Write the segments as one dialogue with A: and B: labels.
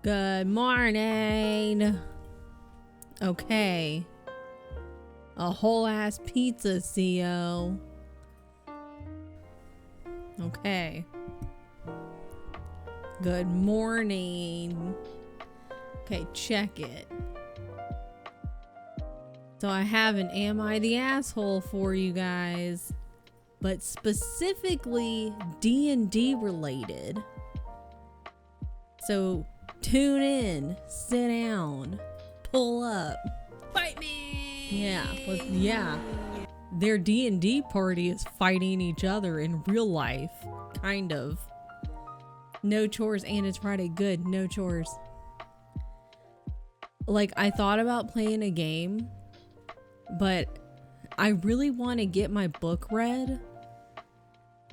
A: Good morning. Okay. A whole ass pizza, CO. Okay. Good morning. Okay, check it. So I have an Am I the Asshole for you guys, but specifically D&D related. So tune in, sit down, pull up.
B: Fight me!
A: Yeah. Their D&D party is fighting each other in real life, kind of. No chores, and it's Friday. Good, no chores. Like, I thought about playing a game, but I really want to get my book read.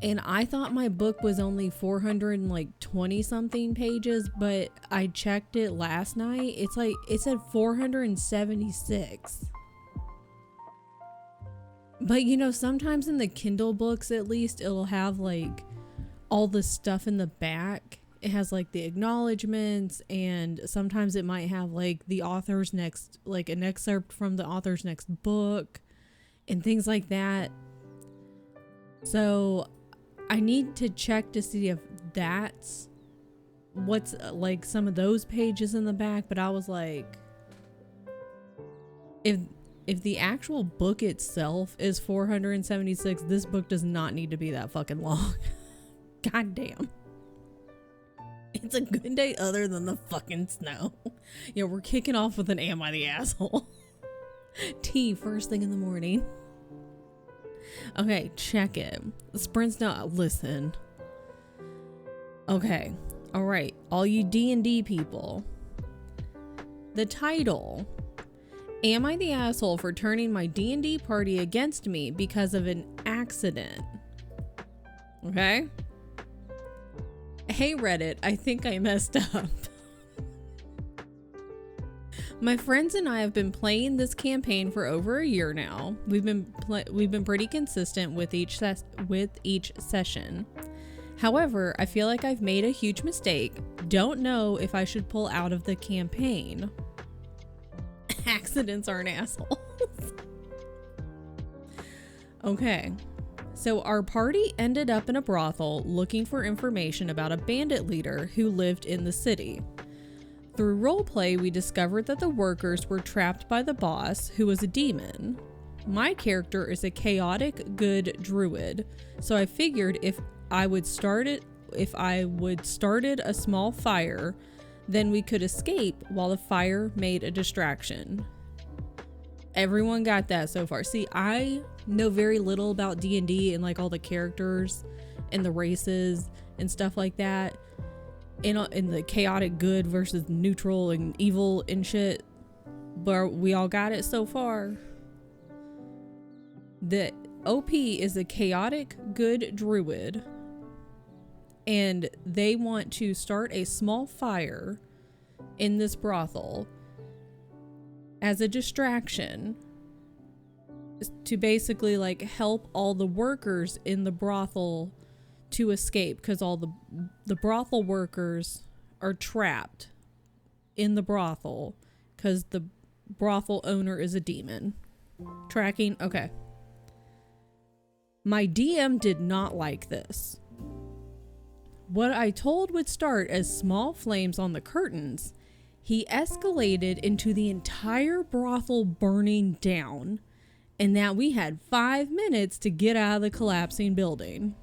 A: And I thought my book was only 420 something pages, but I checked it last night. It said 476. But you know, sometimes in the Kindle books, at least, it'll have like all the stuff in the back. It has like the acknowledgements, and sometimes it might have like the author's next, like an excerpt from the author's next book and things like that. So I need to check to see if that's what's like some of those pages in the back. But I was like, if the actual book itself is 476, this book does not need to be that fucking long. God damn. It's a good day other than the fucking snow. Yeah, we're kicking off with an Am I the Asshole? Tea first thing in the morning. Okay, check it. Sprint's not, listen. Okay, all right, all you D&D people. The title, Am I the Asshole for turning my D&D party against me because of an accident? Okay? Hey Reddit, I think I messed up. My friends and I have been playing this campaign for over a year now. We've been pretty consistent with each session. However, I feel like I've made a huge mistake. Don't know if I should pull out of the campaign. Accidents aren't assholes. Okay. So our party ended up in a brothel looking for information about a bandit leader who lived in the city. Through roleplay, we discovered that the workers were trapped by the boss, who was a demon. My character is a chaotic good druid, so I figured if I would started a small fire, then we could escape while the fire made a distraction. Everyone got that so far. See, I know very little about D&D and like all the characters and the races and stuff like that. In the chaotic good versus neutral and evil and shit, but we all got it so far. The OP is a chaotic good druid, and they want to start a small fire in this brothel as a distraction to basically like help all the workers in the brothel to escape, because all the brothel workers are trapped in the brothel because the brothel owner is a demon. Tracking? Okay. My DM did not like this. What I told would start as small flames on the curtains, he escalated into the entire brothel burning down, and that we had 5 minutes to get out of the collapsing building.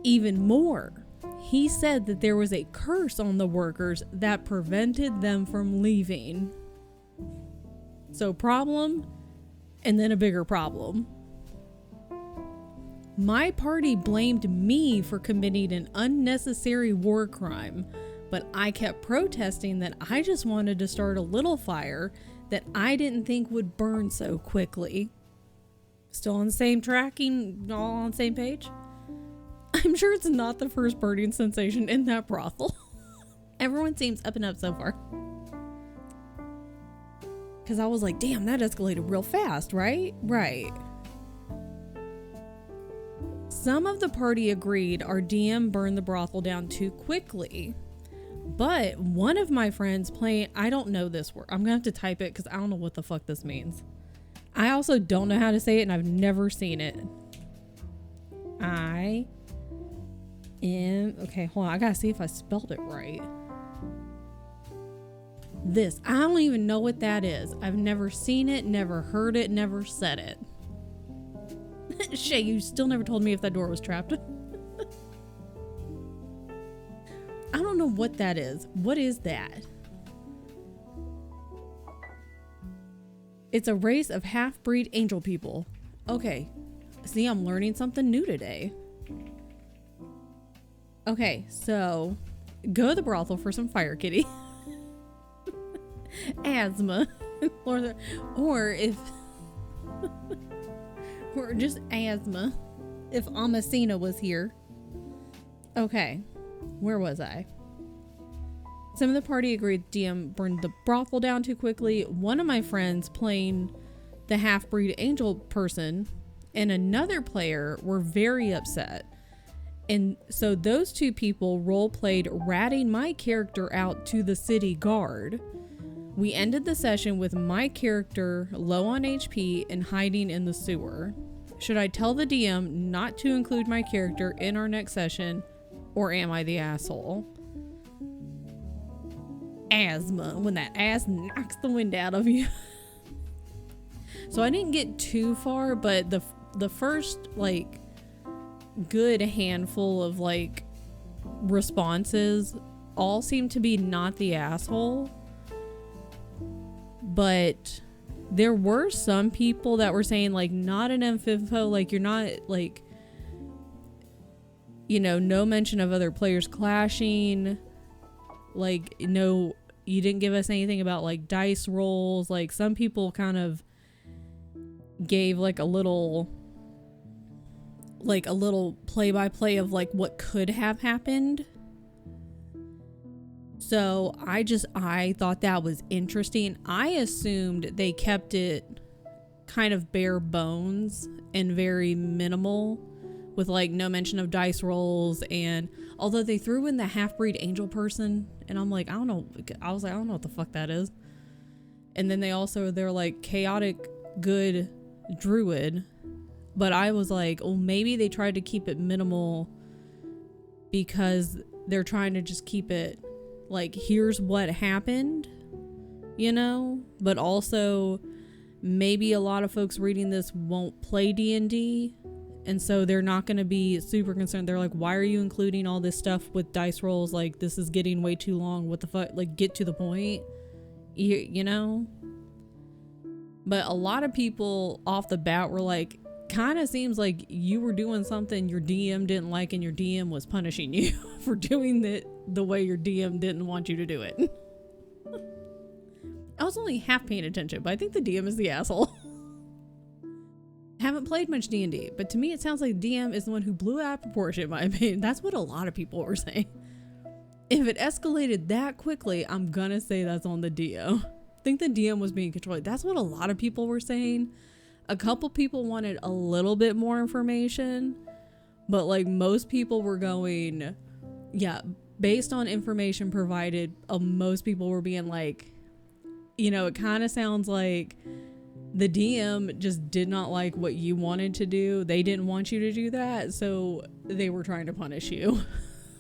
A: Even more, he said that there was a curse on the workers that prevented them from leaving. So problem, and then a bigger problem. My party blamed me for committing an unnecessary war crime, but I kept protesting that I just wanted to start a little fire that I didn't think would burn so quickly. Still on the same tracking, all on the same page? I'm sure it's not the first burning sensation in that brothel. Everyone seems up and up so far. Because I was like, damn, that escalated real fast, right? Right. Some of the party agreed our DM burned the brothel down too quickly. But one of my friends playing, I don't know this word. I'm going to have to type it because I don't know what the fuck this means. I also don't know how to say it, and I've never seen it. Okay, hold on. I gotta see if I spelled it right. This. I don't even know what that is. I've never seen it, never heard it, never said it. Shay, you still never told me if that door was trapped. I don't know what that is. What is that? It's a race of half-breed angel people. Okay. See, I'm learning something new today. Okay, so go to the brothel for some fire kitty. Asthma. or just asthma. If Amasina was here. Okay. Where was I? Some of the party agreed DM burned the brothel down too quickly. One of my friends playing the half-breed angel person and another player were very upset. And so those two people role-played ratting my character out to the city guard. We ended the session with my character low on HP and hiding in the sewer. Should I tell the DM not to include my character in our next session, or am I the asshole? Asthma, when that ass knocks the wind out of you. So I didn't get too far, but the first like good handful of like responses all seemed to be not the asshole, but there were some people that were saying like not an info, like you're not like, you know, no mention of other players clashing, like no, you didn't give us anything about like dice rolls. Like some people kind of gave like a little play-by-play of like what could have happened. So I thought that was interesting. I assumed they kept it kind of bare bones and very minimal with like no mention of dice rolls. And although they threw in the half-breed angel person, and I'm like, I don't know what the fuck that is. And then they're like chaotic good druid. But I was like, oh, maybe they tried to keep it minimal because they're trying to just keep it like, here's what happened, you know? But also, maybe a lot of folks reading this won't play D&D, and so they're not going to be super concerned. They're like, why are you including all this stuff with dice rolls? Like, this is getting way too long. What the fuck? Like, get to the point, you know? But a lot of people off the bat were like, kind of seems like you were doing something your DM didn't like and your DM was punishing you for doing it the way your DM didn't want you to do it. I was only half paying attention, but I think the DM is the asshole. Haven't played much D&D, but to me it sounds like DM is the one who blew out of proportion, in my opinion. That's what a lot of people were saying. If it escalated that quickly, I'm gonna say that's on the DM. I think the DM was being controlled. That's what a lot of people were saying. A couple people wanted a little bit more information, but like most people were going, yeah, based on information provided, most people were being like, you know, it kind of sounds like the DM just did not like what you wanted to do. They didn't want you to do that, so they were trying to punish you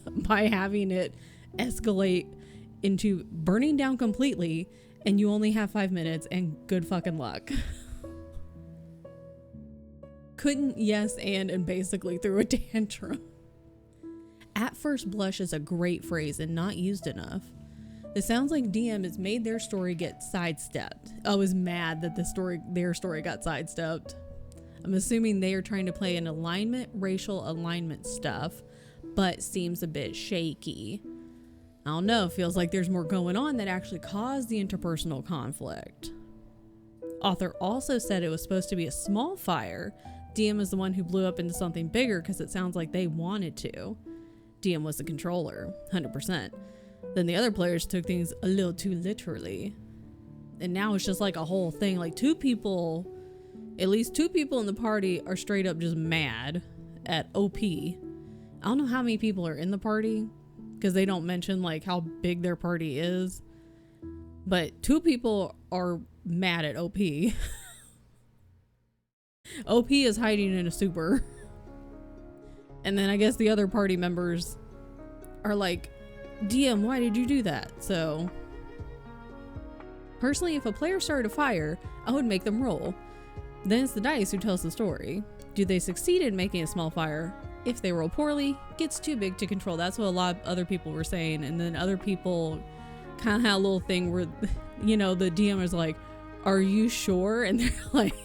A: by having it escalate into burning down completely, and you only have 5 minutes and good fucking luck. Couldn't yes and basically threw a tantrum. At first blush is a great phrase and not used enough. It sounds like DM has made their story get sidestepped. I was mad that their story got sidestepped. I'm assuming they are trying to play an alignment, racial alignment stuff, but seems a bit shaky. I don't know, feels like there's more going on that actually caused the interpersonal conflict. Author also said it was supposed to be a small fire. DM is the one who blew up into something bigger because it sounds like they wanted to. DM was the controller, 100%. Then the other players took things a little too literally. And now it's just like a whole thing. Like at least two people in the party are straight up just mad at OP. I don't know how many people are in the party because they don't mention like how big their party is. But 2 people are mad at OP. OP is hiding in a super. And then I guess the other party members are like, DM, why did you do that? So personally, if a player started a fire, I would make them roll. Then it's the dice who tells the story. Do they succeed in making a small fire? If they roll poorly, gets too big to control. That's what a lot of other people were saying. And then other people kind of had a little thing where, you know, the DM is like, are you sure? And they're like,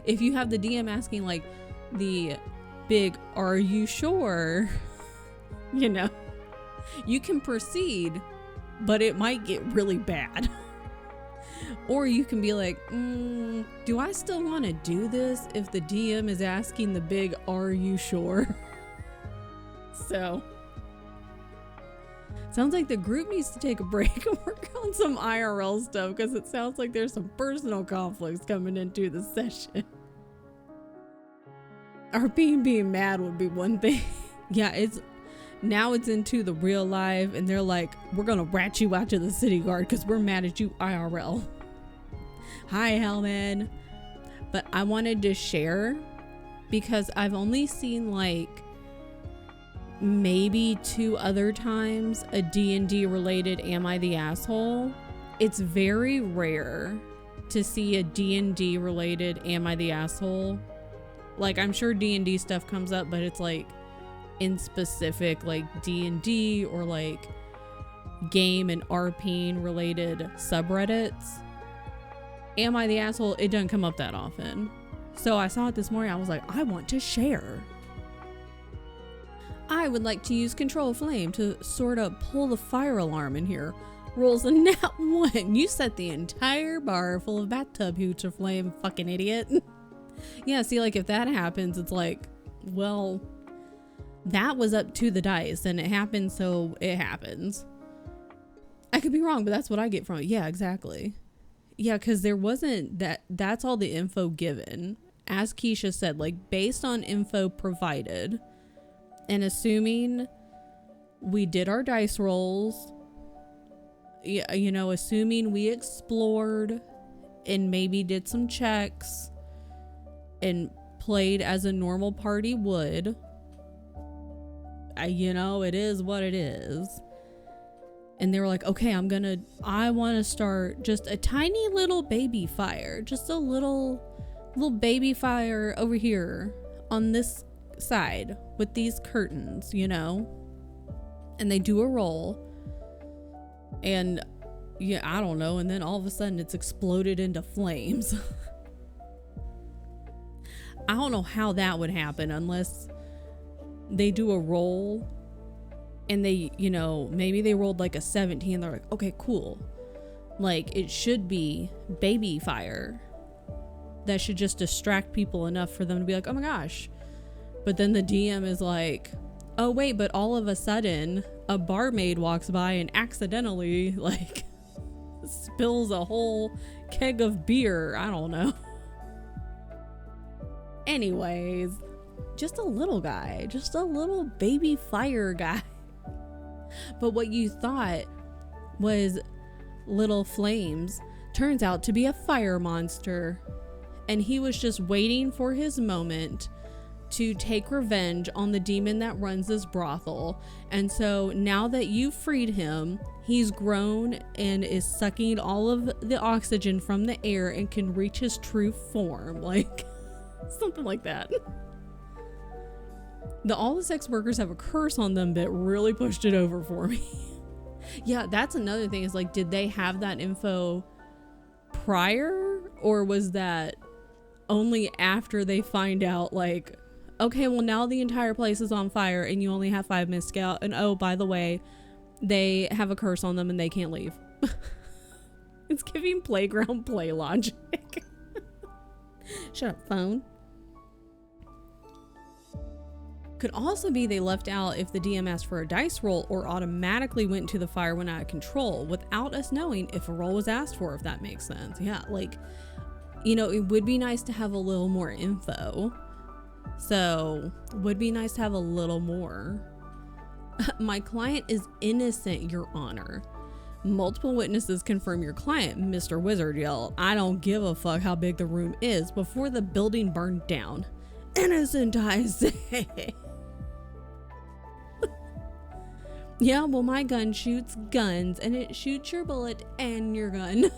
A: if you have the DM asking like the big, are you sure? You know, you can proceed, but it might get really bad. Or you can be like, do I still want to do this if the DM is asking the big, are you sure? So, sounds like the group needs to take a break and work on some IRL stuff, because it sounds like there's some personal conflicts coming into the session. RP being mad would be one thing. Yeah, now it's into the real life, and they're like, we're gonna rat you out to the city guard because we're mad at you IRL. Hi, Hellman. But I wanted to share because I've only seen like maybe 2 other times a D&D related Am I the Asshole? It's very rare to see a D&D related Am I the Asshole? Like, I'm sure D&D stuff comes up, but it's like in specific like D&D or like game and RPing related subreddits. Am I the Asshole? It doesn't come up that often. So I saw it this morning. I was like, I want to share. I would like to use Control Flame to sort of pull the fire alarm in here. Rolls a nat 1. You set the entire bar full of bathtub hooch of flame, fucking idiot. Yeah, see, like if that happens, it's like, well, that was up to the dice and it happened, so it happens. I could be wrong, but that's what I get from it. Yeah, exactly. Yeah, because there wasn't that's all the info given. As Keisha said, like based on info provided and assuming we did our dice rolls, yeah, you know, assuming we explored and maybe did some checks and played as a normal party would, you know, it is what it is. And they were like, okay, I want to start just a tiny little baby fire. Just a little baby fire over here on this side with these curtains, you know? And they do a roll. And yeah, I don't know. And then all of a sudden it's exploded into flames. I don't know how that would happen unless they do a roll. And they, you know, maybe they rolled like a 17. They're like, okay, cool. Like, it should be baby fire. That should just distract people enough for them to be like, oh my gosh. But then the DM is like, oh wait, but all of a sudden, a barmaid walks by and accidentally, like, spills a whole keg of beer. I don't know. Anyways, just a little guy. Just a little baby fire guy. But what you thought was little flames turns out to be a fire monster. And he was just waiting for his moment to take revenge on the demon that runs this brothel. And so now that you've freed him, he's grown and is sucking all of the oxygen from the air and can reach his true form. Like, something like that. All the sex workers have a curse on them that really pushed it over for me. Yeah, that's another thing is like, did they have that info prior, or was that only after they find out like, okay, well now the entire place is on fire and you only have 5 minutes to get out, and oh, by the way, they have a curse on them and they can't leave. It's giving playground play logic. Shut up, phone. Could also be they left out if the DM asked for a dice roll or automatically went into the fire when out of control without us knowing if a roll was asked for, if that makes sense. Yeah, like, you know, it would be nice to have a little more info. So, would be nice to have a little more. My client is innocent, Your Honor. Multiple witnesses confirm your client, Mr. Wizard, yelled, I don't give a fuck how big the room is before the building burned down. Innocent, I say. Yeah, well, my gun shoots guns, and it shoots your bullet and your gun.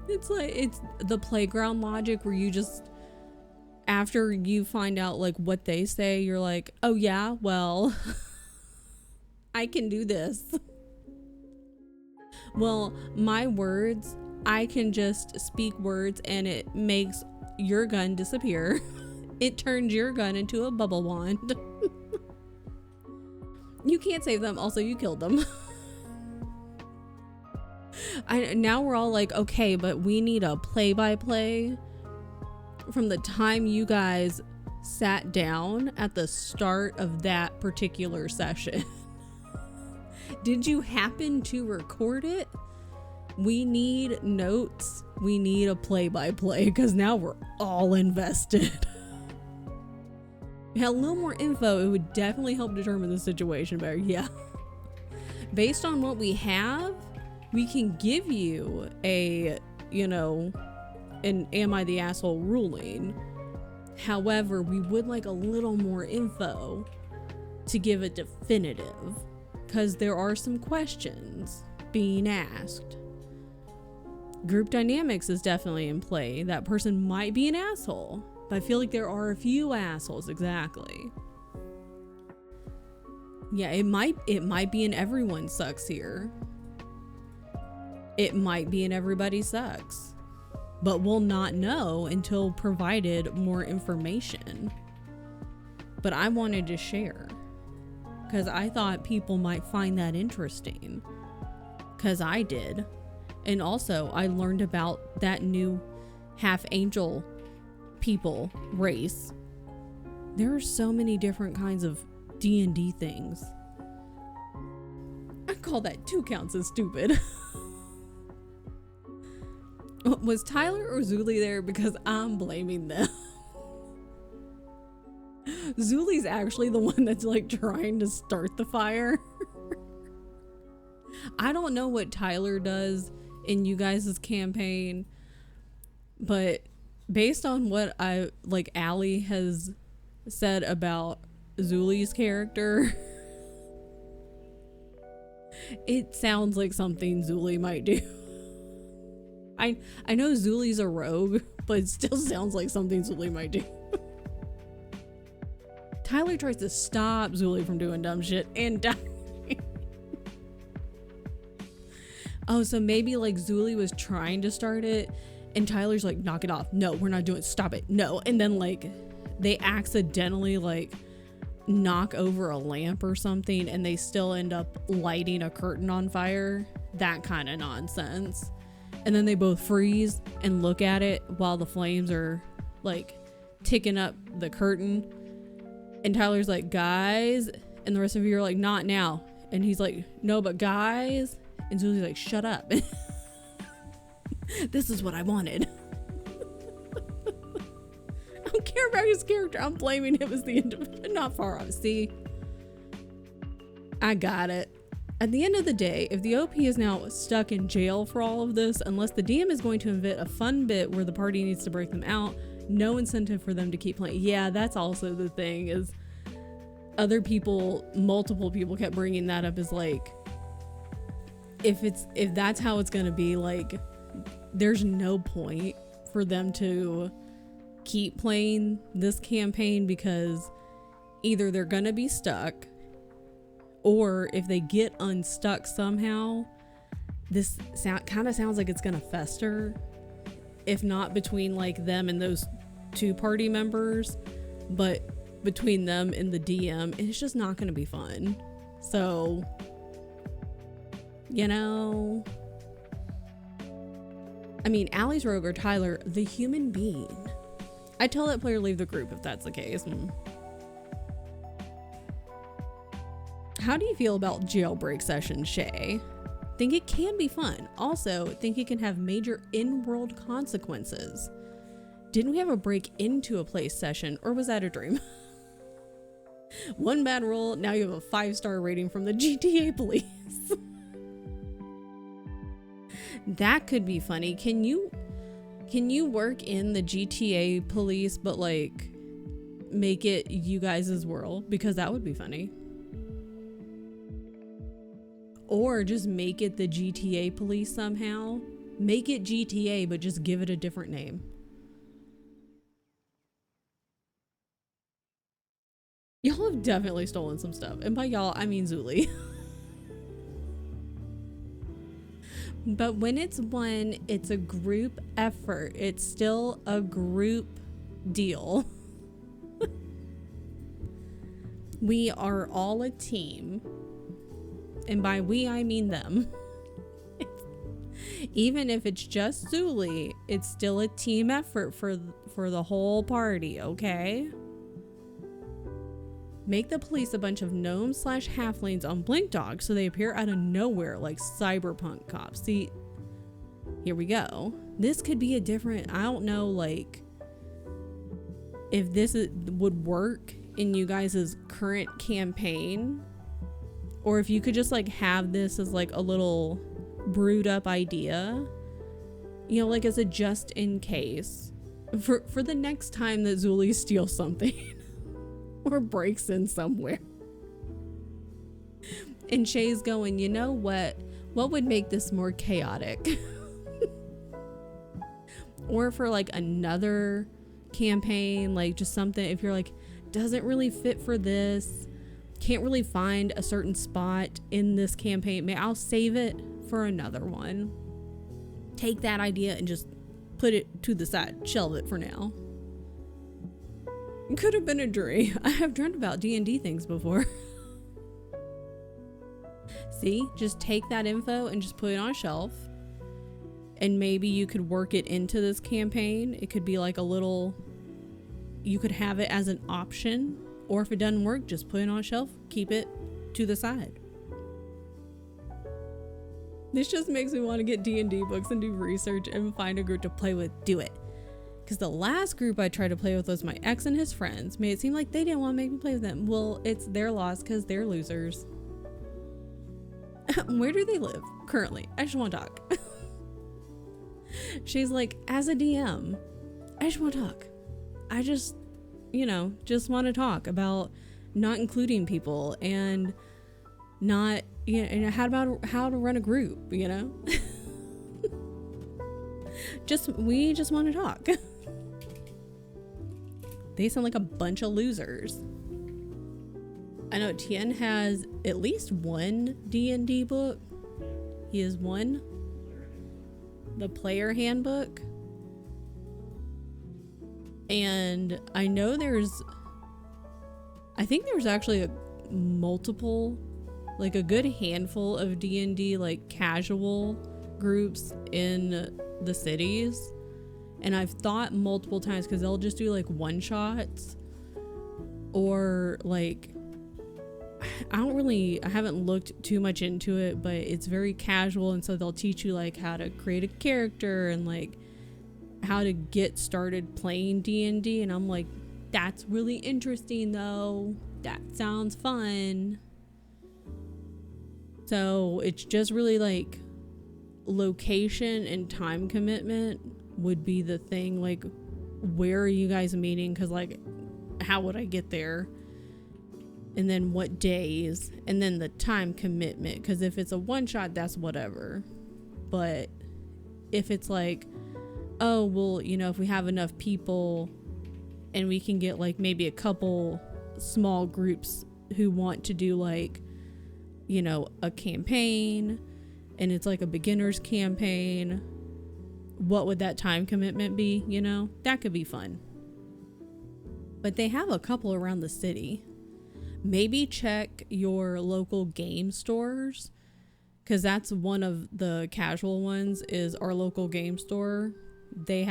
A: It's like, it's the playground logic where you just, after you find out like what they say, you're like, oh yeah, well, I can do this. Well, my words, I can just speak words and it makes your gun disappear. It turns your gun into a bubble wand. You can't save them. Also, you killed them. Now we're all like, okay, but we need a play-by-play from the time you guys sat down at the start of that particular session. Did you happen to record it? We need notes. We need a play-by-play because now we're all invested. Had a little more info, it would definitely help determine the situation better. Yeah. Based on what we have, we can give you a, an am I the asshole ruling. However, we would like a little more info to give it definitive because there are some questions being asked. Group dynamics is definitely in play. That person might be an asshole. But I feel like there are a few assholes, exactly. Yeah, it might be in everyone sucks here. It might be in everybody sucks. But we'll not know until provided more information. But I wanted to share. Because I thought people might find that interesting. Because I did. And also, I learned about that new half angel people race. There are so many different kinds of D&D things. I call that 2 counts as stupid. Was Tyler or Zuli there? Because I'm blaming them. Zuli's actually the one that's like trying to start the fire. I don't know what Tyler does in you guys' campaign, but based on what Allie has said about Zuli's character, it sounds like something Zuli might do. I know Zuli's a rogue, but it still sounds like something Zuli might do. Tyler tries to stop Zuli from doing dumb shit and dying. Oh, so maybe like Zuli was trying to start it and Tyler's like, knock it off. No, we're not doing it. Stop it. No. And then like they accidentally like knock over a lamp or something and they still end up lighting a curtain on fire. That kind of nonsense. And then they both freeze and look at it while the flames are like ticking up the curtain. And Tyler's like, guys. And the rest of you are like, not now. And he's like, no, but guys. And Zuli's like, shut up. This is what I wanted. I don't care about his character. I'm blaming him as the individual. Not far off. See? I got it. At the end of the day, if the OP is now stuck in jail for all of this, unless the DM is going to invent a fun bit where the party needs to break them out, no incentive for them to keep playing. Yeah, that's also the thing, is other people, multiple people kept bringing that up as like, if that's how it's going to be, like, there's no point for them to keep playing this campaign because either they're going to be stuck, or if they get unstuck somehow, this kind of sounds like it's going to fester, if not between like them and those 2 party members, but between them and the DM, it's just not going to be fun. So, I mean, Allie's rogue or Tyler, the human being. I'd tell that player leave the group if that's the case. How do you feel about jailbreak sessions, Shay? Think it can be fun. Also, think it can have major in-world consequences. Didn't we have a break into a place session, or was that a dream? One bad roll, now you have a 5-star rating from the GTA police. That could be funny. Can you work in the GTA police but like make it you guys' world? Because that would be funny. Or just make it the GTA police somehow. Make it GTA but just give it a different name. Y'all have definitely stolen some stuff. And by y'all, I mean Zuli. But when it's one, it's a group effort. It's still a group deal. We are all a team. And by we, I mean them. Even if it's just Zuli, it's still a team effort for the whole party, okay? Make the police a bunch of gnomes / halflings on Blink Dog so they appear out of nowhere like cyberpunk cops. See, here we go. This could be a different, I don't know, like, if this would work in you guys' current campaign, or if you could just like have this as like a little brewed up idea, you know, like as a just in case for the next time that Zuli steals something. Or breaks in somewhere. And Shay's going, you know what? What would make this more chaotic? Or for like another campaign, like just something, if you're like, doesn't really fit for this, can't really find a certain spot in this campaign, I'll save it for another one. Take that idea and just put it to the side, shelve it for now. Could have been a dream. I have dreamt about D&D things before. See, just take that info and just put it on a shelf, and maybe you could work it into this campaign. It could be like a little, you could have it as an option, or if it doesn't work, just put it on a shelf, keep it to the side. This just makes me want to get D&D books and do research and find a group to play with. Do it. Because the last group I tried to play with was my ex and his friends. Made it seem like they didn't want to make me play with them. Well, it's their loss because they're losers. Where do they live currently? I just want to talk. She's like, as a DM, I just want to talk. I just, just want to talk about not including people and not, and how to run a group, we just want to talk. They sound like a bunch of losers. I know Tien has at least one D&D book. He has one. The player handbook. And I know I think there's actually a good handful of D&D like casual groups in the cities. And I've thought multiple times, because they'll just do like one shots, or like, I haven't looked too much into it, but it's very casual. And so they'll teach you like how to create a character and like how to get started playing D&D. And I'm like, that's really interesting though. That sounds fun. So it's just really like location and time commitment would be the thing. Like, where are you guys meeting? Because like, how would I get there? And then what days? And then the time commitment. Because if it's a one shot, that's whatever. But if it's like, oh well, if we have enough people and we can get like maybe a couple small groups who want to do like, a campaign, and it's like a beginner's campaign, what would that time commitment be? That could be fun. But they have a couple around the city. Maybe check your local game stores, because that's one of the casual ones, is our local game store. They've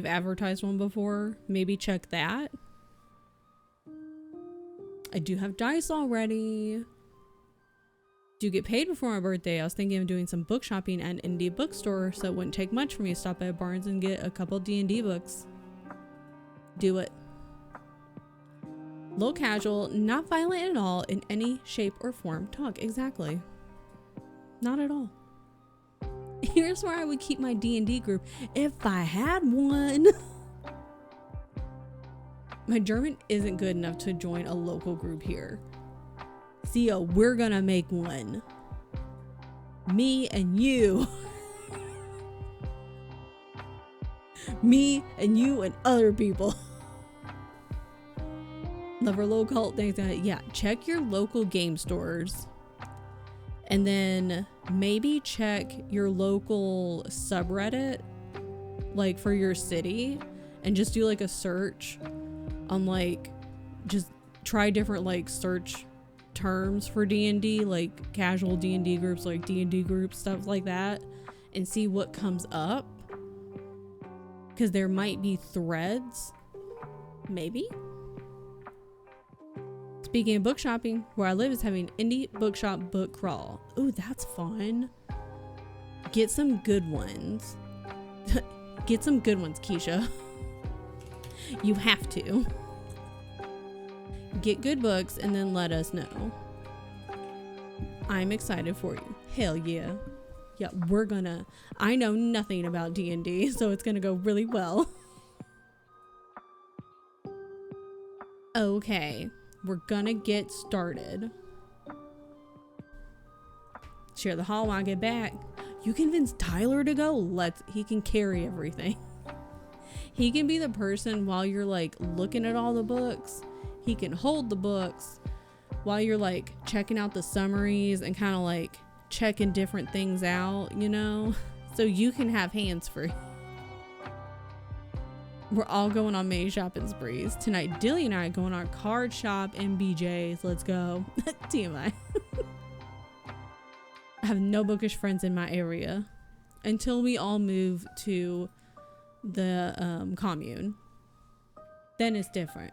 A: advertised one before. Maybe check that. I do have dice already. Do get paid before my birthday. I was thinking of doing some book shopping at an indie bookstore, so it wouldn't take much for me to stop by Barnes and get a couple D&D books. Do it. Low casual, not violent at all in any shape or form. Talk, exactly. Not at all. Here's where I would keep my D&D group if I had one. My German isn't good enough to join a local group here. Sia, we're gonna make one. Me and you. Me and you and other people. Love our local cult things. Yeah, check your local game stores. And then maybe check your local subreddit, like for your city, and just do like a search on like, just try different like search terms for D&D, like casual D&D groups, like D&D groups, stuff like that, and see what comes up. Because there might be threads, maybe. Speaking of book shopping, where I live is having indie bookshop book crawl. Ooh, that's fun. Get some good ones. Get some good ones, Keisha. You have to. Get good books and then let us know. I'm excited for you. Hell yeah. Yeah, I know nothing about D&D, so it's gonna go really well. Okay. We're gonna get started. Share the hall when I get back. You convince Tyler to go? He can carry everything. He can be the person while you're like looking at all the books. He can hold the books while you're like checking out the summaries and kind of like checking different things out, you know? So you can have hands free. We're all going on May shopping sprees. Tonight, Dilly and I going on card shop and BJ's. Let's go. TMI. I have no bookish friends in my area until we all move to the commune. Then it's different.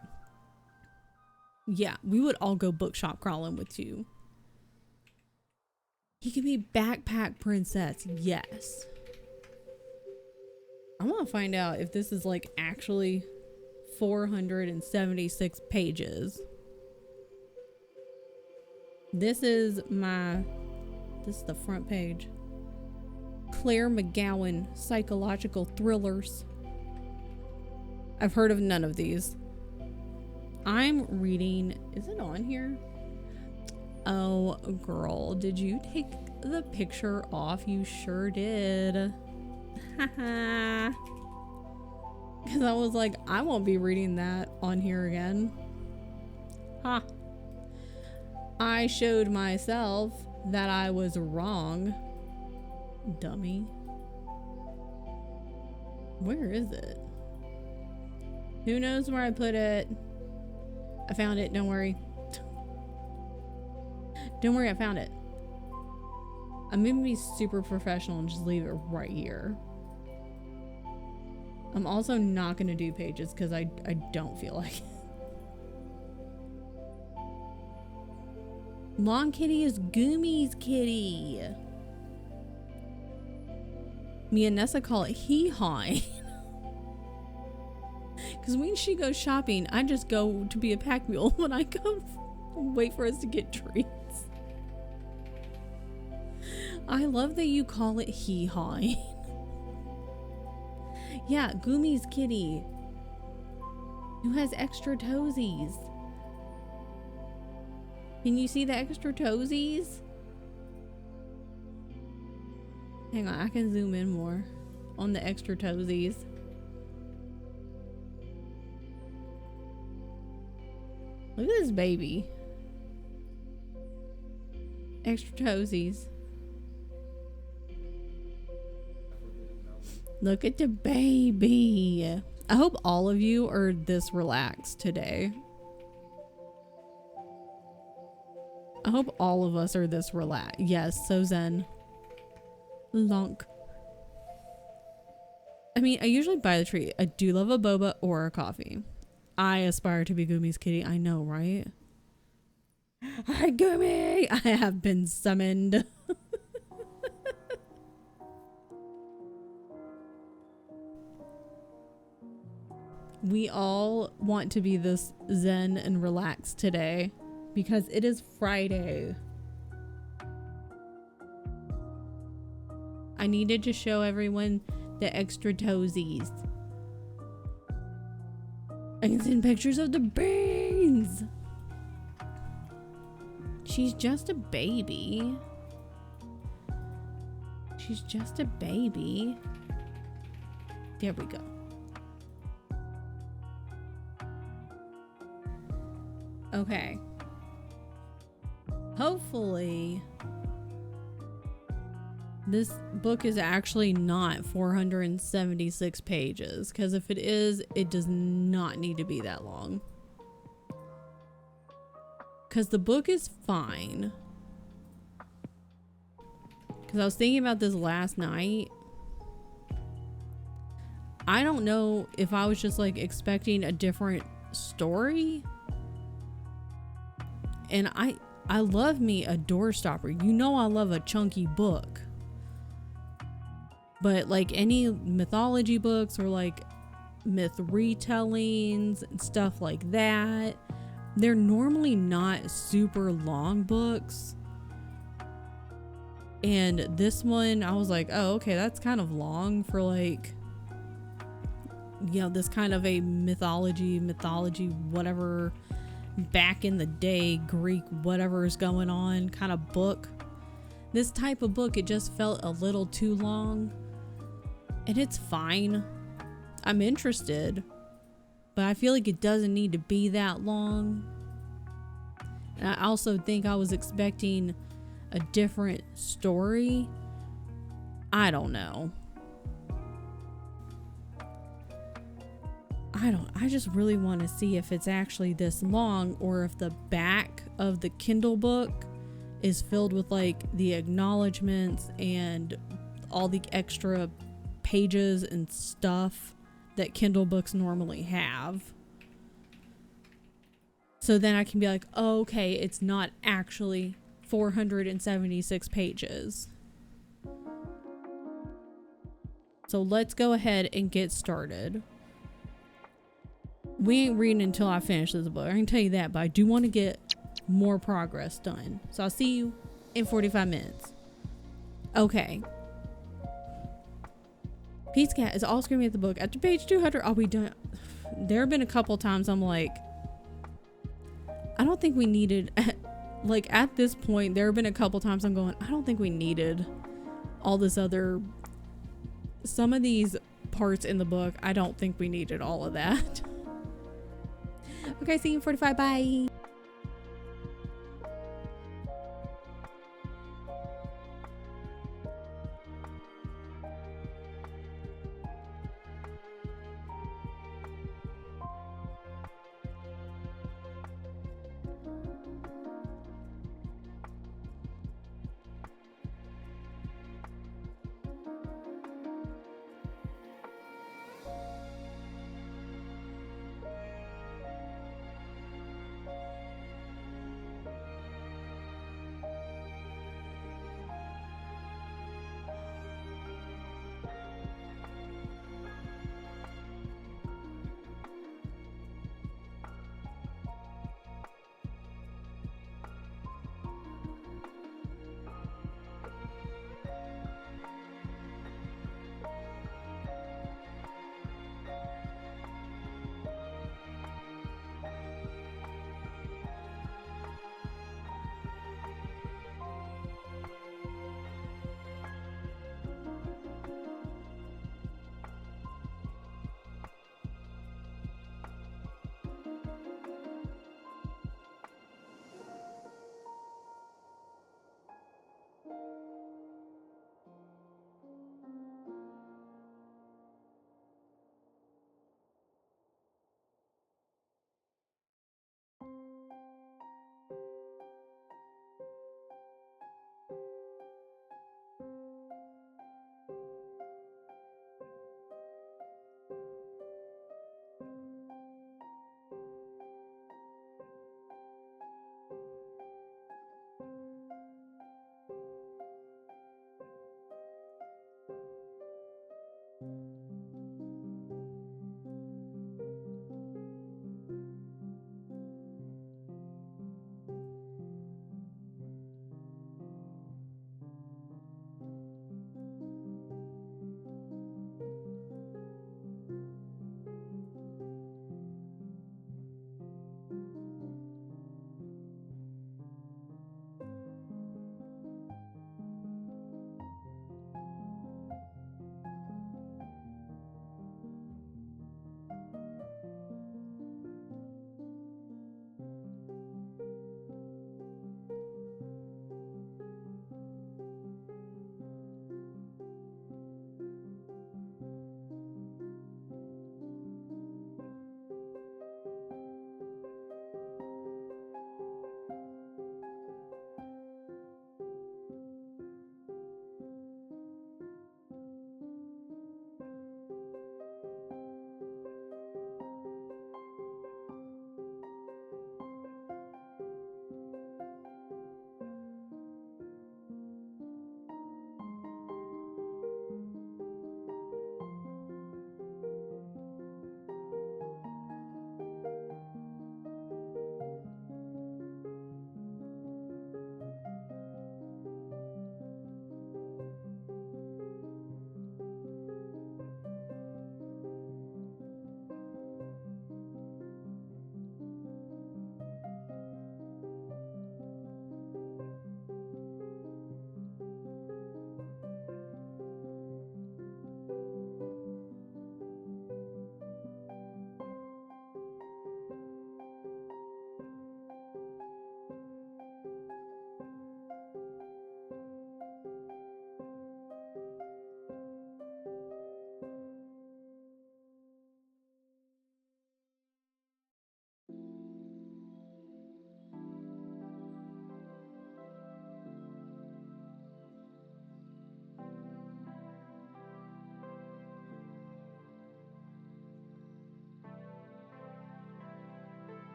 A: Yeah, we would all go bookshop crawling with you. He can be backpack princess. Yes. I want to find out if this is like actually 476 pages. This is the front page. Claire McGowan psychological thrillers. I've heard of none of these. I'm reading, is it on here? Oh girl, did you take the picture off? You sure did. Haha. Because I was like, I won't be reading that on here again. Ha. I showed myself that I was wrong. Dummy. Where is it? Who knows where I put it? I found it, don't worry. Don't worry, I found it. I'm gonna be super professional and just leave it right here. I'm also not gonna do pages because I don't feel like it. Long Kitty is Goomy's kitty. Me and Nessa call it hee-haw. Because when she goes shopping, I just go to be a pack mule when I go wait for us to get treats. I love that you call it hee-haw. Yeah, Goomy's kitty. Who has extra toesies? Can you see the extra toesies? Hang on, I can zoom in more on the extra toesies. Look at this baby. Extra toesies. Look at the baby. I hope all of you are this relaxed today. I hope all of us are this relaxed. Yes, so zen. Lonk. I mean, I usually buy the treat. I do love a boba or a coffee. I aspire to be Goomy's kitty. I know, right? Hi, Goomy! I have been summoned. We all want to be this zen and relaxed today because it is Friday. I needed to show everyone the extra toesies. I can send pictures of the beans. She's just a baby. She's just a baby. There we go. Okay. Hopefully, this book is actually not 476 pages, because if it is, it does not need to be that long. Because the book is fine. Because I was thinking about this last night. I don't know if I was just like expecting a different story. And I love me a doorstopper. You know I love a chunky book. But like any mythology books or like myth retellings and stuff like that, they're normally not super long books. And this one, I was like, oh, okay, that's kind of long for like, you know, this kind of a mythology, whatever, back in the day, Greek, whatever is going on kind of book. This type of book, it just felt a little too long. And it's fine. I'm interested. But I feel like it doesn't need to be that long. And I also think I was expecting a different story. I don't know. I just really want to see if it's actually this long, or if the back of the Kindle book is filled with like the acknowledgments and all the extra pages and stuff that Kindle books normally have. So then I can be like, oh, okay, it's not actually 476 pages. So let's go ahead and get started. We ain't reading until I finish this book, I can tell you that, but I do want to get more progress done. So I'll see you in 45 minutes. Okay. Pete's cat is all screaming at the book. After page 200, are we done? There have been a couple times I'm like, I don't think we needed, like at this point, there have been a couple times I'm going, I don't think we needed all this other, some of these parts in the book, I don't think we needed all of that. Okay, see you in 45, bye.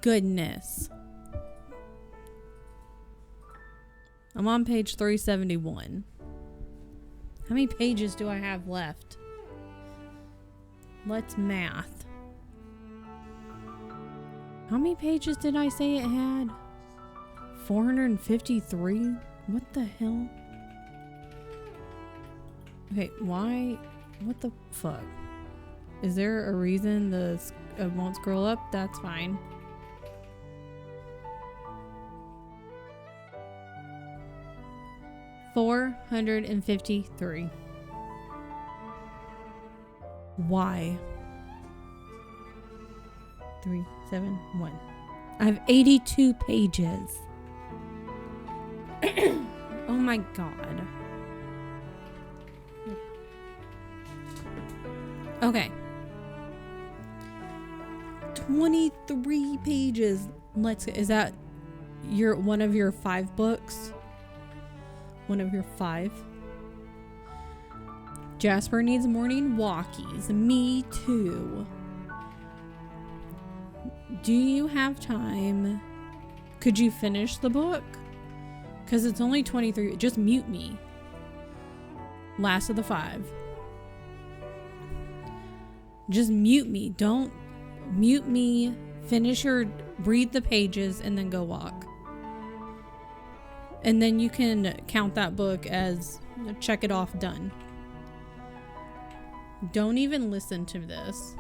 A: goodness. I'm on page 371. How many pages do I have left? Let's math. How many pages did I say it had? 453? What the hell? Okay, why? What the fuck? Is there a reason it won't scroll up? That's fine. $453. Why? 371. I have 82 pages. Oh my god. Okay. 23 pages. Is that one of your 5 books? One of your 5? Jasper needs morning walkies. Me too. Do you have time? Could you finish the book? Because it's only 23. Just mute me. Last of the 5. Just mute me. Don't mute me. Read the pages and then go walk. And then you can count that book as check it off, done. Don't even listen to this.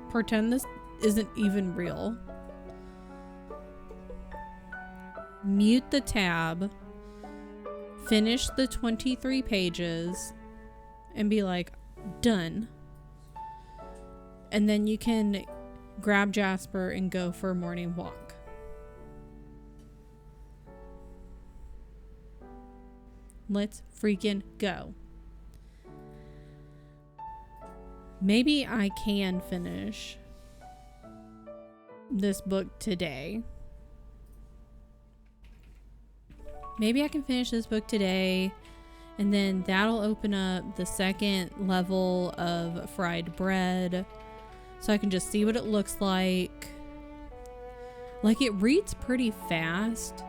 A: Pretend this isn't even real. Mute the tab. Finish the 23 pages and be like, done. And then you can grab Jasper and go for a morning walk. Let's freaking go. Maybe I can finish this book today. Maybe I can finish this book today, and then that'll open up the second level of fried bread, so I can just see what it looks like. Like, it reads pretty fast.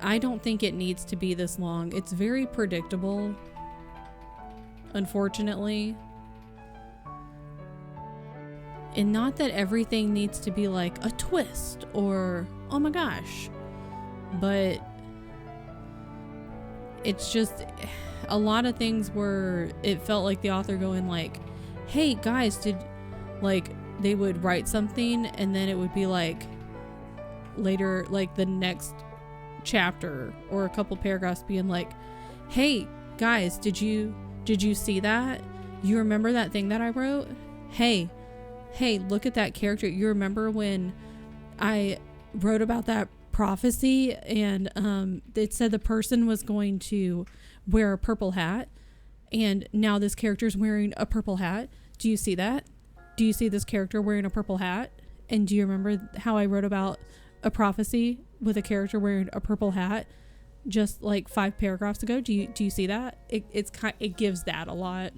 A: I don't think it needs to be this long. It's very predictable, unfortunately. And not that everything needs to be like a twist or, oh my gosh. But it's just a lot of things where it felt like the author going like, hey guys, they would write something and then it would be like later, like the next chapter or a couple paragraphs being like, hey guys, did you see that? You remember that thing that I wrote? Hey, look at that character. You remember when I wrote about that prophecy and it said the person was going to wear a purple hat, and now this character's wearing a purple hat. Do you see that? Do you see this character wearing a purple hat? And do you remember how I wrote about a prophecy with a character wearing a purple hat just like 5 paragraphs ago? Do you see that? It gives that a lot.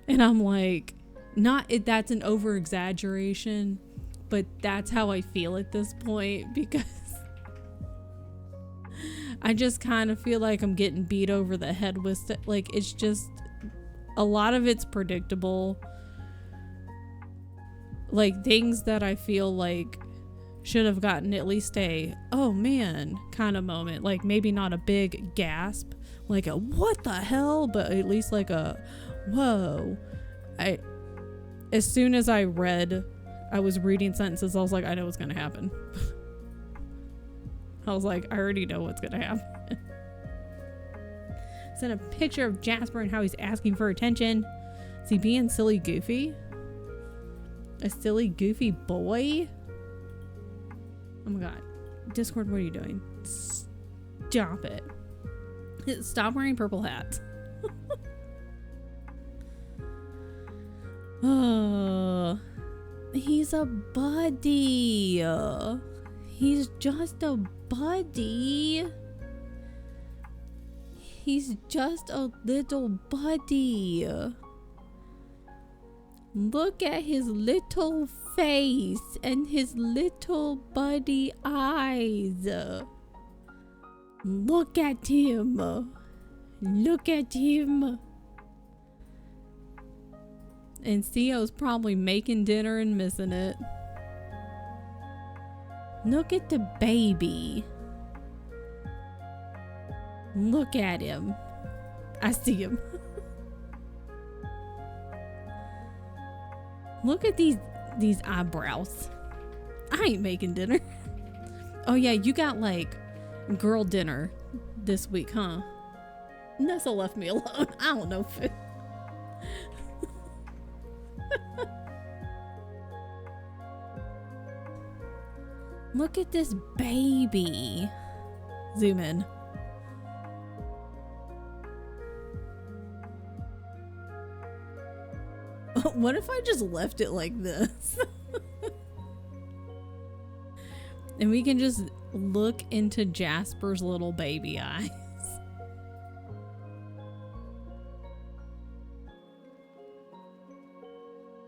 A: And I'm like, that's an over exaggeration, but that's how I feel at this point, because I just kind of feel like I'm getting beat over the head with it. Like, it's just a lot of it's predictable, like things that I feel like should have gotten at least a oh man kind of moment, like maybe not a big gasp, like a what the hell, but at least like a whoa. As soon as I was reading sentences, I was like, I know what's gonna happen. I was like, I already know what's gonna happen. Sent a picture of Jasper and how he's asking for attention. Is he being silly goofy? A silly goofy boy? Oh my god. Discord, what are you doing? Stop it. Stop wearing purple hats. Oh, he's a buddy. He's just a buddy. He's just a little buddy. Look at his little face and his little buddy eyes. Look at him. Look at him. And Theo's probably making dinner and missing it. Look at the baby. Look at him. I see him. Look at these eyebrows. I ain't making dinner. Oh yeah, you got like girl dinner this week, huh? Nessa left me alone. I don't know if it... Look at this baby. Zoom in. What if I just left it like this? And we can just look into Jasper's little baby eyes.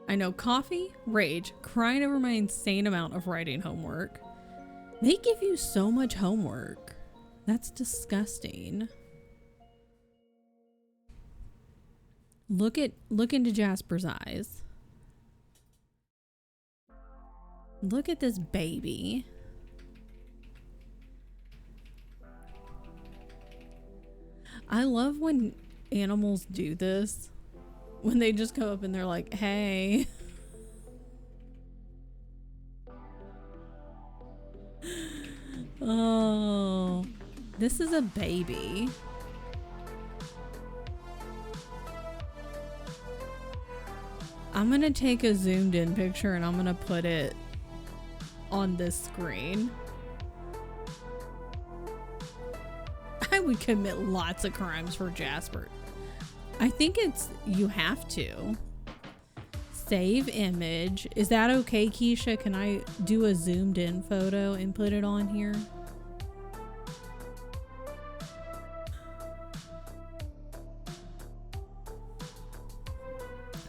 A: I know, coffee, rage, crying over my insane amount of writing homework. They give you so much homework. That's disgusting. Look into Jasper's eyes. Look at this baby. I love when animals do this. When they just come up and they're like, hey. Oh, this is a baby. I'm gonna take a zoomed in picture and I'm gonna put it on this screen. I would commit lots of crimes for Jasper. I think it's, you have to. Save image. Is that okay, Keisha? Can I do a zoomed in photo and put it on here?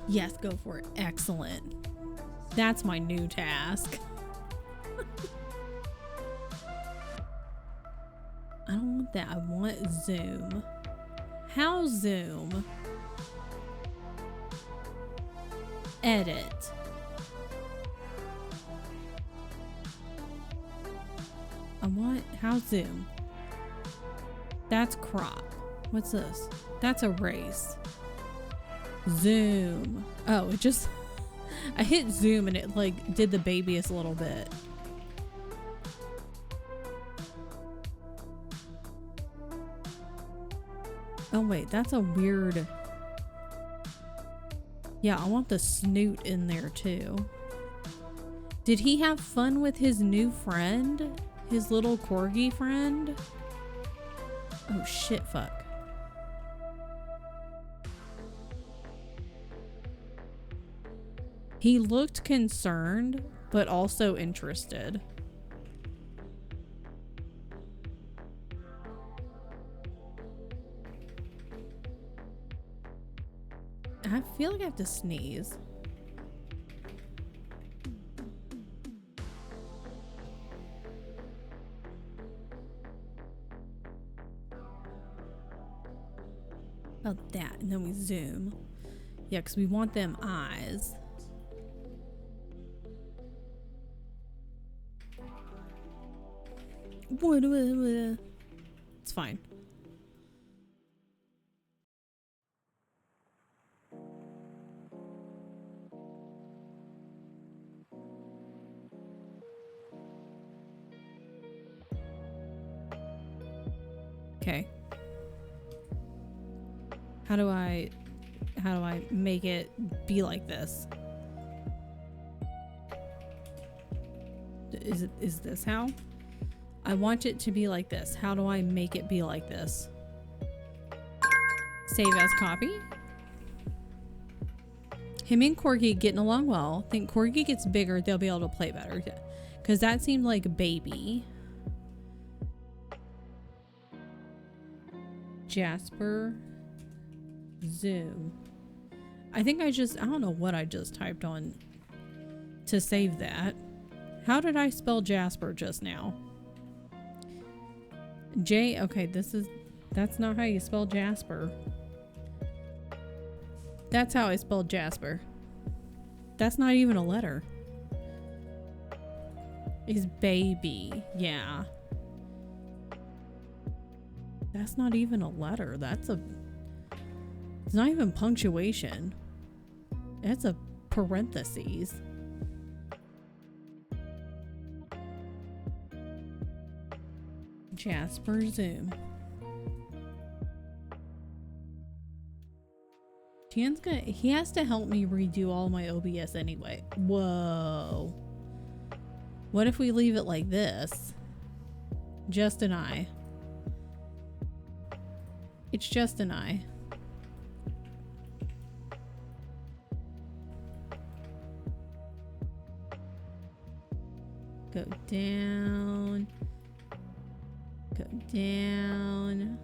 A: Yes, go for it. Excellent. That's my new task. I don't want that. I want zoom. How zoom? Edit. I want, how zoom? That's crop. What's this? That's erase. Zoom. Oh, it just, I hit zoom and it like did the babyest little bit. Oh wait, that's a weird. Yeah, I want the snoot in there too. Did he have fun with his new friend? His little corgi friend? Oh shit, fuck. He looked concerned, but also interested. I feel like I have to sneeze. About that, and then we zoom. Yeah, because we want them eyes. It's fine. Okay. How do I make it be like this? Is this how? I want it to be like this. How do I make it be like this? Save as copy. Him and Corgi getting along well. Think Corgi gets bigger, they'll be able to play better. Because that seemed like a baby. Jasper. Zoom. I think I don't know what I just typed on to save that. How did I spell Jasper just now? Okay, that's not how you spell Jasper. That's how I spelled Jasper. That's not even a letter. Is baby. Yeah. That's not even a letter. It's not even punctuation. It's a parentheses. Jasper Zoom. He has to help me redo all my OBS anyway. Whoa. What if we leave it like this? Just an I. It's just an I. Go down. Go down.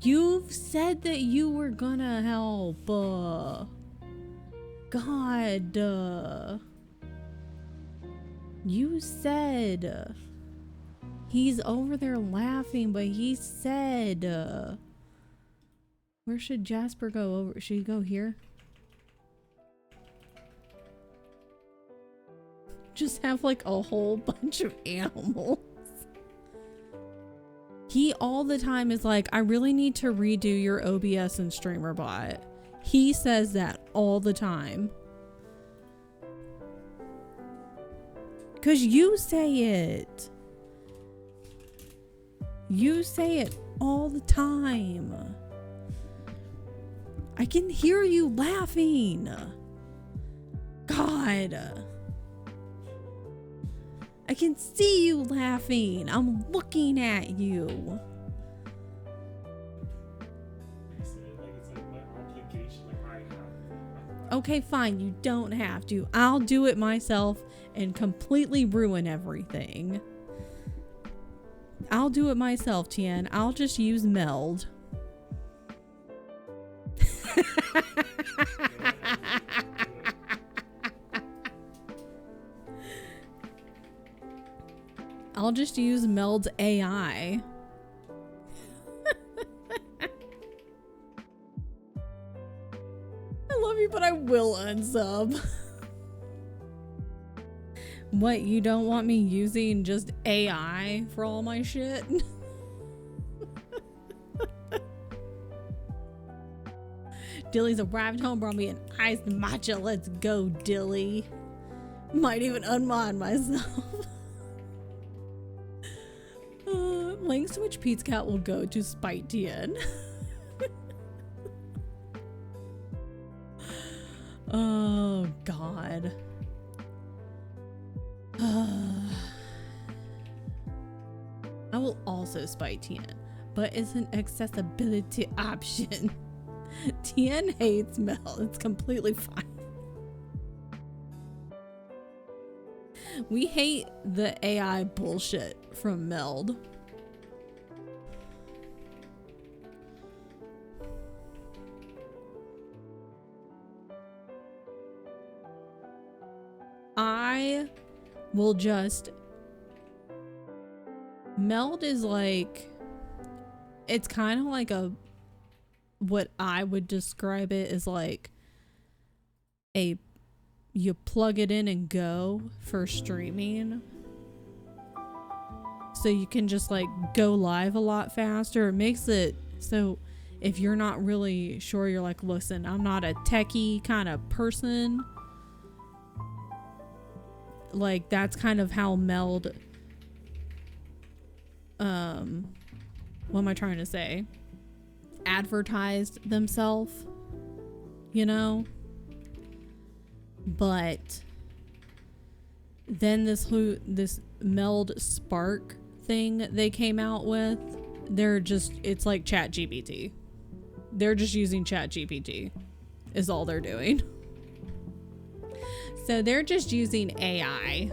A: You've said that you were gonna help. God. You said. He's over there laughing, but he said. Where should Jasper go over? Should he go here? Just have like a whole bunch of animals. He all the time is like, I really need to redo your OBS and streamer bot. He says that all the time. Cause you say it. You say it all the time. I can hear you laughing. God. I can see you laughing. I'm looking at you. Okay, fine. You don't have to. I'll do it myself and completely ruin everything. I'll do it myself, Tien. I'll just use Meld. I'll just use Meld's AI. I love you, but I will unsub. What, you don't want me using just AI for all my shit? Dilly's arrived home, brought me an iced matcha. Let's go, Dilly. Might even unmod myself. Links to which Pete's cat will go to spite Tien. Oh, God. I will also spite Tien, but it's an accessibility option. Tien hates Mel. It's completely fine. We hate the AI bullshit from Meld. I will just... Meld is like... It's kind of like a... What I would describe it as like a... You plug it in and go for streaming. So you can just like go live a lot faster. It makes it so if you're not really sure, you're like, listen, I'm not a techie kind of person. Like that's kind of how Meld, what am I trying to say? Advertised themselves, you know? But then this Meld Spark thing they came out with, it's like ChatGPT. They're just using ChatGPT is all they're doing. So they're just using AI.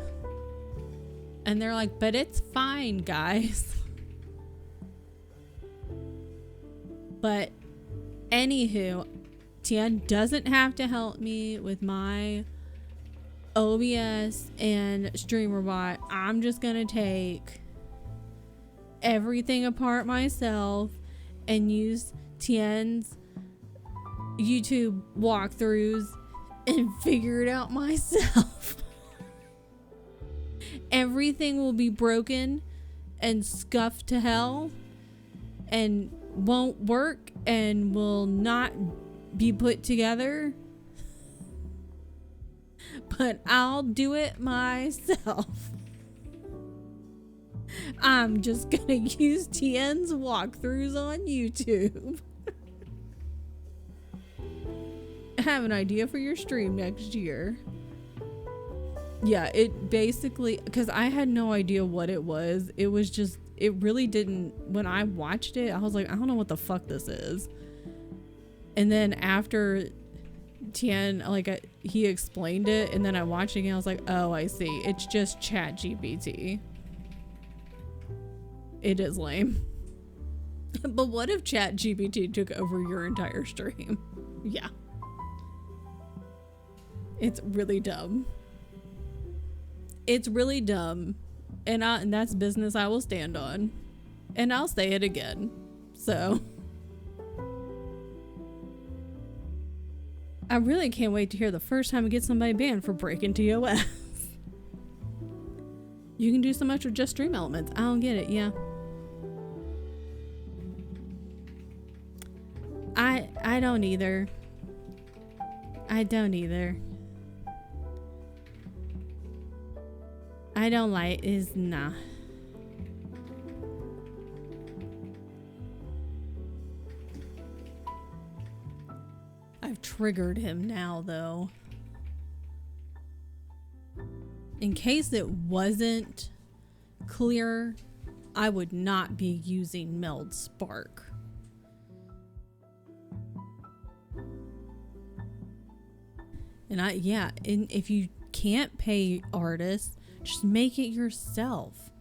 A: And they're like, but it's fine, guys. But anywho, Tian doesn't have to help me with my OBS and StreamRobot. I'm just gonna take everything apart myself and use Tian's YouTube walkthroughs and figure it out myself. Everything will be broken and scuffed to hell and won't work and will not be put together, but I'll do it myself. I'm just gonna use Tien's walkthroughs on YouTube. I have an idea for your stream next year. Yeah, it basically, because I had no idea what it was. It was just, it really didn't, when I watched it, I was like, I don't know what the fuck this is. And then after Tien, like, he explained it, and then I watched it again, I was like, oh, I see. It's just ChatGPT. It is lame. But what if ChatGPT took over your entire stream? Yeah. It's really dumb. It's really dumb. And that's business I will stand on. And I'll say it again. So I really can't wait to hear the first time I get somebody banned for breaking TOS. You can do so much with just stream elements. I don't get it. Yeah. I don't either. I don't either. I don't like is nah. I've triggered him now though. In case it wasn't clear, I would not be using Meld Spark. And and if you can't pay artists, just make it yourself.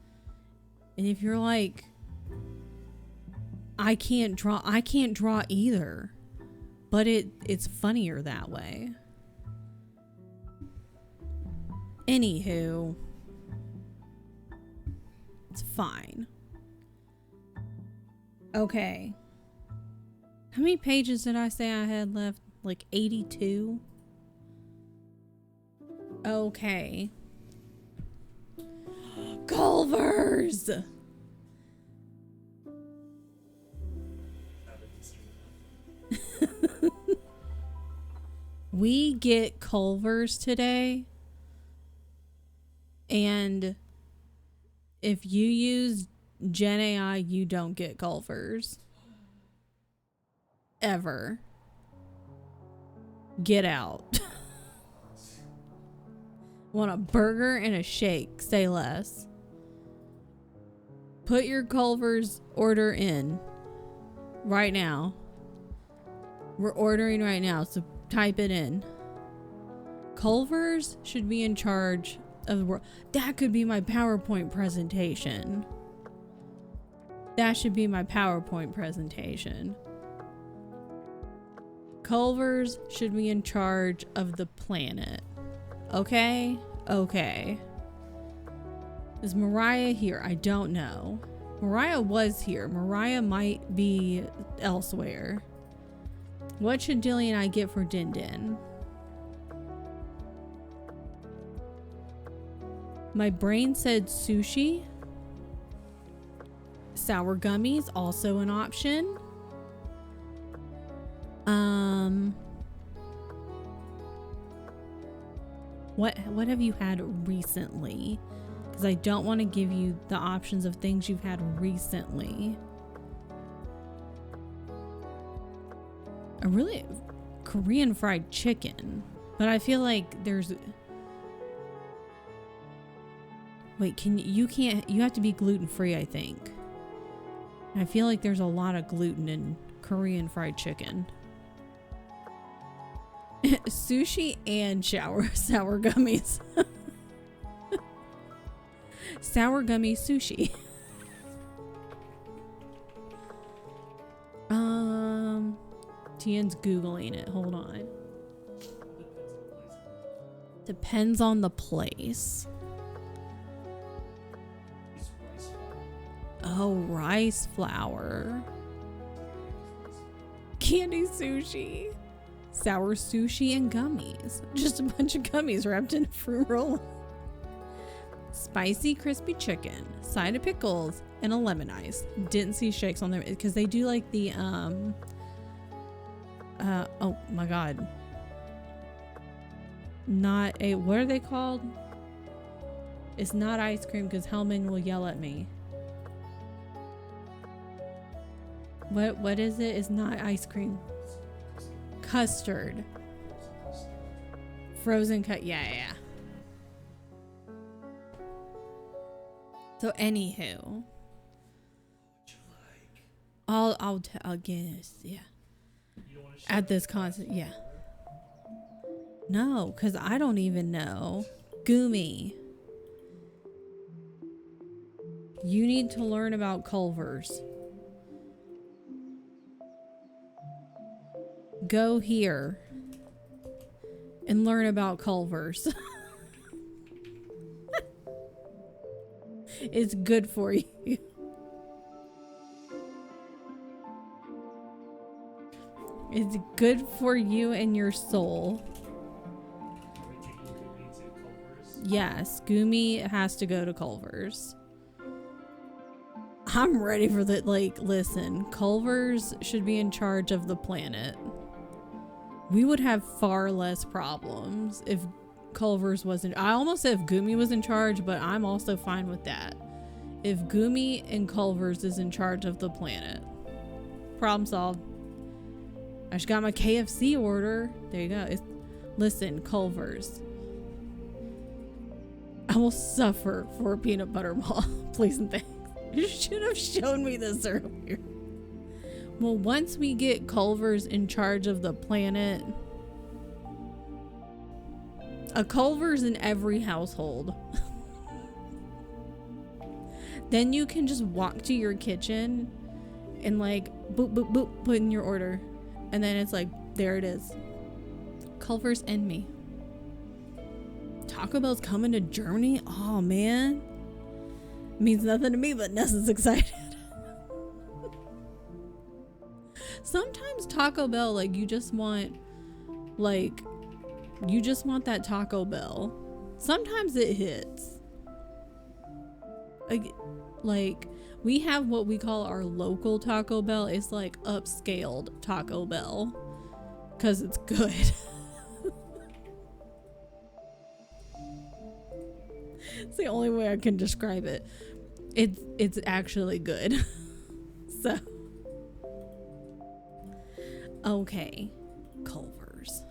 A: And if you're like, I can't draw either, but it's funnier that way. Anywho, it's fine. Okay. How many pages did I say I had left? Like 82? Okay. Culvers! We get Culvers today. And if you use Gen AI, you don't get Culvers. Ever. Get out. Want a burger and a shake, say less. Put your Culver's order in right now. We're ordering right now, so type it in. Culver's should be in charge of the world. That could be my PowerPoint presentation. That should be my PowerPoint presentation. Culver's should be in charge of the planet. Okay? Okay. Is Mariah here? I don't know. Mariah was here. Mariah might be elsewhere. What should Dilly and I get for Din Din? My brain said sushi. Sour gummies, also an option. What have you had recently? Because I don't want to give you the options of things you've had recently. A really Korean fried chicken, but I feel like there's. Wait, you have to be gluten free, I think. I feel like there's a lot of gluten in Korean fried chicken. Sushi and sour gummies. Sour gummy sushi. Tien's Googling it. Hold on. Depends on the place. Oh, rice flour. Candy sushi. Sour sushi and gummies. Just a bunch of gummies wrapped in a fruit roll. Spicy crispy chicken, side of pickles, and a lemon ice. Didn't see shakes on there because they do like the oh my god. Not a, what are they called? It's not ice cream because Hellman will yell at me. What is it? It's not ice cream. Custard. Frozen cut. Yeah. So anywho, I'll guess. Yeah. At this concert. Yeah. No, because I don't even know. Gumi. You need to learn about Culver's. Go here and learn about Culver's. It's good for you. It's good for you and your soul. Yes, Gumi has to go to Culver's. I'm ready for the, like, listen, Culver's should be in charge of the planet. We would have far less problems if Culver's wasn't. I almost said if Gumi was in charge, but I'm also fine with that. If Gumi and Culver's is in charge of the planet, problem solved. I just got my KFC order. There you go. Listen, Culver's. I will suffer for a peanut butter ball. Please and thanks. You should have shown me this earlier. Well, once we get Culver's in charge of the planet, a Culver's in every household. Then you can just walk to your kitchen and like boop, boop, boop, put in your order. And then it's like, there it is. Culver's and me. Taco Bell's coming to Germany? Oh man. Means nothing to me, but Nessa's excited. Sometimes Taco Bell, like, you just want that Taco Bell. Sometimes it hits. Like we have what we call our local Taco Bell. It's like upscaled Taco Bell because it's good. It's the only way I can describe it. It's actually good. So okay, Culver's.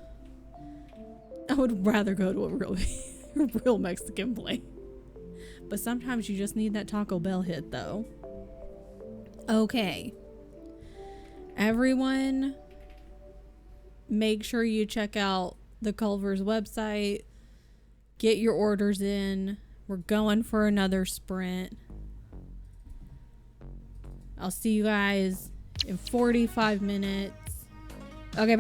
A: I would rather go to a real Mexican place. But sometimes you just need that Taco Bell hit, though. Okay. Everyone, make sure you check out the Culver's website. Get your orders in. We're going for another sprint. I'll see you guys in 45 minutes. Okay.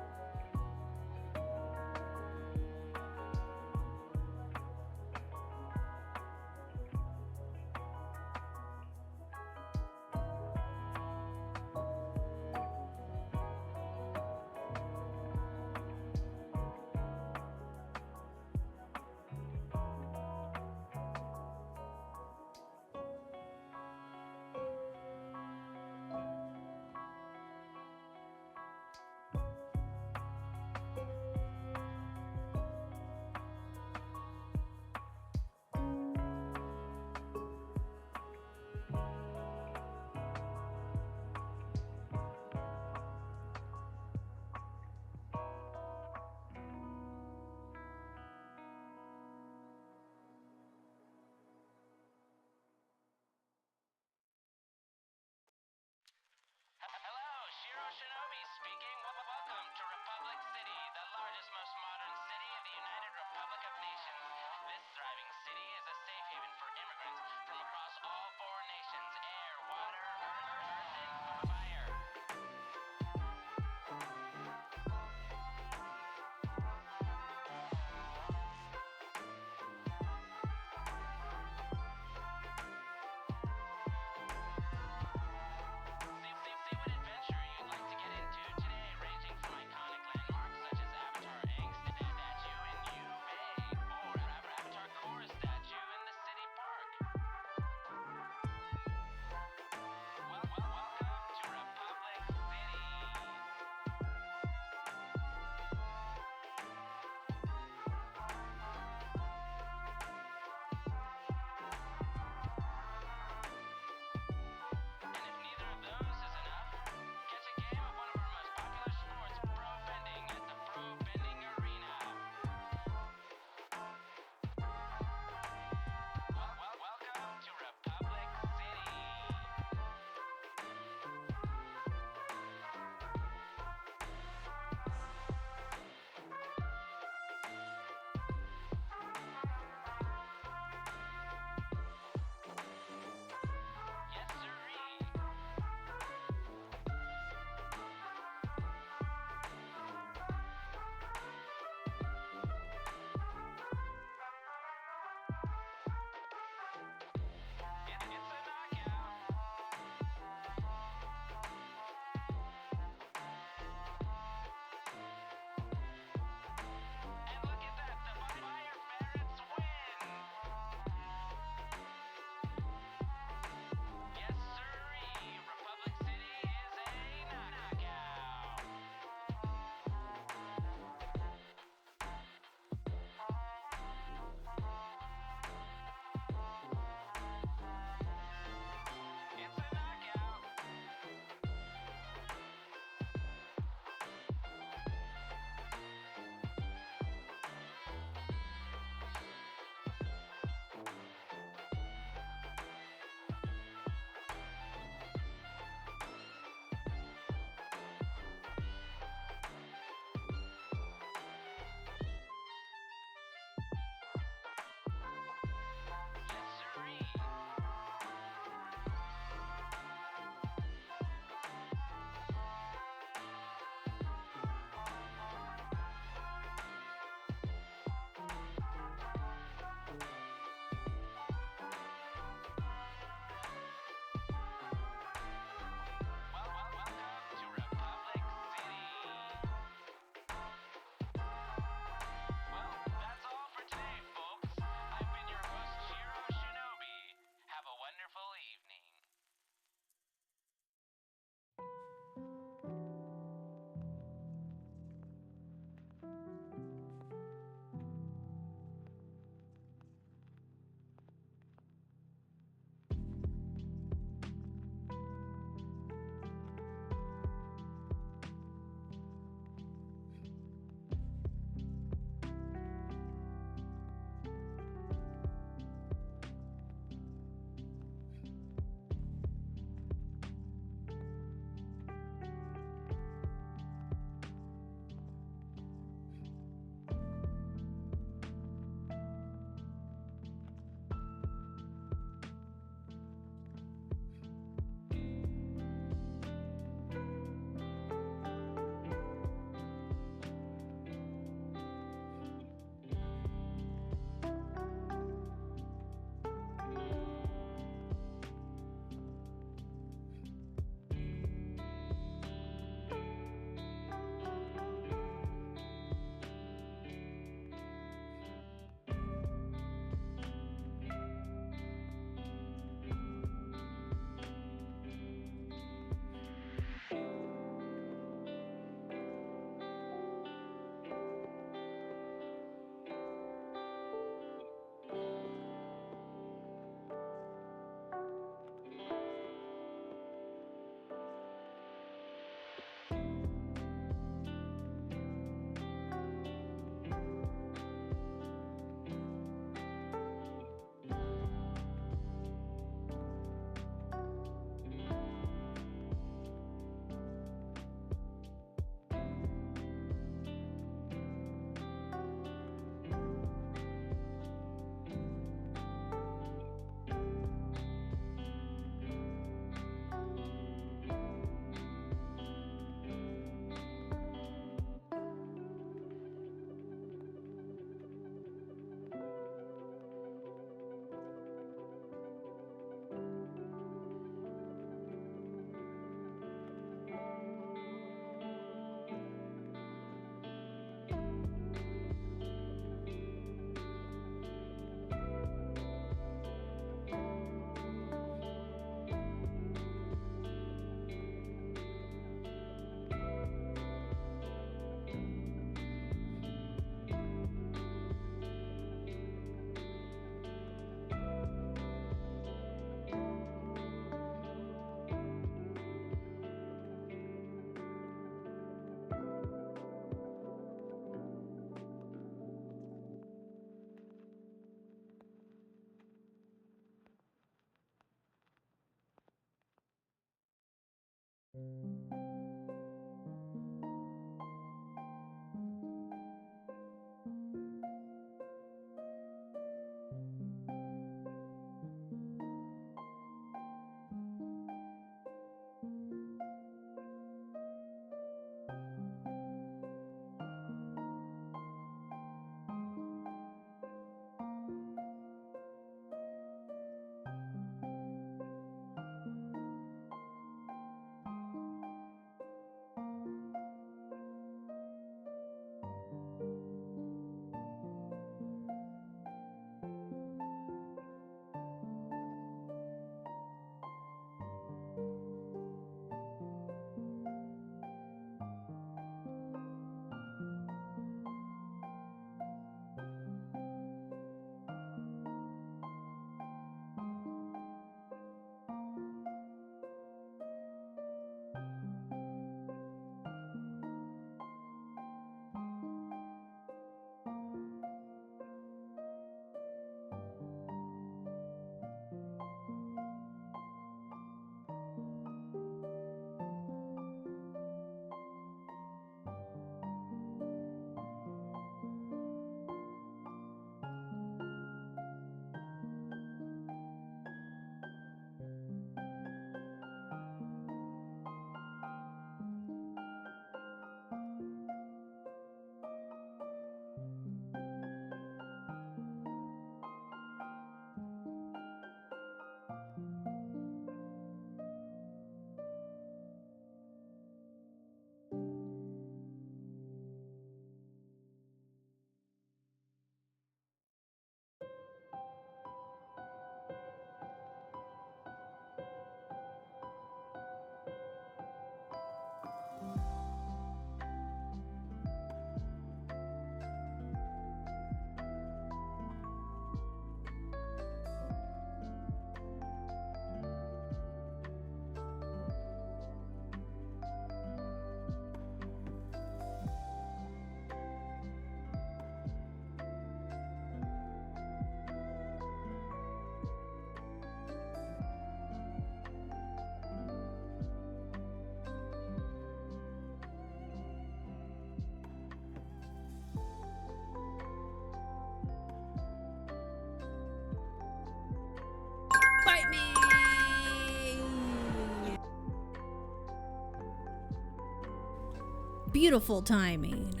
A: beautiful timing.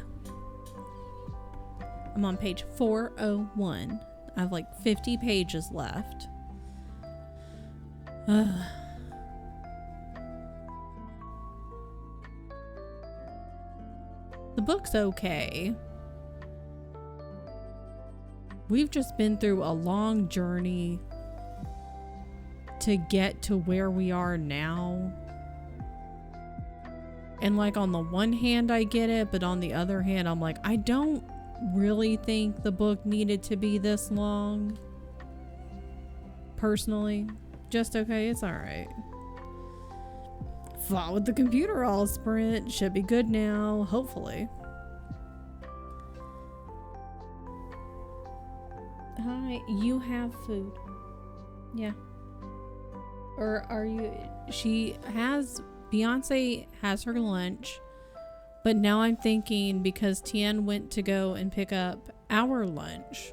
A: I'm on page 401. I have like 50 pages left. The book's okay. We've just been through a long journey to get to where we are now. And like on the one hand I get it, but on the other hand I'm like, I don't really think the book needed to be this long. Personally. Just okay, it's alright. Fought with the computer all sprint. Should be good now, hopefully. Hi, you have food. Yeah. Or are you... Beyonce has her lunch. But now I'm thinking, because Tien went to go and pick up our lunch,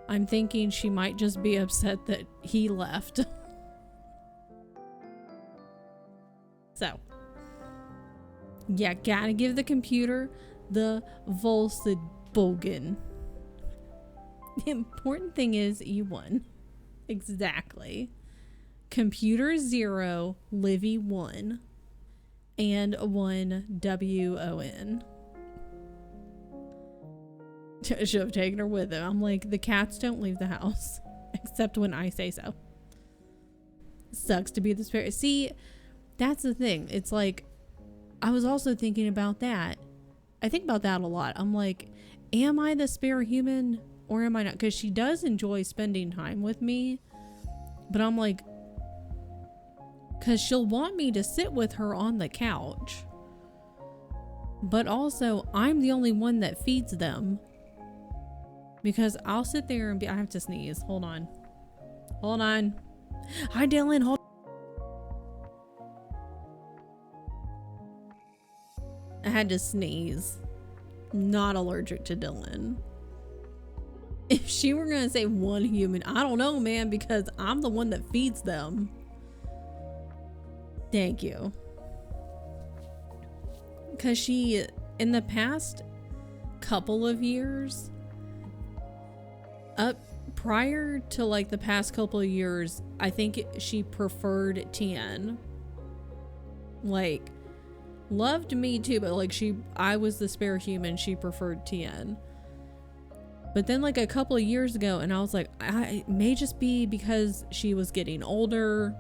A: I'm thinking she might just be upset that he left. So, yeah, gotta give the computer the Volkswagen. The important thing is you won. Exactly. Computer 0, Livy 1, and 1 WON. Should have taken her with him. I'm like, the cats don't leave the house except when I say so. Sucks to be the spirit. See, that's the thing. It's like, I was also thinking about that. I think about that a lot. I'm like, am I the spare human or am I not? Because she does enjoy spending time with me. But I'm like, because she'll want me to sit with her on the couch. But also, I'm the only one that feeds them. Because I'll sit there and I have to sneeze. Hold on. Hold on. Hi, Dylan. Hold on. I had to sneeze. Not allergic to Dylan. If she were going to say one human, I don't know, man, because I'm the one that feeds them. Thank you. Because she, in the past couple of years, prior to like the past couple of years, I think she preferred Tien. Like, loved me too, but like I was the spare human, she preferred Tien. But then like a couple of years ago, and I was like, it may just be because she was getting older,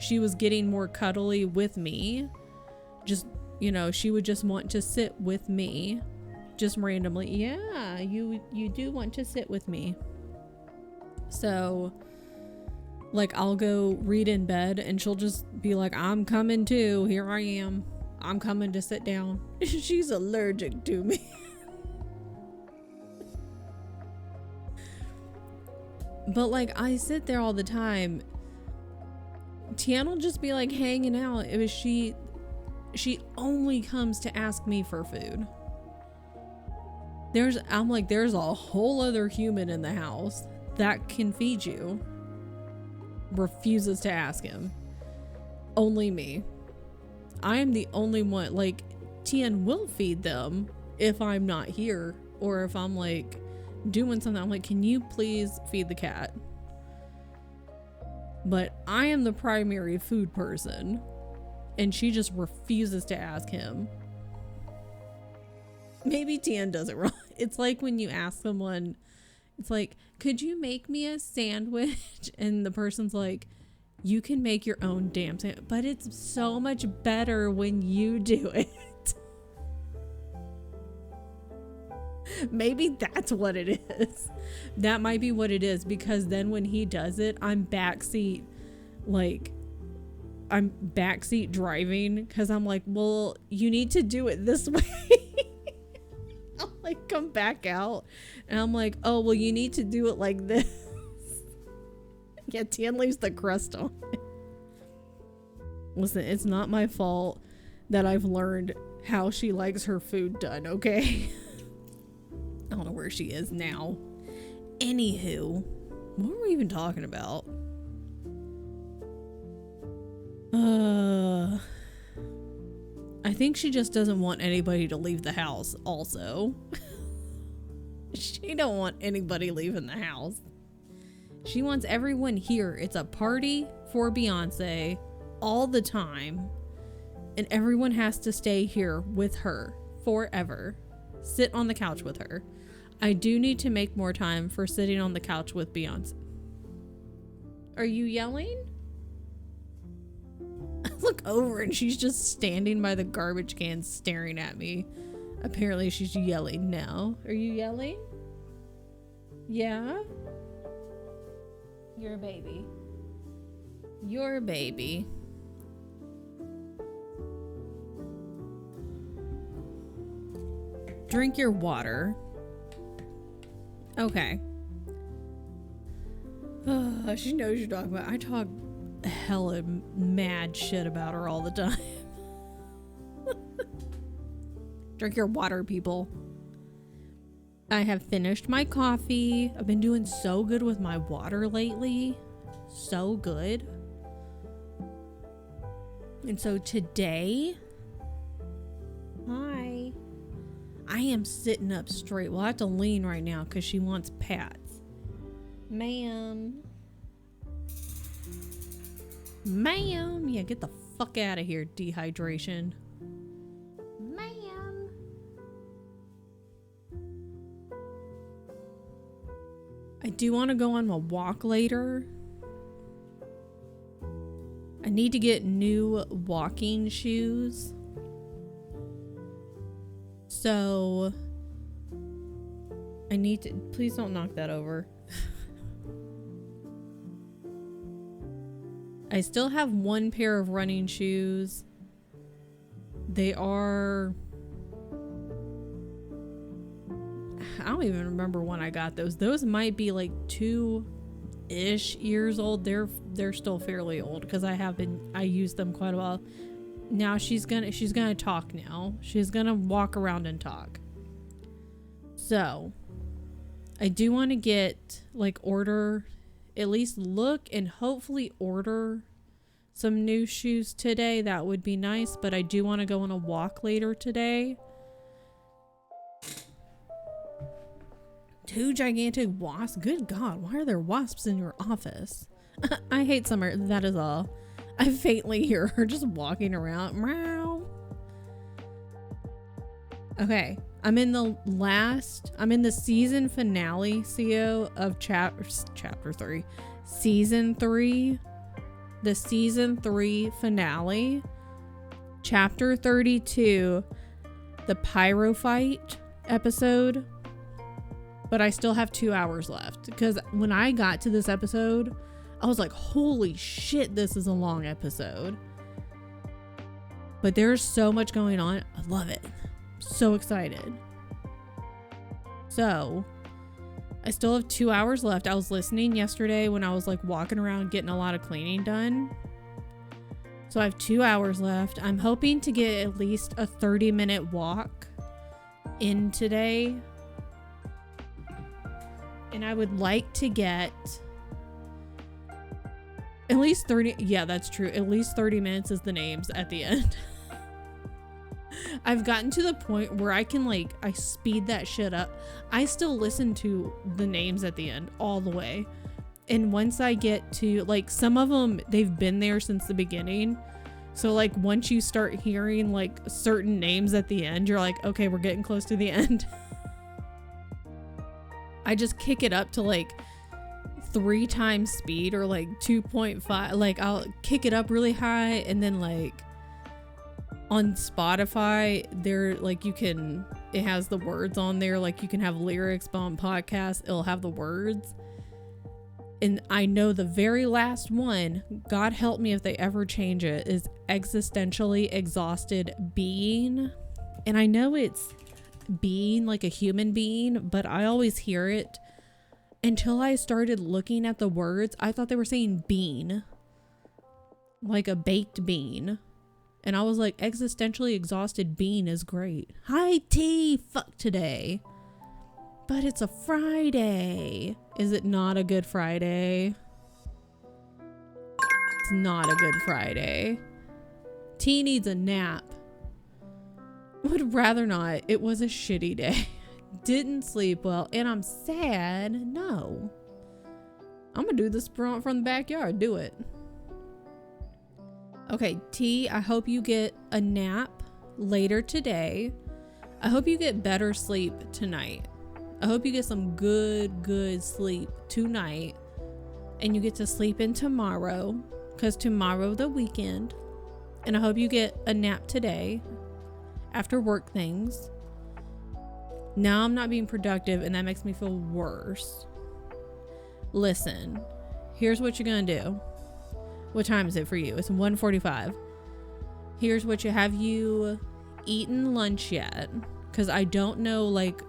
A: she was getting more cuddly with me. Just, you know, she would just want to sit with me. Just randomly. Yeah, you do want to sit with me. So, like, I'll go read in bed and she'll just be like, I'm coming too. Here I am. I'm coming to sit down. She's allergic to me. But like, I sit there all the time. Tien will just be like hanging out. It was she only comes to ask me for food. I'm like, there's a whole other human in the house that can feed you. Refuses to ask him. Only me. I am the only one. Like, Tien will feed them if I'm not here, or if I'm like doing something. I'm like, can you please feed the cat? But I am the primary food person, and she just refuses to ask him. Maybe Tien does it wrong. It's like when you ask someone, it's like, could you make me a sandwich? And the person's like, you can make your own damn sandwich, but it's so much better when you do it. Maybe that's what it is. That might be what it is, because then when he does it, I'm backseat driving, because I'm like, well, you need to do it this way. I'll like come back out and I'm like, oh, well, you need to do it like this. Yeah, Tien leaves the crust on it. Listen, it's not my fault that I've learned how she likes her food done, okay? I don't know where she is now. Anywho, what were we even talking about? I think she just doesn't want anybody to leave the house also. She don't want anybody leaving the house. She wants everyone here. It's a party for Beyonce all the time. And everyone has to stay here with her forever. Sit on the couch with her. I do need to make more time for sitting on the couch with Beyonce. Are you yelling? I look over and she's just standing by the garbage can staring at me. Apparently she's yelling now. Are you yelling? Yeah? You're a baby. You're a baby. Drink your water. Okay. She knows you're talking about. I talk hella mad shit about her all the time. Drink your water, people. I have finished my coffee. I've been doing so good with my water lately. So good. And so today, hi. I am sitting up straight. Well, I have to lean right now because she wants pats. Ma'am. Ma'am. Yeah, get the fuck out of here, dehydration. Ma'am. I do want to go on a walk later. I need to get new walking shoes. So I need to, please don't knock that over. I still have one pair of running shoes. They are, I don't even remember when I got those. Those might be like 2-ish years old. They're still fairly old because I used them quite a while. Now she's gonna talk now. She's gonna walk around and talk. So I do want to get order, at least look and hopefully order some new shoes today. That would be nice, but I do want to go on a walk later today. 2 gigantic wasps. Good God, why are there wasps in your office? I hate summer. That is all. I faintly hear her just walking around. Meow. Okay, I'm in the season finale, CO, of chapter 3. Season 3. The season 3 finale. Chapter 32. The pyro fight episode. But I still have 2 hours left. Because when I got to this episode, I was like, holy shit, this is a long episode. But there's so much going on. I love it. So excited. So, I still have 2 hours left. I was listening yesterday when I was walking around getting a lot of cleaning done. So I have 2 hours left. I'm hoping to get at least a 30-minute walk in today. And I would like to get at least 30. Yeah, that's true. At least 30 minutes is the names at the end. I've gotten to the point where I can I speed that shit up. I still listen to the names at the end all the way. And once I get to some of them, they've been there since the beginning. So once you start hearing certain names at the end, you're like, okay, we're getting close to the end. I just kick it up to 3 times speed or 2.5. I'll kick it up really high, and then on Spotify there it has the words on there, you can have lyrics, but on podcasts it'll have the words. And I know the very last one, God help me if they ever change it, is existentially exhausted being. And I know it's being a human being, but I always hear it. Until I started looking at the words, I thought they were saying bean. Like a baked bean. And I was like, existentially exhausted bean is great. Hi, T. Fuck today. But it's a Friday. Is it not a good Friday? It's not a good Friday. T needs a nap. Would rather not. It was a shitty day. Didn't sleep well, and I'm sad. No. I'm gonna do this from the backyard. Do it. Okay, T, I hope you get a nap later today. I hope you get better sleep tonight. I hope you get some good sleep tonight. And you get to sleep in tomorrow, because tomorrow the weekend. And I hope you get a nap today after work things. Now I'm not being productive, and that makes me feel worse. Listen, here's what you're gonna do. What time is it for you? It's 1:45. Here's what you have. You eaten lunch yet? Because I don't know, like,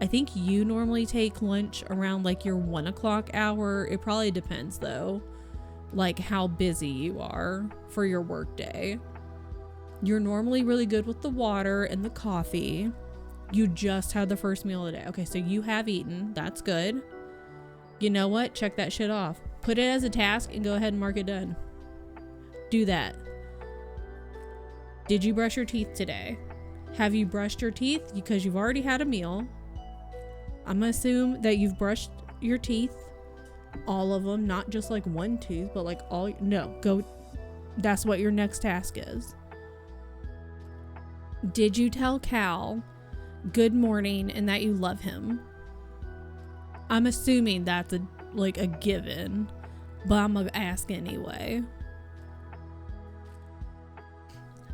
A: I think you normally take lunch around like your 1 o'clock hour. It probably depends though, like how busy you are for your work day. You're normally really good with the water and the coffee. You just had the first meal of the day. Okay, so you have eaten. That's good. You know what? Check that shit off. Put it as a task and go ahead and mark it done. Do that. Did you brush your teeth today? Have you brushed your teeth? Because you've already had a meal. I'm gonna assume that you've brushed your teeth, all of them, not just like one tooth, but like all. No, go. That's what your next task is. Did you tell Cal good morning and that you love him? I'm assuming that's a given, but I'm gonna ask anyway.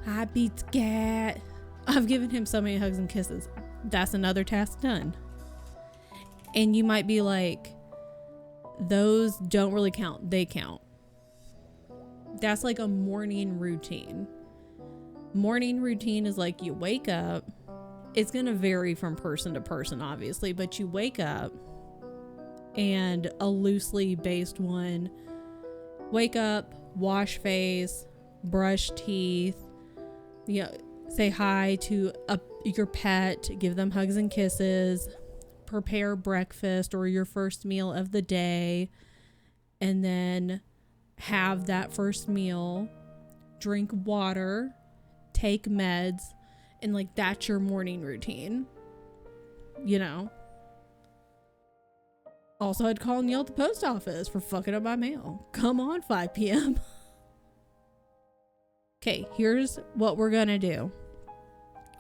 A: Hi, Beats Cat. I've given him so many hugs and kisses. That's another task done. And you might be like, those don't really count. They count. That's like a morning routine. Morning routine is like you wake up. It's going to vary from person to person, obviously, but you wake up, and a loosely based one, wake up, wash face, brush teeth, you know, say hi to your pet, give them hugs and kisses, prepare breakfast or your first meal of the day, and then have that first meal, drink water, take meds, and like that's your morning routine, you know. Also, I'd call and yell at the post office for fucking up my mail. Come on, 5 p.m. Okay, here's what we're gonna do.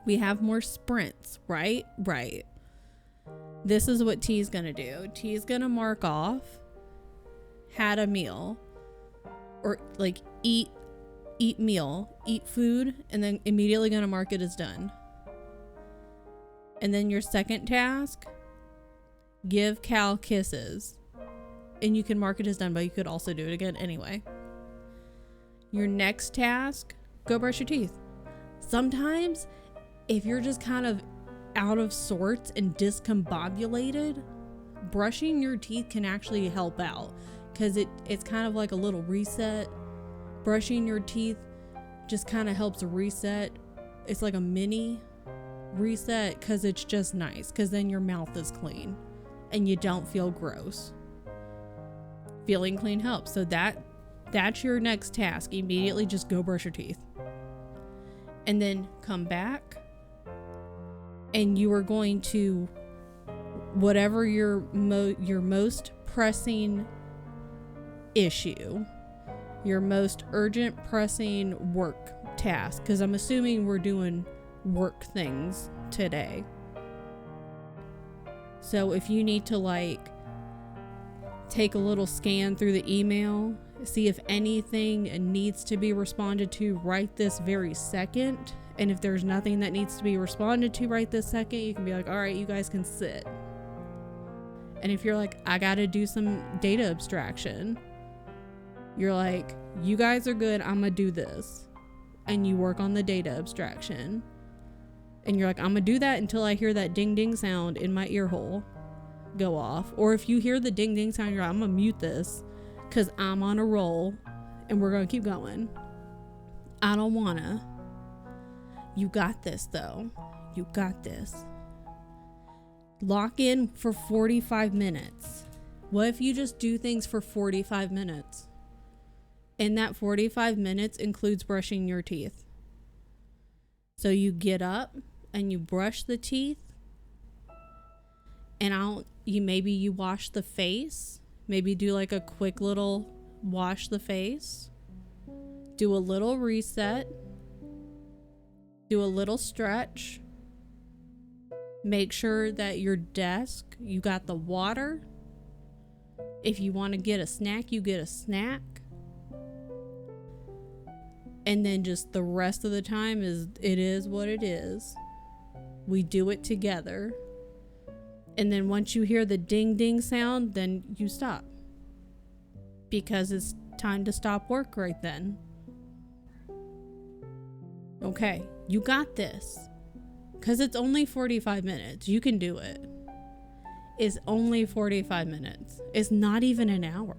A: We have more sprints, right? Right. This is what T's gonna do. T's gonna mark off had a meal, or like eat meal, eat food, and then immediately gonna mark it as done. And then your second task, give Cal kisses, and you can mark it as done, but you could also do it again anyway. Your next task, go brush your teeth. Sometimes if you're just kind of out of sorts and discombobulated, brushing your teeth can actually help out, because it's kind of like a little reset. Brushing your teeth just kind of helps reset. It's like a mini reset, because it's just nice, because then your mouth is clean and you don't feel gross. Feeling clean helps. So that's your next task. Immediately just go brush your teeth, and then come back, and you are going to, whatever your most pressing issue, your most urgent pressing work task, because I'm assuming we're doing work things today. So if you need to like take a little scan through the email, see if anything needs to be responded to right this very second, and if there's nothing that needs to be responded to right this second, you can be like, all right, you guys can sit. And if you're like, I gotta do some data abstraction, you're like, you guys are good, I'm gonna do this. And you work on the data abstraction. And you're like, I'm gonna do that until I hear that ding ding sound in my ear hole go off. Or if you hear the ding ding sound, you're like, I'm gonna mute this because I'm on a roll and we're gonna keep going. I don't wanna. You got this though. You got this. Lock in for 45 minutes. What if you just do things for 45 minutes? And that 45 minutes includes brushing your teeth. So you get up and you brush the teeth, and maybe you wash the face, maybe do like a quick little wash the face, do a little reset, do a little stretch, make sure that your desk, you got the water. If you want to get a snack, you get a snack. And then just the rest of the time it is what it is. We do it together. And then once you hear the ding ding sound, then you stop. Because it's time to stop work right then. Okay, you got this. Because it's only 45 minutes. You can do it. It's only 45 minutes. It's not even an hour.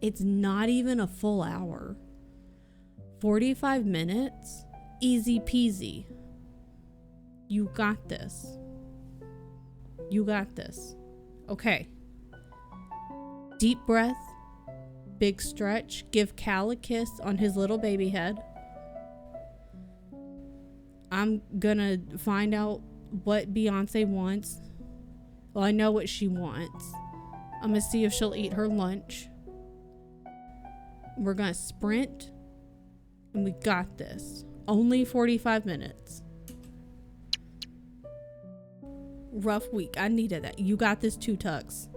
A: It's not even a full hour. 45 minutes, easy peasy. You got this. You got this. Okay. Deep breath, big stretch. Give Cal a kiss on his little baby head. I'm gonna find out what Beyonce wants. Well, I know what she wants. I'm gonna see if she'll eat her lunch. We're gonna sprint. And we got this. Only 45 minutes. Rough week. I needed that. You got this too, Tux.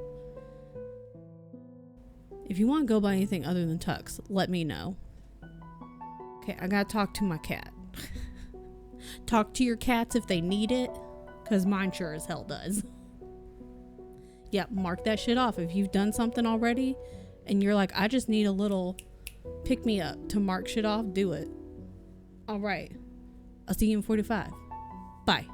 A: If you want to go by anything other than Tux, let me know. Okay, I gotta talk to my cat. Talk to your cats if they need it, because mine sure as hell does. Yep, mark that shit off. If you've done something already and you're like, I just need a little pick me up to mark shit off, do it. All right. I'll see you in 45. Bye.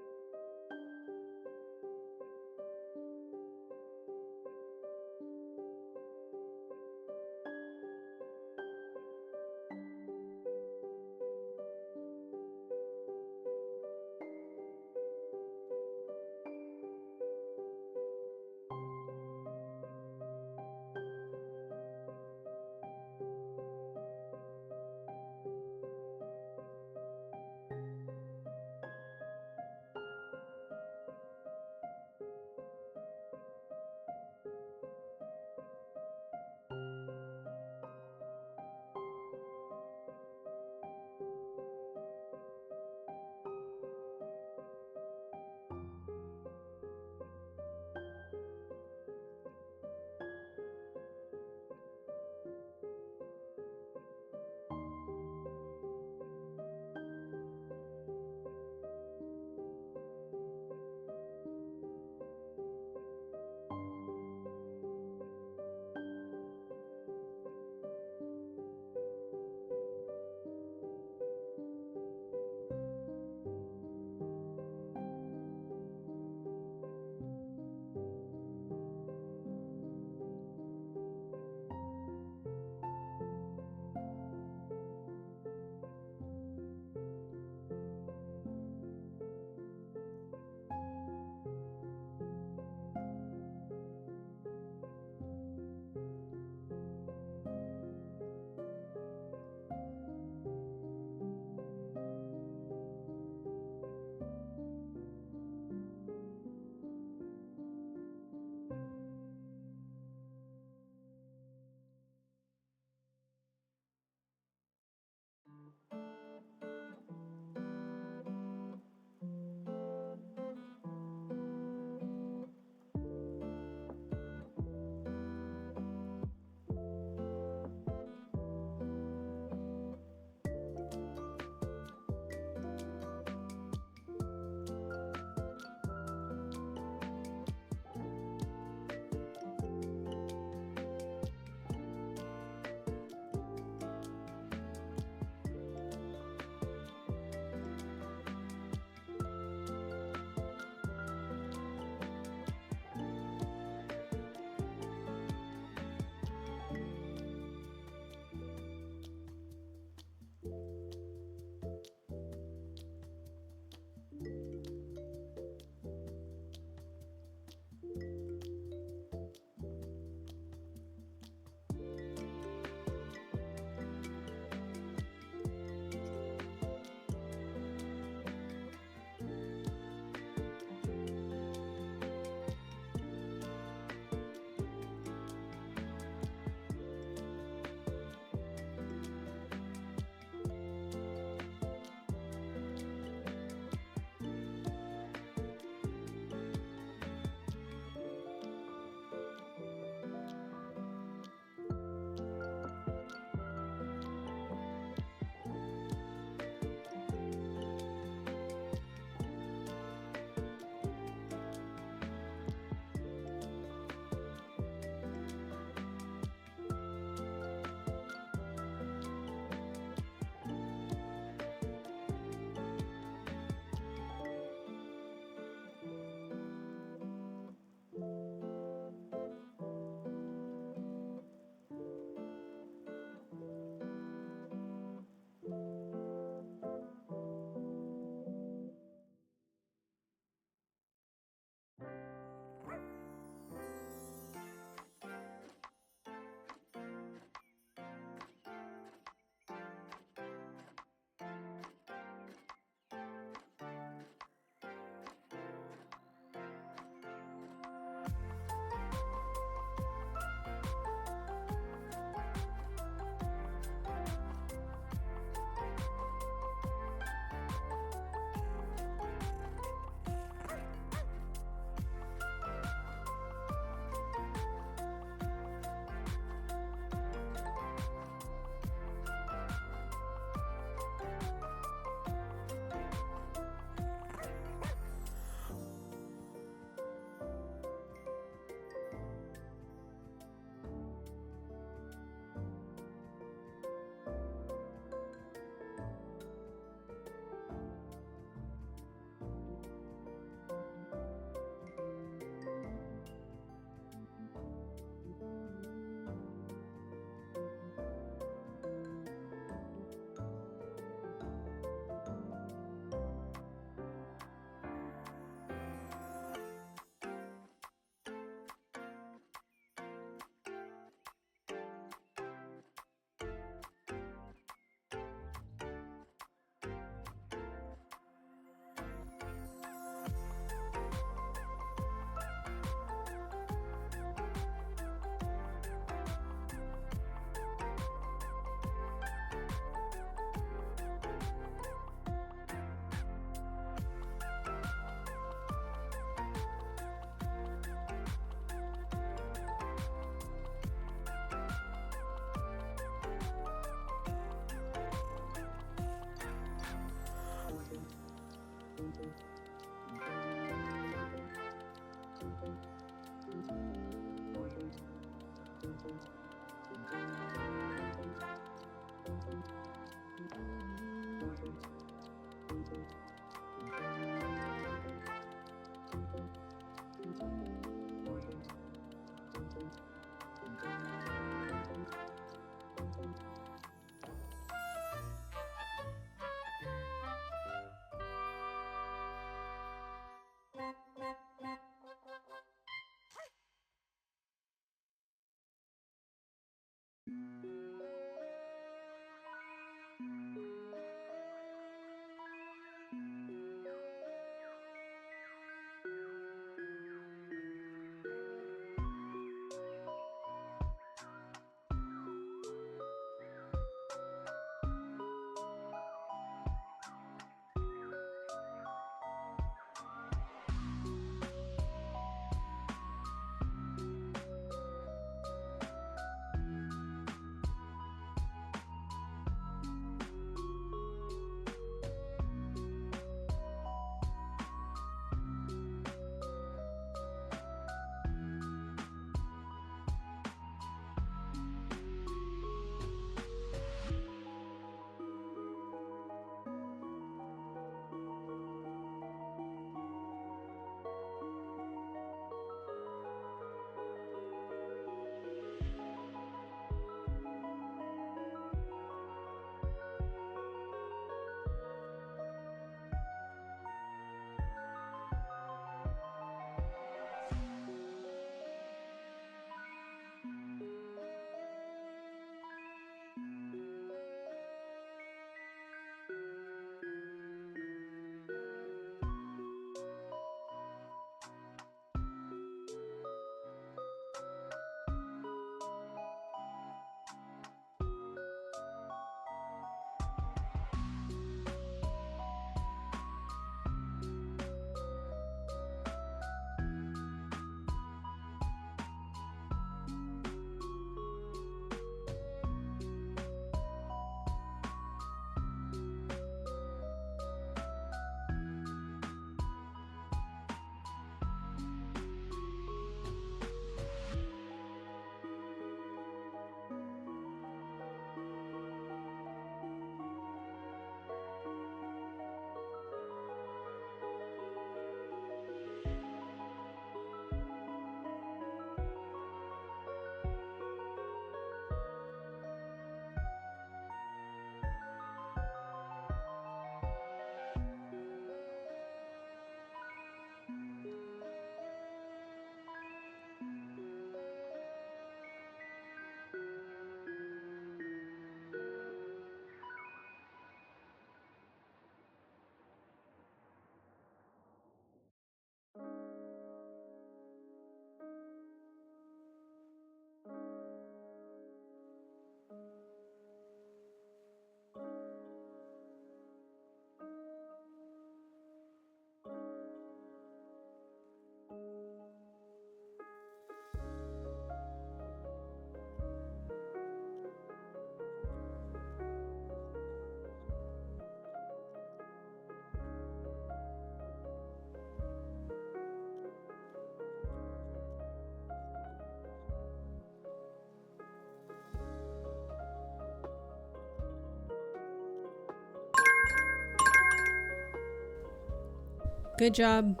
A: Good job.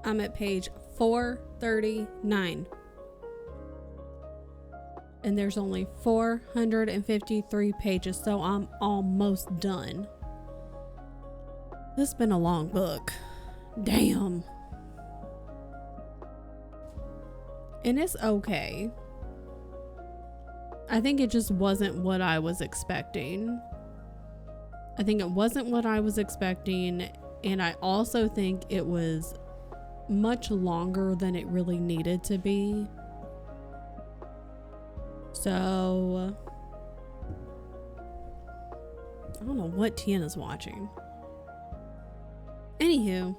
A: I'm at page 439. And there's only 453 pages, so I'm almost done. This has been a long book. Damn. And it's okay. I think it just wasn't what I was expecting. And I also think it was much longer than it really needed to be. So, I don't know what Tiana's watching. Anywho,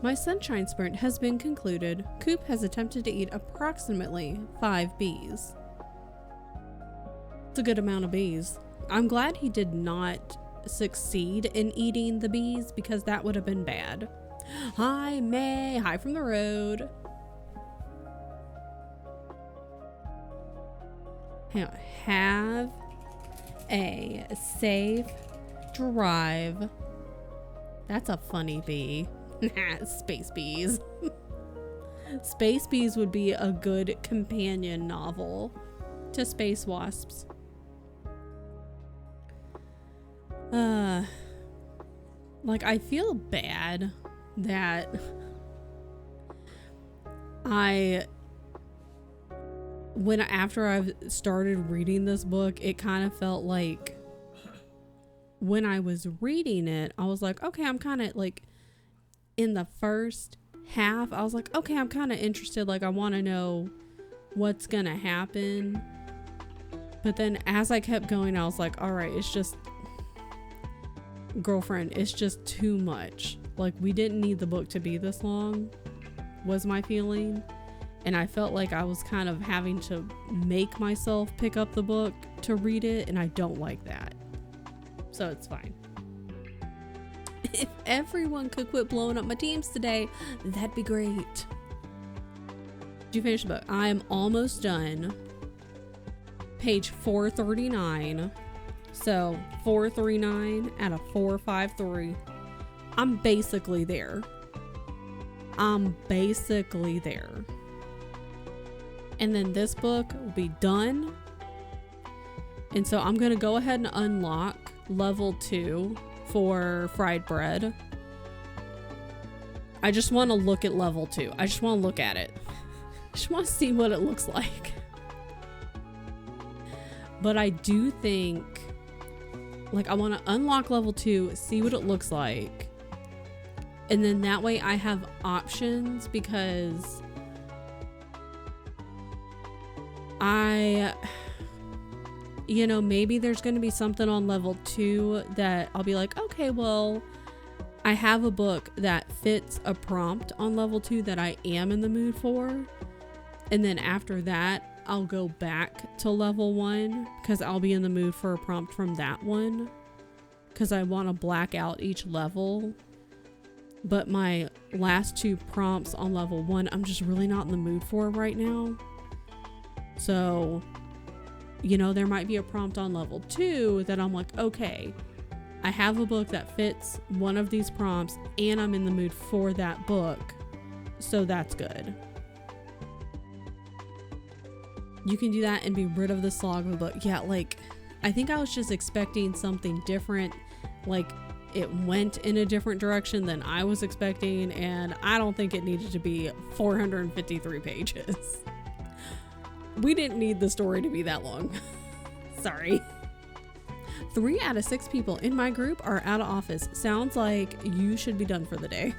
A: my sunshine sprint has been concluded. Coop has attempted to eat approximately 5 bees. It's a good amount of bees. I'm glad he did not succeed in eating the bees, because that would have been bad. Hi, May. Hi from the road. Hang on. Have a safe Drive. That's a funny bee. Space bees. Space bees would be a good companion novel to space wasps. Like, I feel bad that after I've started reading this book, it kind of felt like when I was reading it, I was like, okay, I'm kind of like in the first half, I was like, okay, I'm kind of interested. Like, I want to know what's going to happen. But then as I kept going, I was like, all right, it's just, girlfriend, it's just too much. Like, we didn't need the book to be this long, was my feeling. And I felt like I was kind of having to make myself pick up the book to read it, and I don't like that. So it's fine. If everyone could quit blowing up my teams today, that'd be great. Did you finish the book? I'm almost done. Page 439. So 439 out of 453. I'm basically there. And then this book will be done. And so I'm going to go ahead and unlock level 2 for fried bread. I just want to look at level 2. I just want to look at it. I just want to see what it looks like. But I do think, like, I want to unlock level 2, see what it looks like. And then that way I have options, because maybe there's going to be something on level 2 that I'll be like, okay, well, I have a book that fits a prompt on level 2 that I am in the mood for. And then after that, I'll go back to level 1 because I'll be in the mood for a prompt from that one, because I want to black out each level. But my last 2 prompts on level 1, I'm just really not in the mood for right now. So, there might be a prompt on level 2 that I'm like, okay, I have a book that fits one of these prompts and I'm in the mood for that book. So that's good. You can do that and be rid of the slog of the book. Yeah, like, I think I was just expecting something different. Like, it went in a different direction than I was expecting, and I don't think it needed to be 453 pages. We didn't need the story to be that long. Sorry. 3 out of 6 people in my group are out of office. Sounds like you should be done for the day.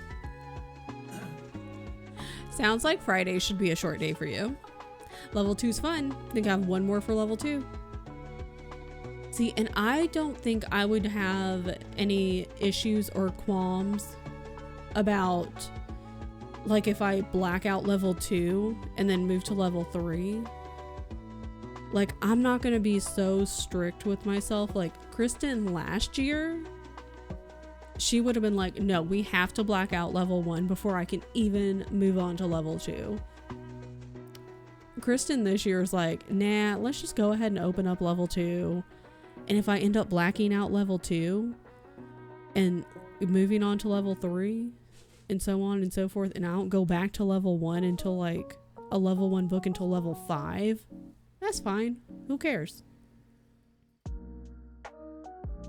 A: Sounds like Friday should be a short day for you. Level 2's fun. I think I have 1 more for level 2. See, and I don't think I would have any issues or qualms about, like, if I black out level 2 and then move to level 3. Like, I'm not going to be so strict with myself. Like, Kristen last year, she would have been like, no, we have to black out level 1 before I can even move on to level 2. Kristen this year is like, nah, let's just go ahead and open up level 2. And if I end up blacking out level 2 and moving on to level 3 and so on and so forth, and I don't go back to level 1 until like a level 1 book until level 5, that's fine. Who cares?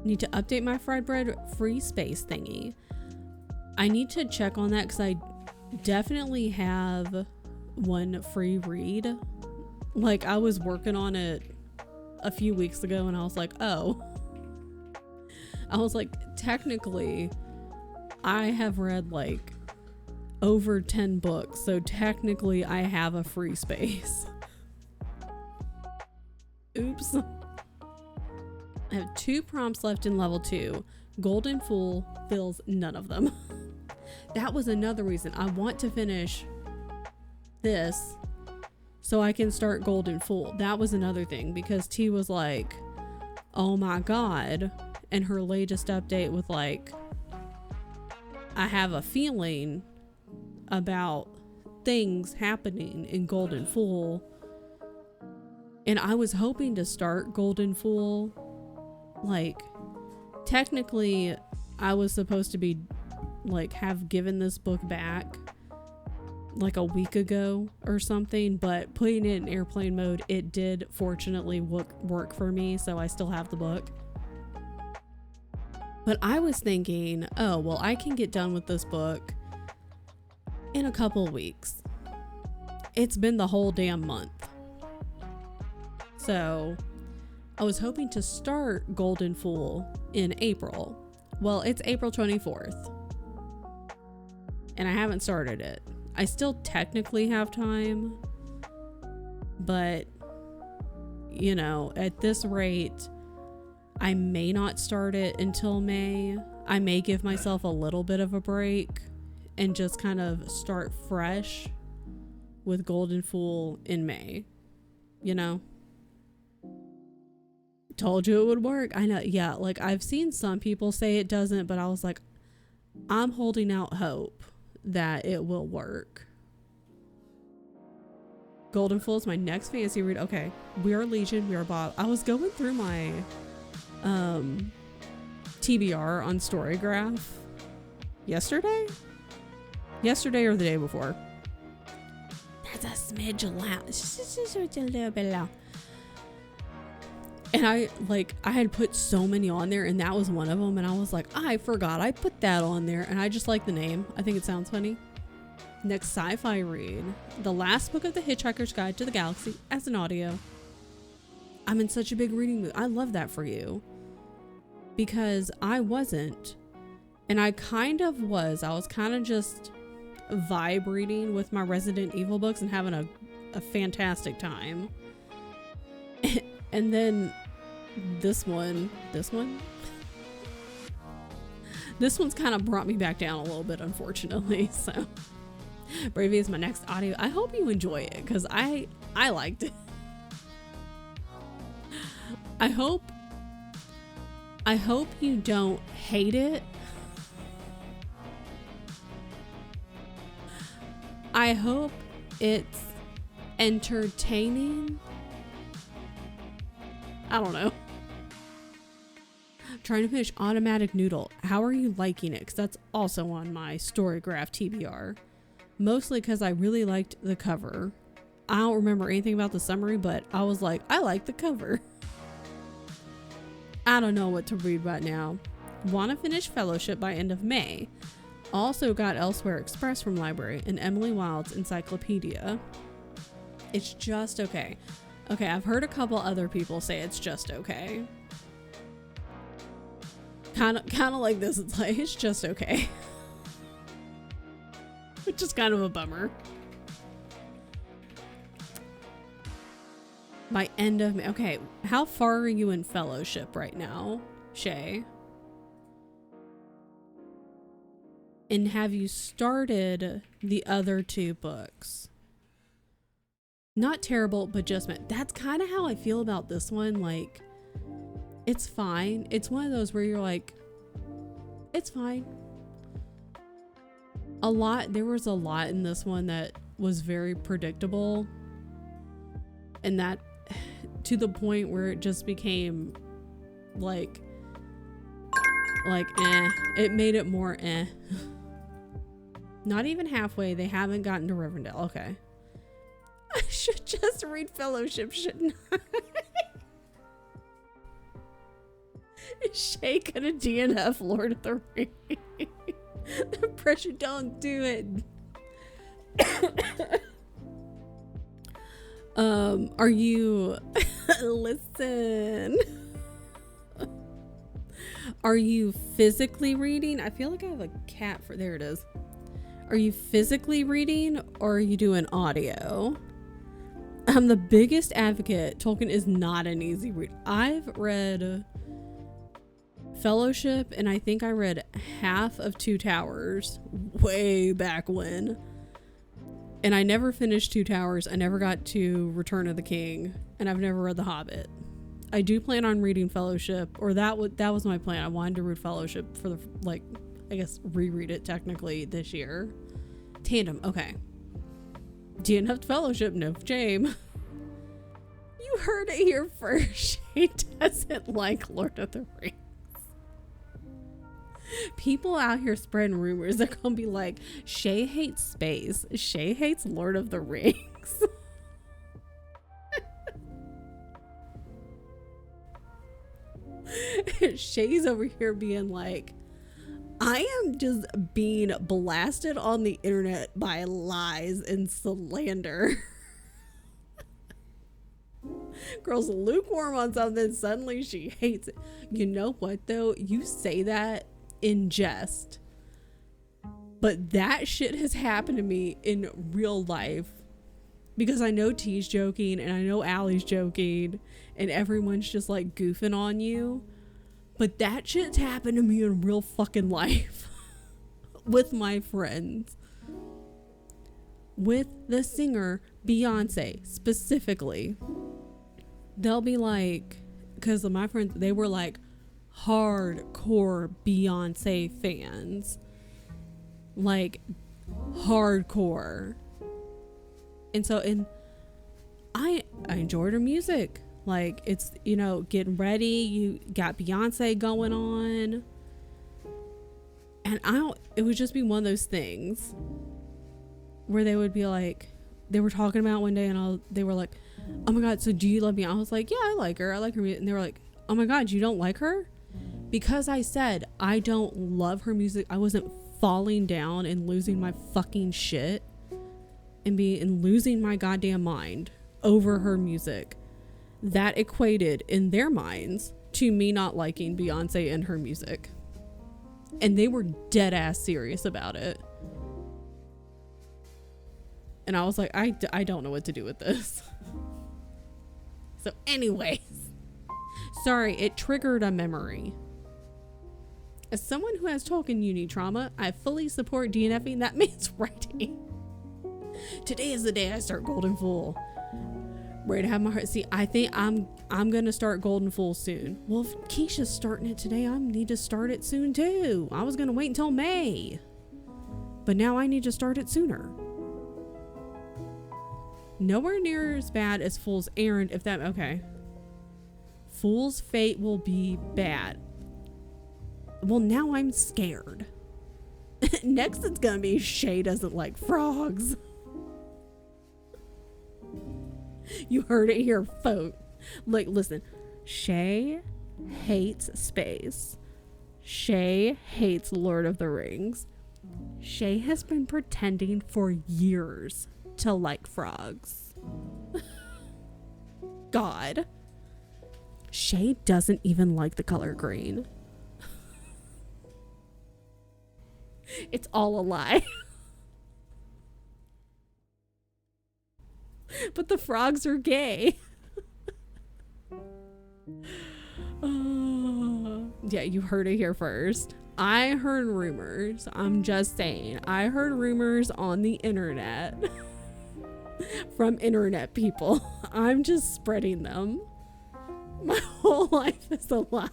A: Need to update my fried bread free space thingy. I need to check on that because I definitely have 1 free read. Like, I was working on it a few weeks ago and I was like, technically I have read like over 10 books, so technically I have a free space. Oops. I have 2 prompts left in level 2. Golden Fool fills none of them. That was another reason I want to finish this so I can start Golden Fool. That was another thing, because T was like, oh my god, and her latest update with like, I have a feeling about things happening in Golden Fool, and I was hoping to start Golden Fool like technically I was supposed to be like have given this book back like a week ago or something, but putting it in airplane mode, it did fortunately work for me, so I still have the book. But I was thinking, oh well, I can get done with this book in a couple weeks. It's been the whole damn month. So I was hoping to start Golden Fool in April. Well, it's April 24th. And I haven't started it. I still technically have time. But, you know, at this rate, I may not start it until May. I may give myself a little bit of a break and just kind of start fresh with Golden Fool in May. You know? Told you it would work. I know. Yeah, like I've seen some people say it doesn't, but I was like, I'm holding out hope that it will work. Golden Fool is my next fantasy read. Okay, we are Legion, we are Bob. I was going through my TBR on Storygraph yesterday or the day before. That's a smidge loud. Just a little bit loud. And I had put so many on there, and that was one of them. And I was like, I forgot I put that on there. And I just like the name. I think it sounds funny. Next sci-fi read. The last book of The Hitchhiker's Guide to the Galaxy as an audio. I'm in such a big reading mood. I love that for you. Because I wasn't. And I kind of was. I was kind of just vibe reading with my Resident Evil books and having a fantastic time. And then this one's kind of brought me back down a little bit, unfortunately. So Bravey is my next audio. I hope you enjoy it, because I liked it. I hope you don't hate it. I hope it's entertaining. I don't know. I'm trying to finish Automatic Noodle. How are you liking it? Because that's also on my Storygraph TBR. Mostly because I really liked the cover. I don't remember anything about the summary, but I was like, I like the cover. I don't know what to read right now. Want to finish Fellowship by end of May. Also got Elsewhere Express from library and Emily Wilde's Encyclopedia. It's just okay. Okay, I've heard a couple other people say it's just okay. Kind of like this. It's like, it's just okay. Which is kind of a bummer. By end of May. Okay, how far are you in Fellowship right now, Shay? And have you started the other two books? Not terrible, but just that's kind of how I feel about this one. Like, it's fine. It's one of those where you're like, it's fine. There was a lot in this one that was very predictable. And that, to the point where it just became like eh. It made it more eh. Not even halfway. They haven't gotten to Rivendell. Okay. I should just read Fellowship, shouldn't I? Is Shay gonna DNF Lord of the Rings? The pressure, don't do it. Are you listen? Are you physically reading? I feel like I have a cat for there it is. Are you physically reading or are you doing audio? I'm the biggest advocate. Tolkien is not an easy read. I've read Fellowship and I think I read half of Two Towers way back when. And I never finished Two Towers. I never got to Return of the King. And I've never read The Hobbit. I do plan on reading Fellowship, or that was my plan. I wanted to read Fellowship for I guess reread it technically this year. Tandem, okay. DNF Fellowship, no shame. You heard it here first. She doesn't like Lord of the Rings. People out here spreading rumors. They're gonna be like, Shay hates space. Shay hates Lord of the Rings. Shay's over here being like, I am just being blasted on the internet by lies and slander. Girl's lukewarm on something, suddenly she hates it. You know what though? You say that in jest, but that shit has happened to me in real life, because I know T's joking and I know Allie's joking and everyone's just like goofing on you, but that shit's happened to me in real fucking life. With my friends, with the singer Beyonce specifically. They'll be like, because my friends, they were like hardcore Beyonce fans, like hardcore. And so, I enjoyed her music. Like, it's, you know, getting ready, you got Beyonce going on, and it would just be one of those things where they would be like, they were talking about one day and they were like, oh my god, so do you love me? I was like, yeah, I like her music. And they were like, oh my god, you don't like her? Because I said I don't love her music, I wasn't falling down and losing my fucking shit and losing my goddamn mind over her music. That equated in their minds to me not liking Beyonce and her music, and they were dead ass serious about it. And I was like, I don't know what to do with this. So anyways, sorry, it triggered a memory. As someone who has Tolkien uni trauma, I fully support DNFing that man's writing. Today is the day I start Golden Fool. Ready to have my heart. See, I think I'm gonna start Golden Fool soon. Well, if Keisha's starting it today, I need to start it soon too. I was gonna wait until May, but now I need to start it sooner. Nowhere near as bad as Fool's Errand, if that, okay. Fool's Fate will be bad. Well, now I'm scared. Next it's gonna be Shay doesn't like frogs. You heard it here, folks. Like, listen, Shay hates space. Shay hates Lord of the Rings. Shay has been pretending for years to like frogs. God. Shay doesn't even like the color green. It's all a lie. But the frogs are gay. Yeah, you heard it here first. I heard rumors. I'm just saying. I heard rumors on the internet. From internet people. I'm just spreading them. My whole life is a lie.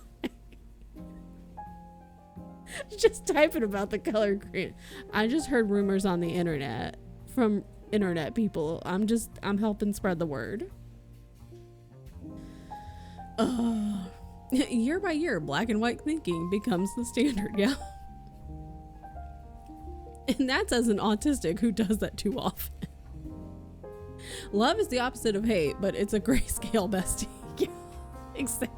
A: Just typing about the color green. I just heard rumors on the internet from internet people. I'm helping spread the word. Year by year, black and white thinking becomes the standard. Yeah. And that's as an autistic who does that too often. Love is the opposite of hate, but it's a grayscale bestie. Yeah, exactly.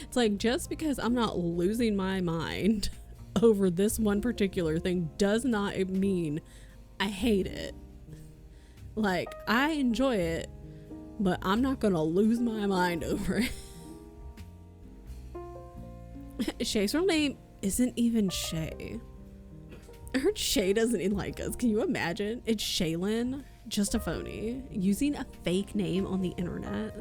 A: It's like, just because I'm not losing my mind over this one particular thing does not mean I hate it. Like, I enjoy it, but I'm not gonna lose my mind over it. Shay's real name isn't even Shay. I heard Shay doesn't even like us. Can you imagine? It's Shaylin, just a phony, using a fake name on the internet.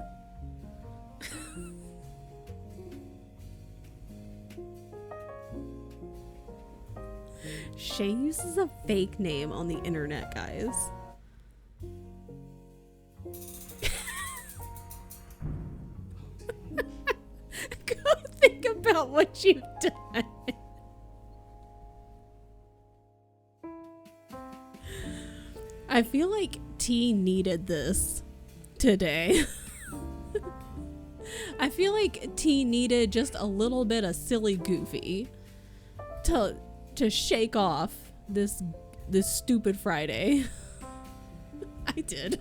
A: Shay uses a fake name on the internet, guys. Go think about what you've done. I feel like T needed this today. I feel like T needed just a little bit of silly goofy. to shake off this stupid Friday. I did.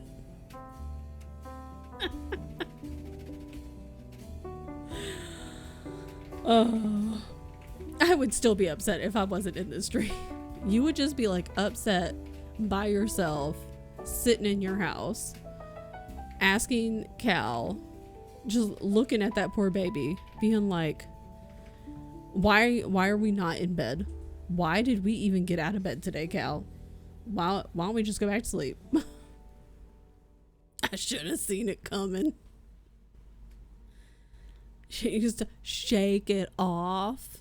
A: Oh, I would still be upset if I wasn't in this dream. You would just be like upset by yourself, sitting in your house, asking Cal, just looking at that poor baby, being like, why are we not in bed? Why did we even get out of bed today, Cal? Why don't we just go back to sleep? I should have seen it coming. She used to shake it off.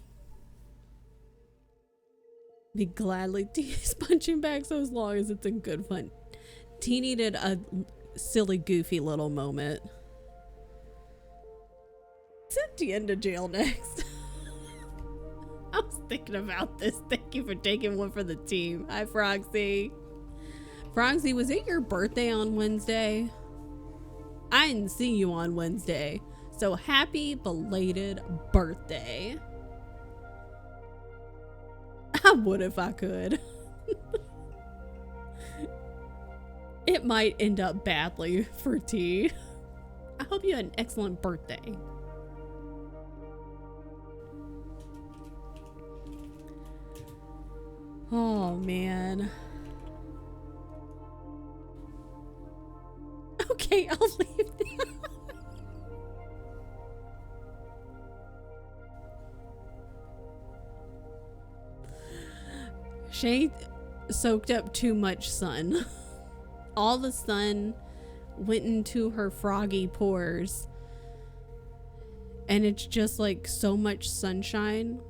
A: Be gladly T's punching back so as long as it's in good fun. T needed a silly, goofy little moment. Send T into jail next. I was thinking about this. Thank you for taking one for the team. Hi, Frogsy. Frogsy, was it your birthday on Wednesday? I didn't see you on Wednesday. So happy belated birthday. I would if I could. It might end up badly for T. I hope you had an excellent birthday. Oh man. Okay, I'll leave now. Shay soaked up too much sun. All the sun went into her froggy pores. And it's just like so much sunshine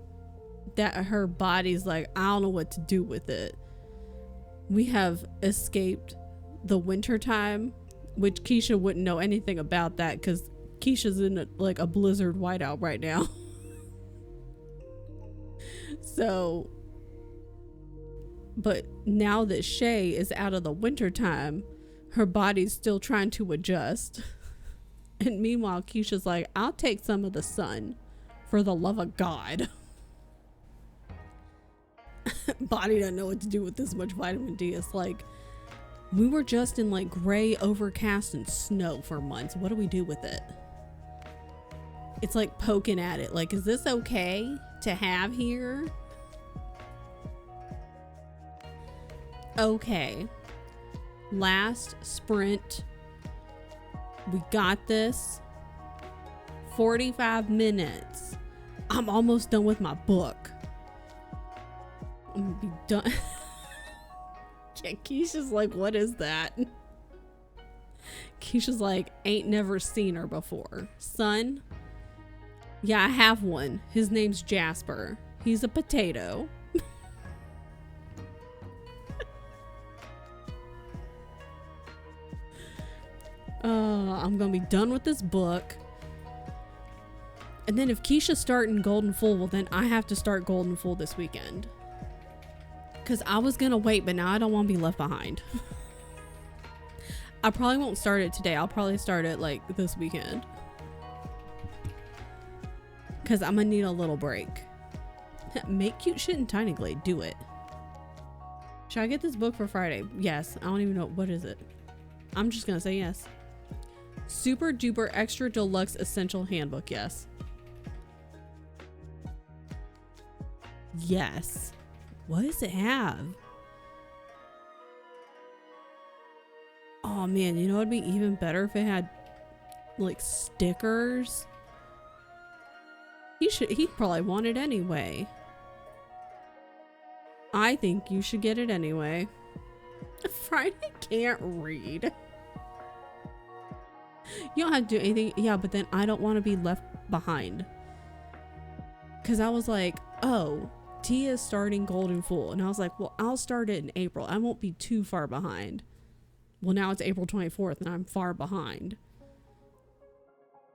A: that her body's like, I don't know what to do with it. We have escaped the winter time, which Keisha wouldn't know anything about that because Keisha's in a blizzard whiteout right now. So, but now that Shay is out of the winter time, her body's still trying to adjust. And meanwhile, Keisha's like, I'll take some of the sun for the love of God. Body doesn't know what to do with this much vitamin D. It's like, we were just in like gray, overcast, and snow for months. What do we do with it? It's like poking at it. Like, is this okay to have here? Okay. Last sprint. We got this. 45 minutes. I'm almost done with my book. I'm gonna be done. Yeah, Keisha's like, what is that? Keisha's like, ain't never seen her before. Son? Yeah, I have one. His name's Jasper. He's a potato. I'm gonna be done with this book. And then if Keisha's starting Golden Full, well then I have to start Golden Full this weekend. Because I was gonna wait, but now I don't want to be left behind. I probably won't start it today. I'll probably start it like this weekend. Because I'm gonna need a little break. Make cute shit in Tiny Glade. Do it. Should I get this book for Friday? Yes. I don't even know. What is it? I'm just gonna say yes. Super duper extra deluxe essential handbook. Yes. Yes. What does it have? Oh man, you know it'd be even better if it had like stickers. He'd probably want it anyway. I think you should get it anyway. Friday can't read. You don't have to do anything. Yeah, but then I don't want to be left behind. Because I was like, oh, Tia's starting Golden Full. And I was like, well, I'll start it in April. I won't be too far behind. Well, now it's April 24th and I'm far behind.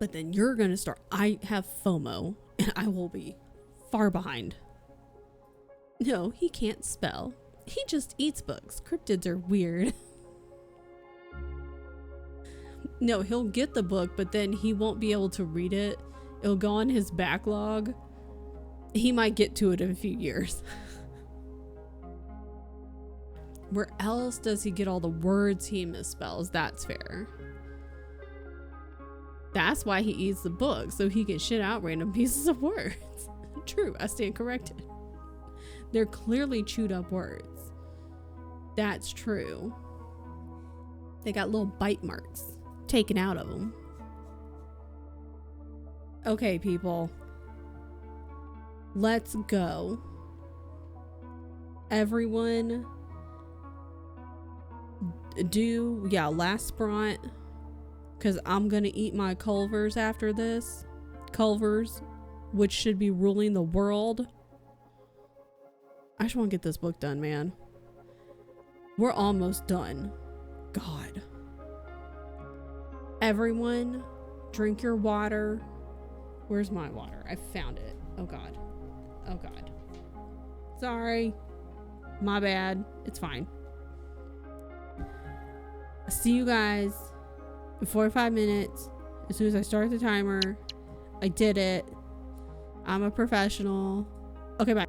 A: But then you're going to start. I have FOMO and I will be far behind. No, he can't spell. He just eats books. Cryptids are weird. No, he'll get the book, but then he won't be able to read it. It'll go on his backlog.
C: he might get to it in a few years. Where else does he get all the words he misspells? That's fair. That's why he eats the book, so he can shit out random pieces of words. True, I stand corrected. They're clearly chewed up words. That's true. They got little bite marks taken out of them. Okay, people. Let's go. Everyone do, last sprint. Because I'm going to eat my Culvers after this. Culvers, which should be ruling the world. I just want to get this book done, man. We're almost done. God. Everyone, drink your water. Where's my water? I found it. Oh, God. Oh, God. Sorry. My bad. It's fine. I'll see you guys in 45 minutes. As soon as I start the timer. I did it. I'm a professional. Okay, bye.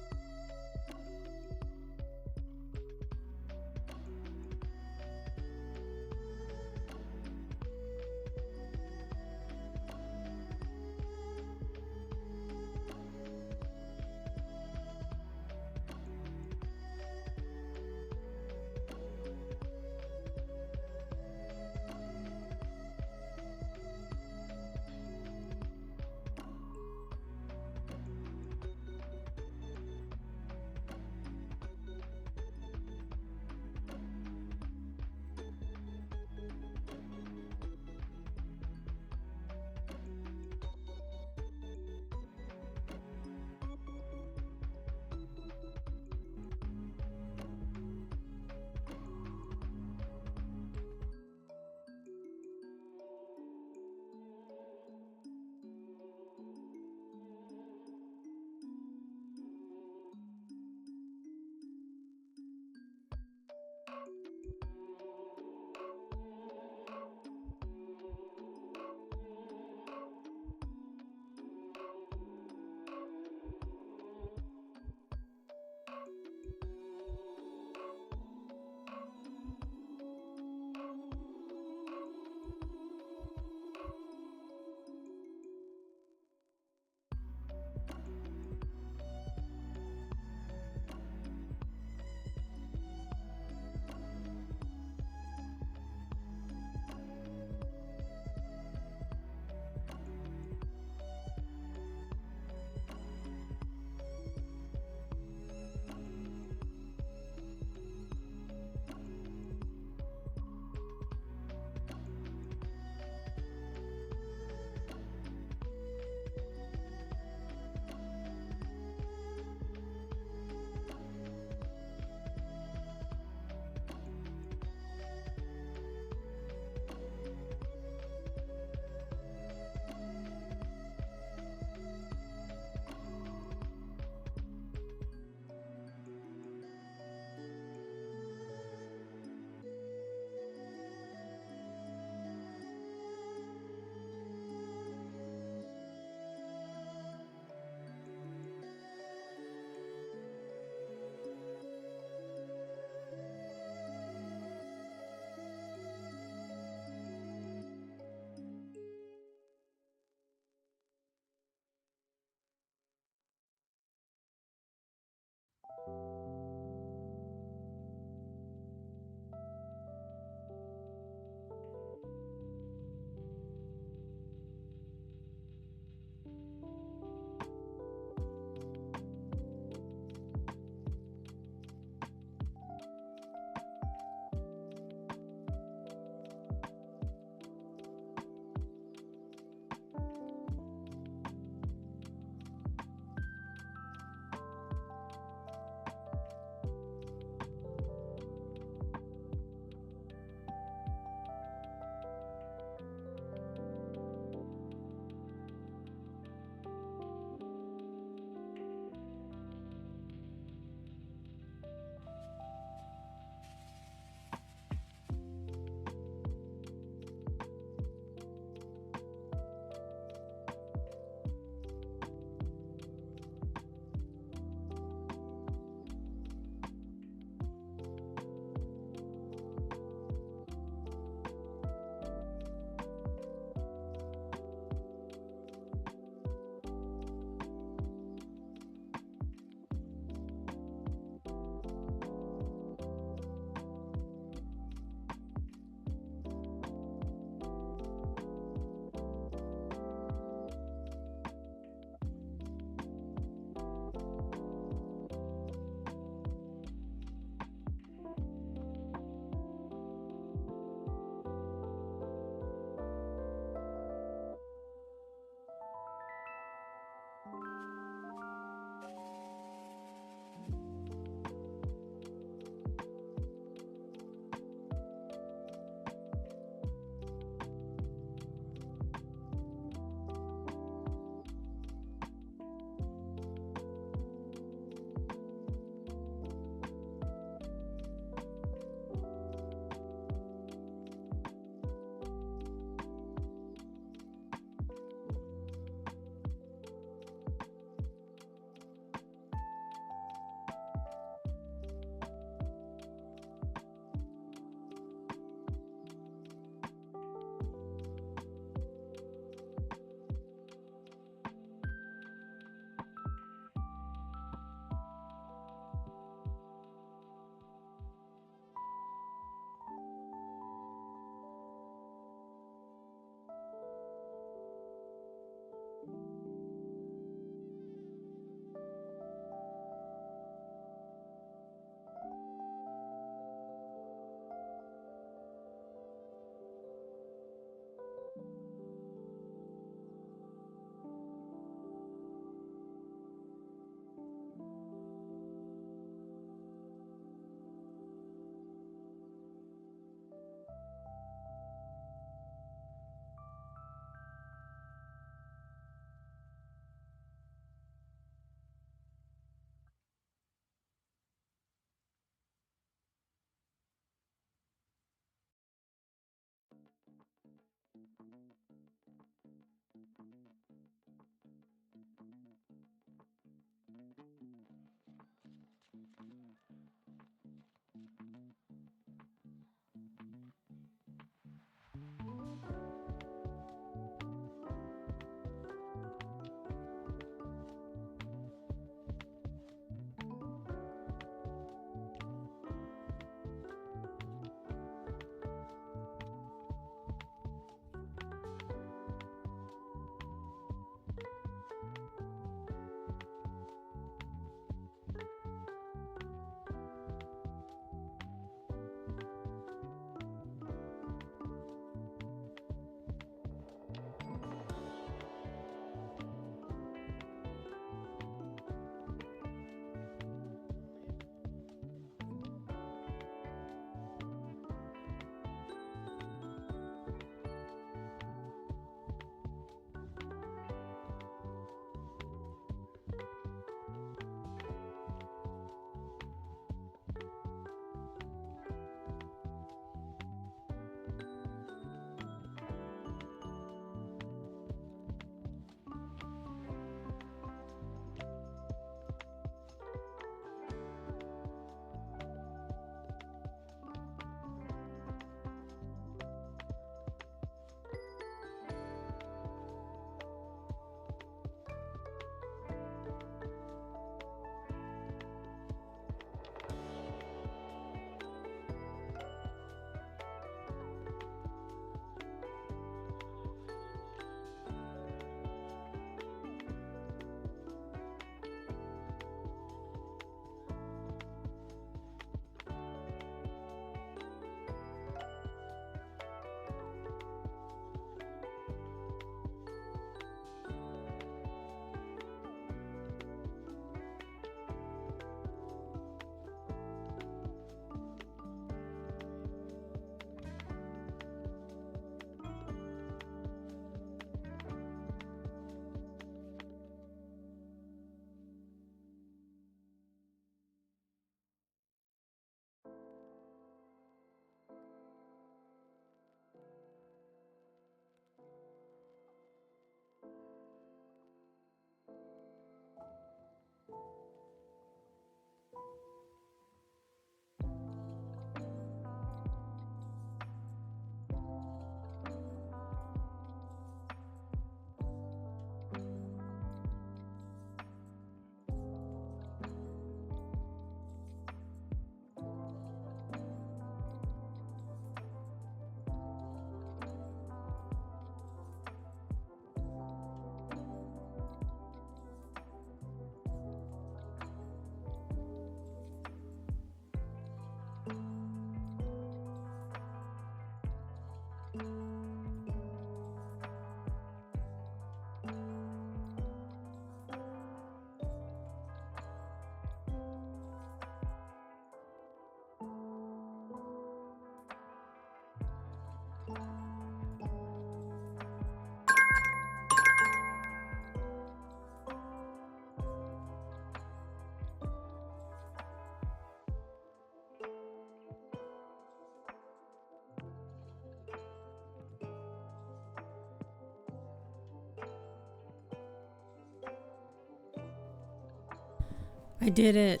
C: I did it.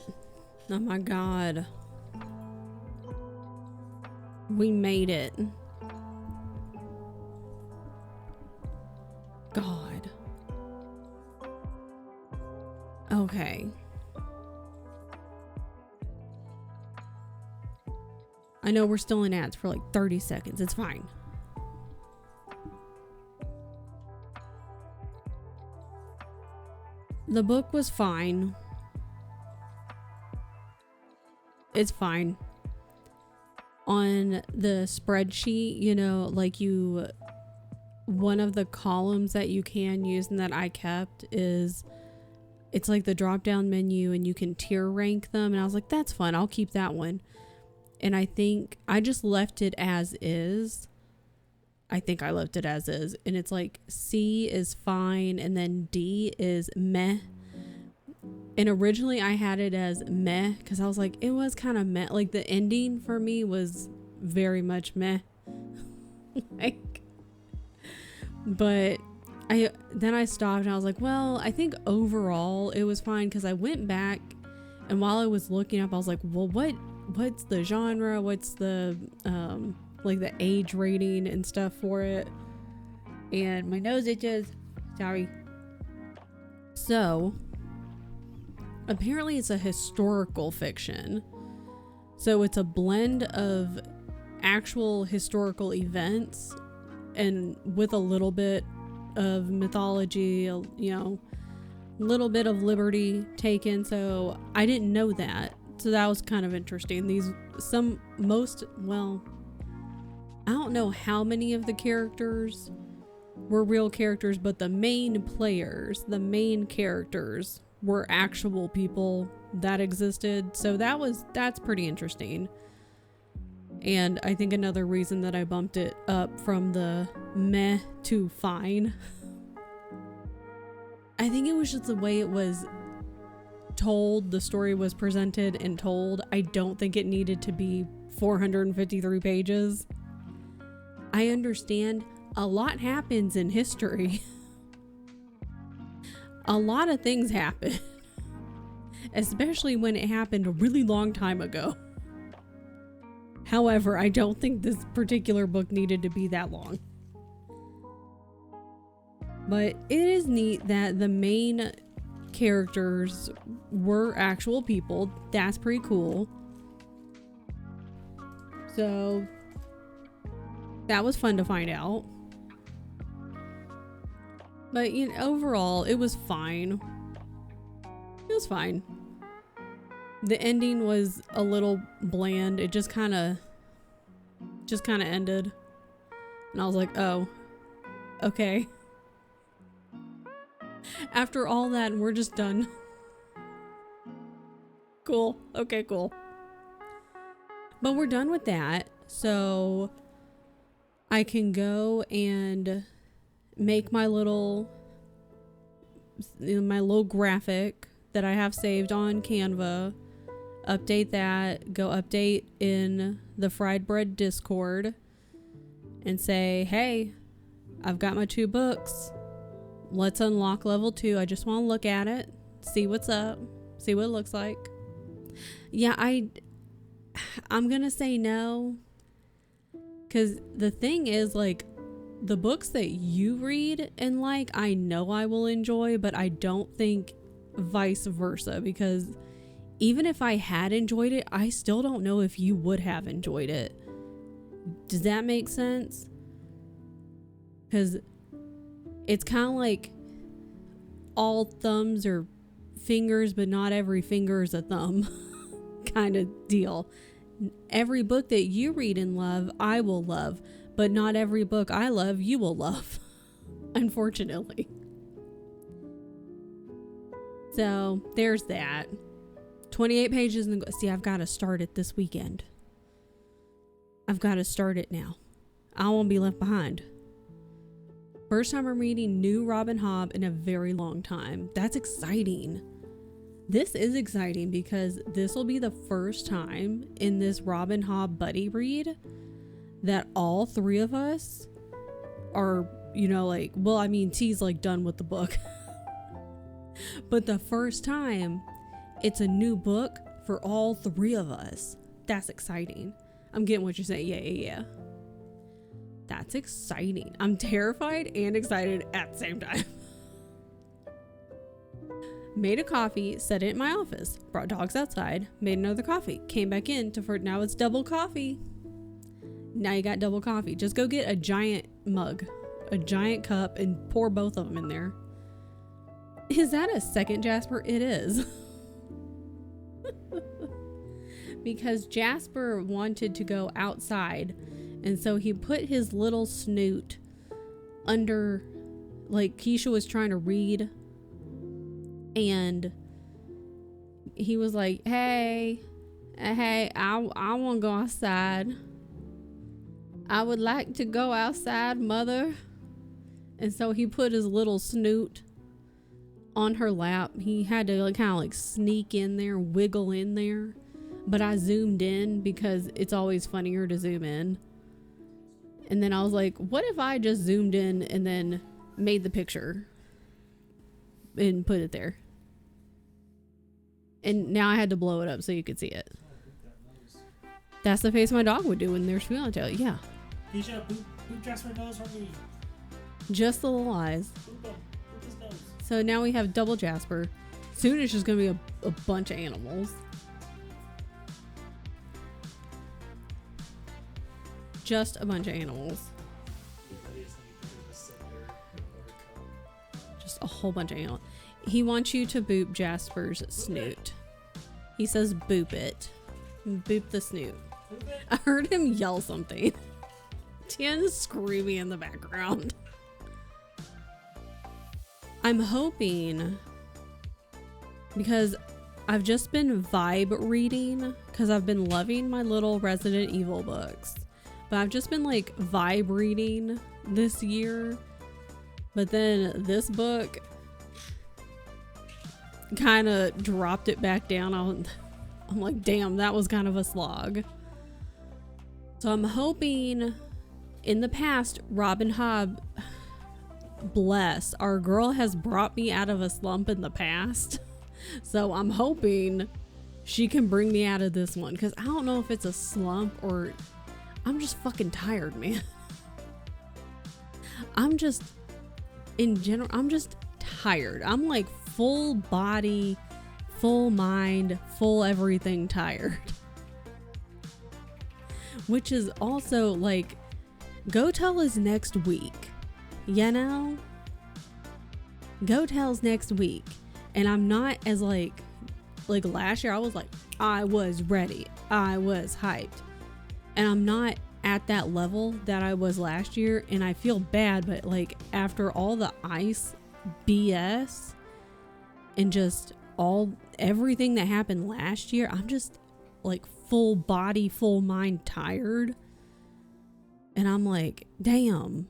C: Oh my god. We made it. God. Okay. I know we're still in ads for like 30 seconds. It's fine. The book was fine. It's fine. On the spreadsheet, you know, like one of the columns that you can use and that I kept is, it's like the drop down menu and you can tier rank them. And I was like, that's fun. I'll keep that one. And I think I just left it as is. I think I left it as is. And it's like C is fine. And then D is meh. And originally I had it as meh because I was like, it was kind of meh. Like the ending for me was very much meh. Like, but I stopped and I was like, well, I think overall it was fine, because I went back and while I was looking up, I was like, well, what's the genre? What's the like the age rating and stuff for it? And my nose itches. Sorry. So apparently it's a historical fiction. So it's a blend of actual historical events and with a little bit of mythology, you know, little bit of liberty taken. So I didn't know that. So that was kind of interesting. I don't know how many of the characters were real characters, but the main characters were actual people that existed. So that's pretty interesting. And I think another reason that I bumped it up from the meh to fine, I think it was just the way it was told, the story was presented and told. I don't think it needed to be 453 pages. I understand a lot happens in history. A lot of things happen, especially when it happened a really long time ago. However, I don't think this particular book needed to be that long. But it is neat that the main characters were actual people. That's pretty cool. So that was fun to find out. But you know, overall, it was fine. It was fine. The ending was a little bland. It just kind of ended. And I was like, oh, okay. After all that, we're just done. Cool. Okay, cool. But we're done with that. So I can go and make my little graphic that I have saved on Canva, update that, go update in the Fried Bread Discord and say, hey, I've got my 2 books. Let's unlock level 2. I just want to look at it, see what's up, see what it looks like. Yeah, I'm gonna say no, because the thing is, like, the books that you read and like, I know I will enjoy, but I don't think vice versa, because even if I had enjoyed it, I still don't know if you would have enjoyed it. Does that make sense? Because it's kind of like all thumbs are fingers, but not every finger is a thumb kind of deal. Every book that you read and love, I will love, but not every book I love, you will love, unfortunately. So there's that. 28 pages. And see, I've got to start it this weekend. I've got to start it now. I won't be left behind. First time I'm reading new Robin Hobb in a very long time. That's exciting. This is exciting because this will be the first time in this Robin Hobb buddy read that all 3 of us are, you know, like, well, I mean, T's like done with the book. But the first time it's a new book for all 3 of us. That's exciting. I'm getting what you're saying. Yeah. That's exciting. I'm terrified and excited at the same time. Made a coffee, set it in my office, brought dogs outside, made another coffee, came back in for now it's double coffee. Now you got double coffee. Just go get a giant mug, a giant cup, and pour both of them in there. Is that a second Jasper? It is. Because Jasper wanted to go outside, and so he put his little snoot under, like, Keisha was trying to read, and he was like, hey, I want to go outside. I would like to go outside, mother. And so he put his little snoot on her lap. He had to kind of like sneak in there, wiggle in there. But I zoomed in because it's always funnier to zoom in. And then I was like, what if I just zoomed in and then made the picture and put it there. And now I had to blow it up so you could see it. That's the face my dog would do when there's food on the toilet. Yeah.
D: Keisha, boop Jasper nose for me.
C: Just the little eyes.
D: Boop him. Boop his nose.
C: So now we have double Jasper. Soon it's just going to be a bunch of animals. Just a bunch of animals. Just a whole bunch of animals. He wants you to boop Jasper's snoot. He says boop it. Boop the snoot. I heard him yell something. Tian's screaming in the background. I'm hoping, because I've just been vibe reading, because I've been loving my little Resident Evil books. But I've just been like vibe reading this year. But then this book kind of dropped it back down. I'm like, damn, that was kind of a slog. So I'm hoping, in the past, Robin Hobb, bless, our girl has brought me out of a slump in the past. So I'm hoping she can bring me out of this one, because I don't know if it's a slump or I'm just fucking tired, man. I'm just, in general, I'm just tired. I'm like full body, full mind, full everything tired. Which is also like, Go Tell is next week. You know? Go Tell's next week. And I'm not as like last year, I was like, I was ready. I was hyped. And I'm not at that level that I was last year. And I feel bad, but like after all the ice BS and just everything that happened last year, I'm just like full body, full mind tired. And I'm like, damn,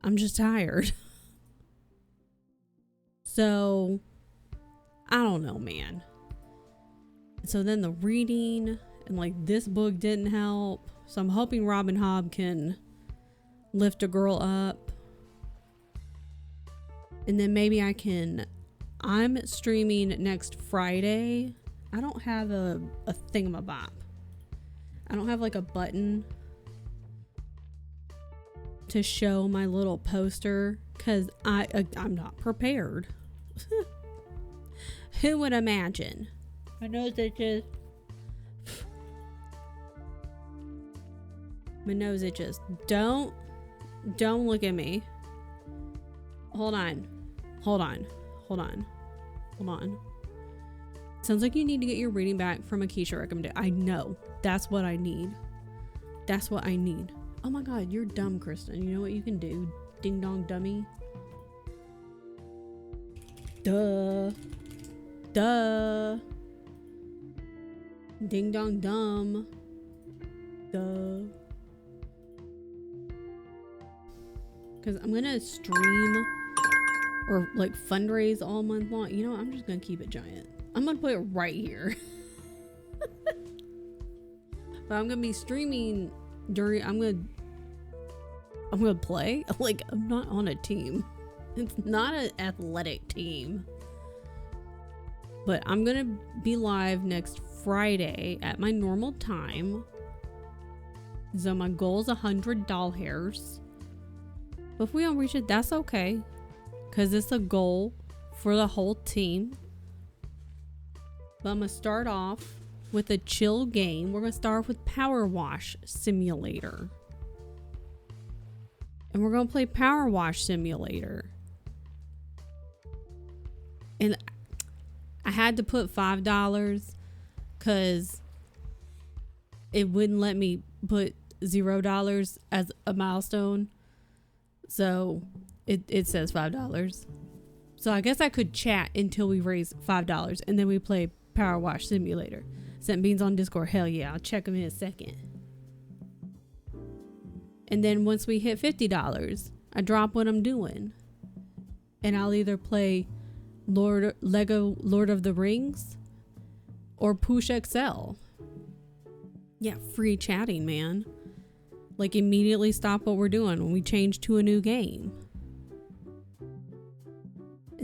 C: I'm just tired. So I don't know, man. So then the reading and like this book didn't help. So I'm hoping Robin Hobb can lift a girl up. And then maybe I'm streaming next Friday. I don't have a thingamabop. I don't have like a button to show my little poster because I'm not prepared. Who would imagine? My nose itches. My nose itches. Don't look at me. Hold on. Sounds like you need to get your reading back from a Keisha recommendation. I know. That's what I need. Oh my god, you're dumb, Kristen. You know what you can do? Ding dong dummy. Duh. Ding dong dumb. Duh. Because I'm gonna stream or like fundraise all month long. You know what? I'm just gonna keep it giant. I'm gonna put it right here. But I'm gonna be streaming during. I'm gonna play. Like, I'm not on a team. It's not an athletic team. But I'm gonna be live next Friday at my normal time. So my goal is 100 doll hairs. But if we don't reach it, that's okay. Because it's a goal for the whole team. But I'm gonna start off with a chill game. We're gonna start off with Power Wash Simulator. And we're gonna play Power Wash Simulator. And I had to put $5 because it wouldn't let me put $0 as a milestone. So it says $5. So I guess I could chat until we raise $5 and then we play Power Wash Simulator. Sent Beans on Discord. Hell yeah, I'll check them in a second. And then once we hit $50, I drop what I'm doing. And I'll either play Lego Lord of the Rings or Push XL. Yeah, free chatting, man. Like, immediately stop what we're doing when we change to a new game.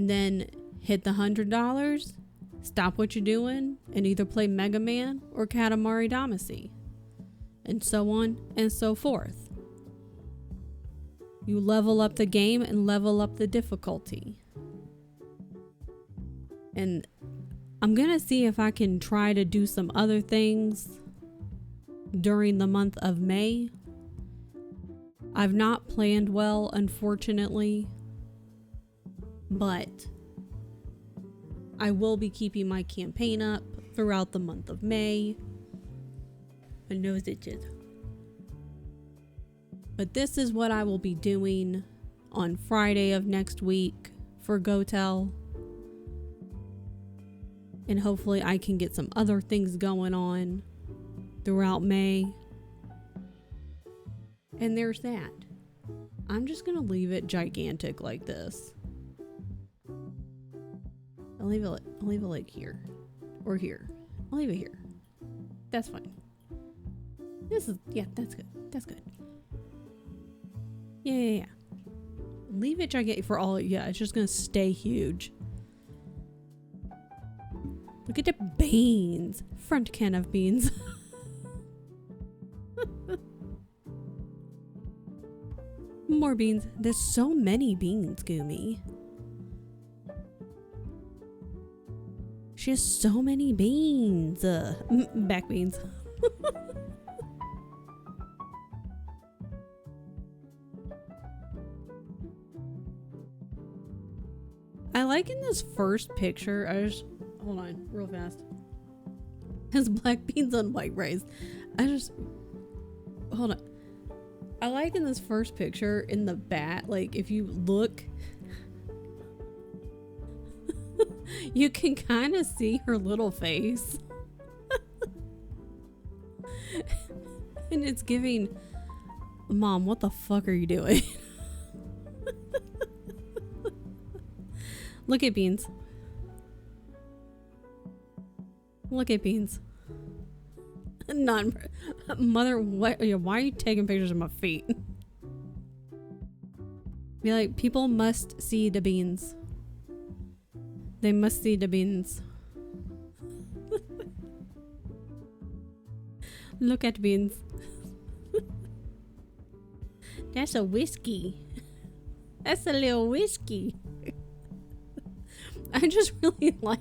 C: and then hit the $100, stop what you're doing, and either play Mega Man or Katamari Damacy, and so on and so forth. You level up the game and level up the difficulty. And I'm gonna see if I can try to do some other things during the month of May. I've not planned well, unfortunately, but I will be keeping my campaign up throughout the month of May. My nose itches. But this is what I will be doing on Friday of next week for GoTel. And hopefully I can get some other things going on throughout May. And there's that. I'm just going to leave it gigantic like this. I'll leave it like here. Or here. I'll leave it here. That's fine. Yeah, that's good. That's good. Yeah. Leave it gigantic for all, yeah, it's just gonna stay huge. Look at the beans. Front can of beans. More beans. There's so many beans, Goomy. She has so many beans. Back beans. I like in this first picture, hold on real fast. Has black beans on white rice. Hold on. I like in this first picture in the bat, like if you look, you can kind of see her little face. And it's giving, Mom, what the fuck are you doing? Look at beans. Look at beans. Not mother. What? Why are you taking pictures of my feet? Be like, people must see the beans. They must see the beans. Look at beans. That's a whiskey. That's a little whiskey. I just really like,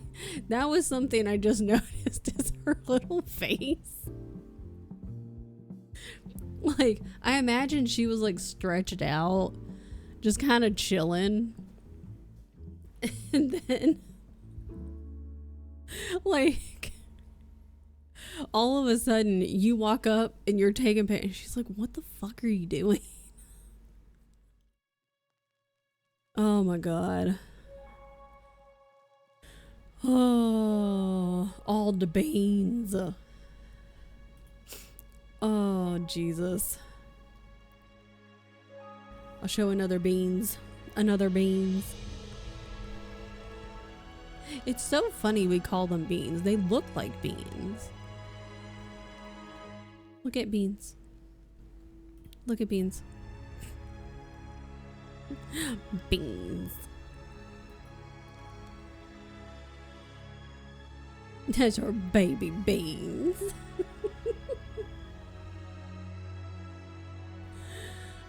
C: that was something I just noticed is her little face. Like, I imagine she was like stretched out, just kind of chilling. And then, like, all of a sudden you walk up and you're taking pictures. And she's like, what the fuck are you doing? Oh my God. Oh, all the beans. Oh, Jesus. I'll show another beans. Another beans. It's so funny we call them beans. They look like beans. Look at beans. Look at beans. Beans. Those are baby beans.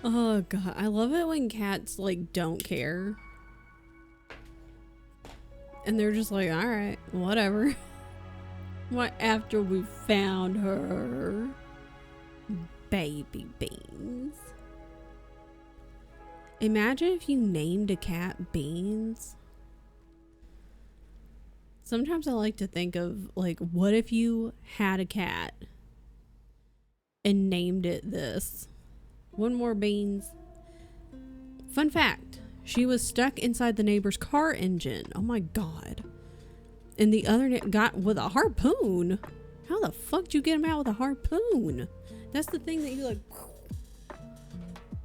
C: Oh God, I love it when cats like don't care. And they're just like, all right, whatever. What after we found her? Baby beans. Imagine if you named a cat Beans. Sometimes I like to think of, like, what if you had a cat and named it this? One more Beans. Fun fact, she was stuck inside the neighbor's car engine. Oh my God. And the other got with a harpoon. How the fuck did you get him out with a harpoon? That's the thing that you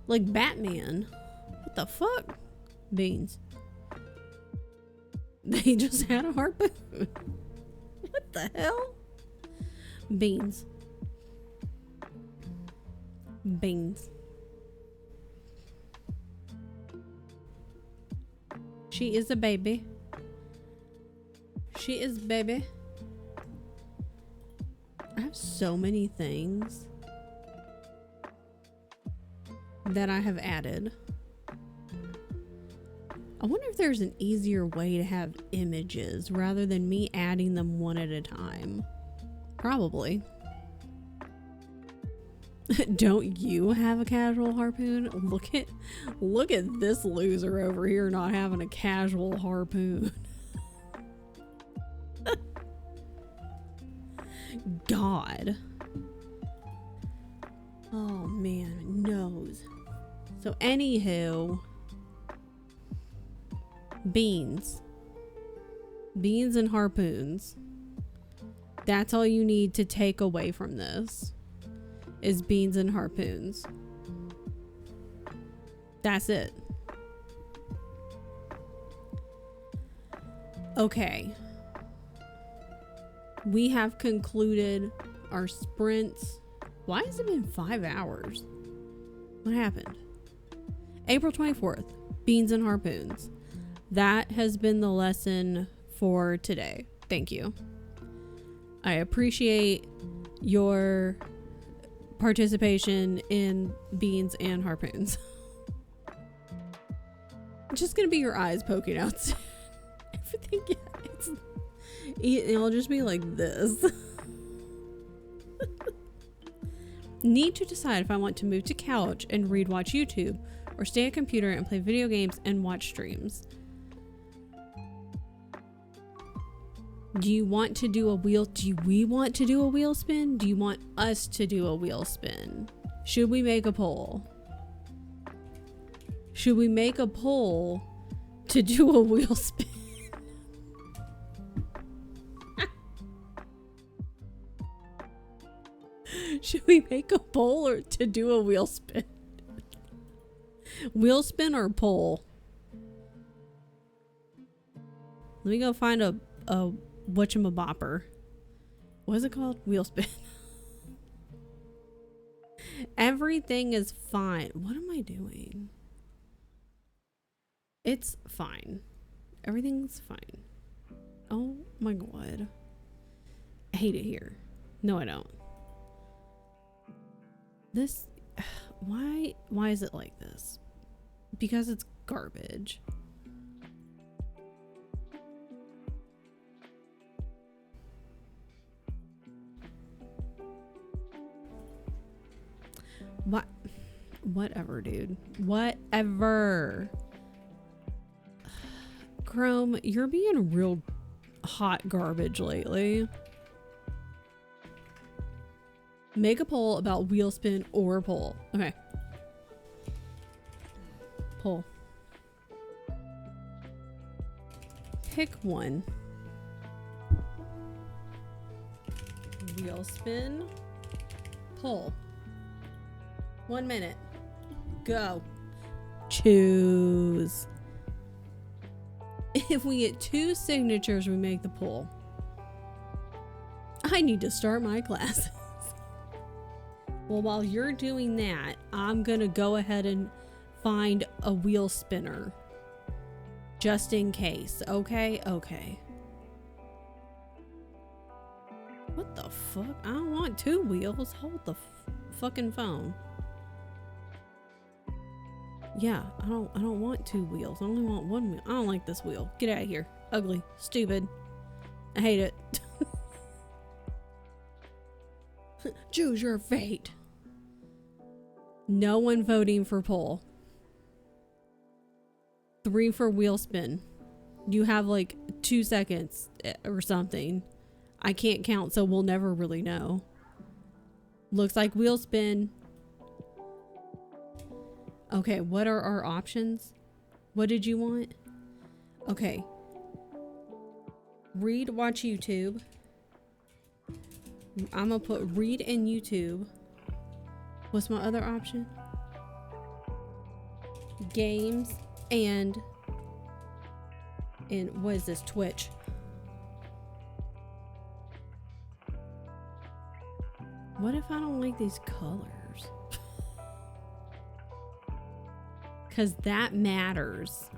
C: like Batman. What the fuck? Beans. They just had a harpoon. What the hell? Beans. Beans. She is a baby. She is baby. I have so many things that I have added. I wonder if there's an easier way to have images rather than me adding them one at a time. Probably. Don't you have a casual harpoon? Look at this loser over here not having a casual harpoon. God. Oh man, nose. So anywho, beans and harpoons. That's all you need to take away from this is beans and harpoons. That's it. Okay. We have concluded our sprints. Why has it been 5 hours? What happened? April 24th, beans and harpoons. That has been the lesson for today. Thank you. I appreciate your participation in beans and harpoons. It's just gonna be your eyes poking out. Everything, it'll just be like this. Need to decide if I want to move to couch and watch YouTube, or stay at computer and play video games and watch streams. Do you want to do a wheel? Do we want to do a wheel spin? Do you want us to do a wheel spin? Should we make a poll? Should we make a poll to do a wheel spin? Should we make a poll or to do a wheel spin? Wheel spin or poll? Let me go find a whatchamabopper. What is it called? Wheel spin. Everything is fine. What am I doing? It's fine. Everything's fine. Oh my god. I hate it here. No, I don't. This, why is it like this? Because it's garbage. Whatever, dude. Whatever. Chrome, you're being real hot garbage lately. Make a poll about wheel spin or poll. Okay. Poll. Pick one. Wheel spin. Poll. 1 minute. Go. Choose. If we get 2 signatures, we make the poll. I need to start my classes. Well, while you're doing that, I'm gonna go ahead and find a wheel spinner. Just in case. Okay? Okay. What the fuck? I don't want 2 wheels. Hold the fucking phone. Yeah, I don't want 2 wheels. I only want 1 wheel. I don't like this wheel. Get out of here. Ugly. Stupid. I hate it. Choose your fate. No one voting for poll. 3 for wheel spin. You have like 2 seconds or something. I can't count, so we'll never really know. Looks like wheel spin. Okay, what are our options? What did you want? Okay. Read, watch YouTube. I'm gonna put read and YouTube. What's my other option? Games and what is this? Twitch. What if I don't like these colors? Because that matters.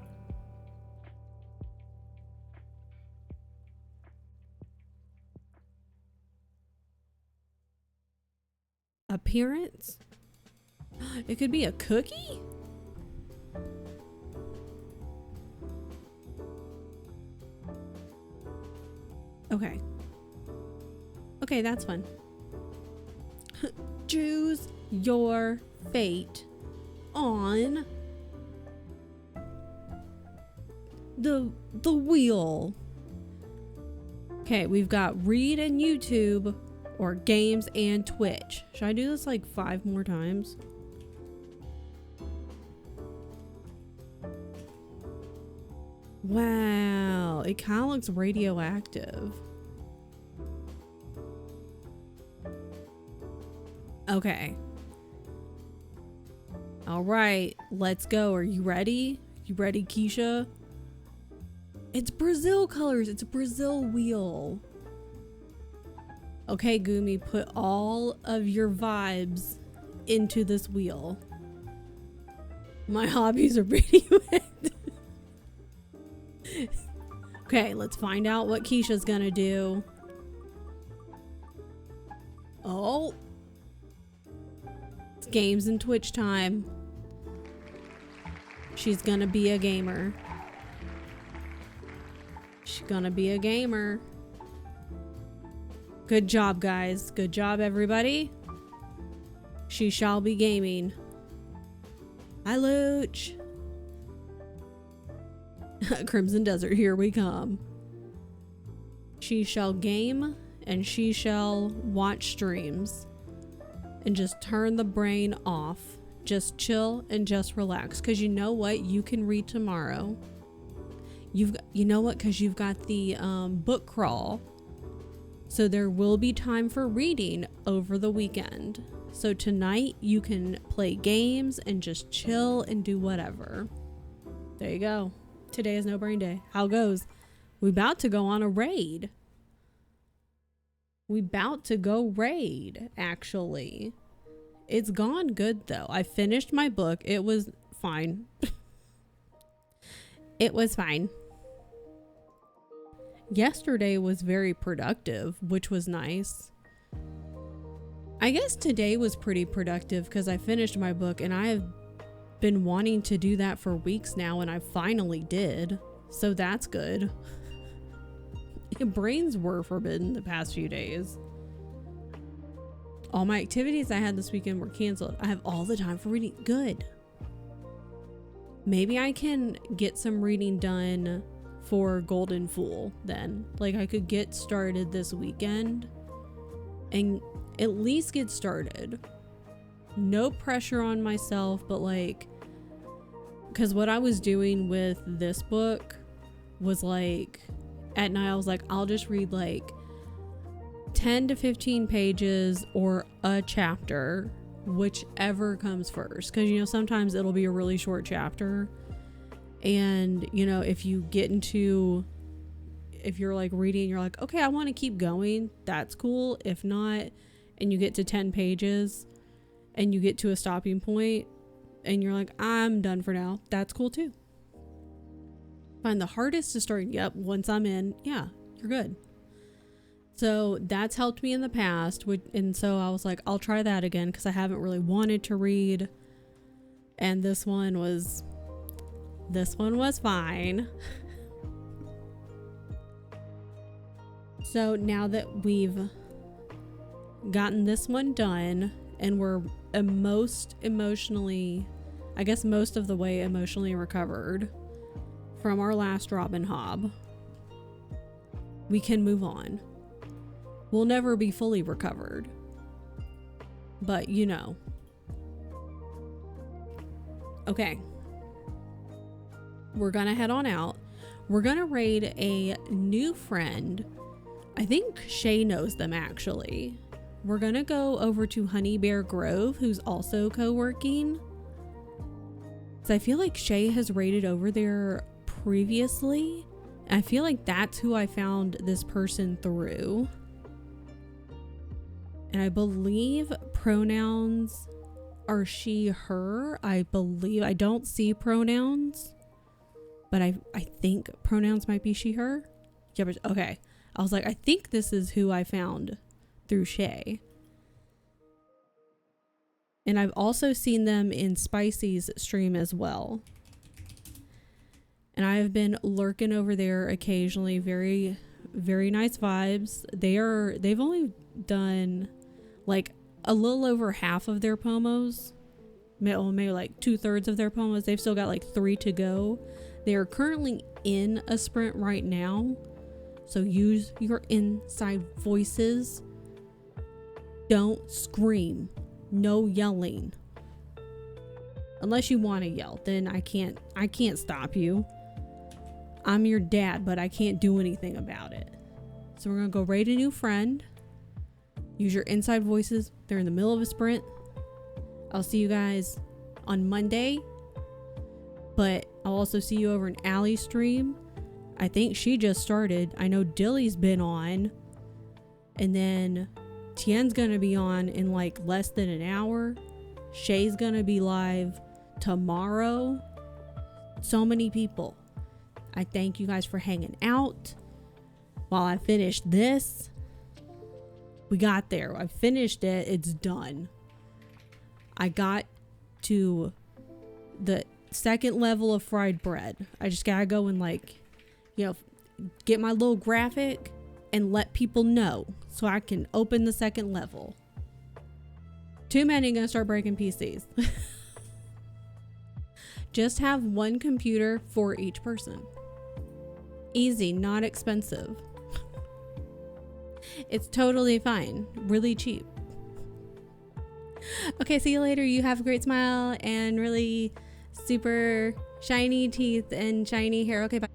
C: Appearance? It could be a cookie? Okay. Okay, that's fun. Choose your fate on the wheel. Okay, we've got read and YouTube or games and Twitch. Should I do this like 5 more times? Wow, it kind of looks radioactive. Okay. All right, let's go. Are you ready? You ready, Keisha? It's Brazil colors. It's a Brazil wheel. Okay, Gumi, put all of your vibes into this wheel. My hobbies are pretty wet. Okay, let's find out what Keisha's gonna do. Oh. It's games and Twitch time. She's gonna be a gamer. She's gonna be a gamer. Good job, guys. Good job, everybody. She shall be gaming. Hi, Looch. Crimson Desert, here we come. She shall game and she shall watch streams and just turn the brain off. Just chill and just relax. Because you know what? You can read tomorrow. You know what? Because you've got the book crawl. So there will be time for reading over the weekend. So tonight you can play games and just chill and do whatever. There you go. Today is no brain day. How goes? We about to go on a raid. We about to go raid, actually. It's gone good though. I finished my book. It was fine. It was fine. Yesterday was very productive, which was nice. I guess today was pretty productive because I finished my book and I have been wanting to do that for weeks now and I finally did. So that's good. Brains were forbidden the past few days. All my activities I had this weekend were canceled. I have all the time for reading. Good. Maybe I can get some reading done for Golden Fool then. Like I could get started this weekend and at least get started. No pressure on myself, but like, because what I was doing with this book was like, at night I was like, I'll just read like 10 to 15 pages or a chapter, whichever comes first. Because, you know, sometimes it'll be a really short chapter. And, you know, if you get into, if you're like reading, you're like, okay, I want to keep going. That's cool. If not, and you get to 10 pages and you get to a stopping point and you're like, I'm done for now. That's cool too. Find the hardest to start. Yep. Once I'm in, yeah, you're good. So that's helped me in the past. And so I was like, I'll try that again because I haven't really wanted to read. And this one was fine. So now that we've gotten this one done and we're most of the way emotionally recovered from our last Robin Hobb, we can move on. We'll never be fully recovered, but you know. Okay, we're gonna head on out. We're gonna raid a new friend. I think Shay knows them actually. We're gonna go over to Honey Bear Grove, who's also co-working. So I feel like Shay has raided over there previously. I feel like that's who I found this person through. And I believe pronouns are she, her. I believe. I don't see pronouns, but I think pronouns might be she, her. Yeah, but okay. I was like, I think this is who I found through Shay. And I've also seen them in Spicy's stream as well. And I have been lurking over there occasionally. Very, very nice vibes. They've only done like a little over half of their promos. Maybe like 2/3 of their promos. They've still got like 3 to go. They are currently in a sprint right now. So use your inside voices. Don't scream. No yelling. Unless you want to yell, then I can't stop you. I'm your dad, but I can't do anything about it. So we're going to go raid a new friend. Use your inside voices. They're in the middle of a sprint. I'll see you guys on Monday. But I'll also see you over in Allie's stream. I think she just started. I know Dilly's been on. And then Tien's going to be on in like less than an hour. Shay's going to be live tomorrow. So many people. I thank you guys for hanging out while I finished this. We got there. I finished it. It's done. I got to the second level of fried bread. I just gotta go and like, get my little graphic and let people know so I can open the second level. Too many gonna start breaking PCs. Just have one computer for each person. Easy, not expensive. It's totally fine. Really cheap. Okay, see you later. You have a great smile and really super shiny teeth and shiny hair. Okay, bye.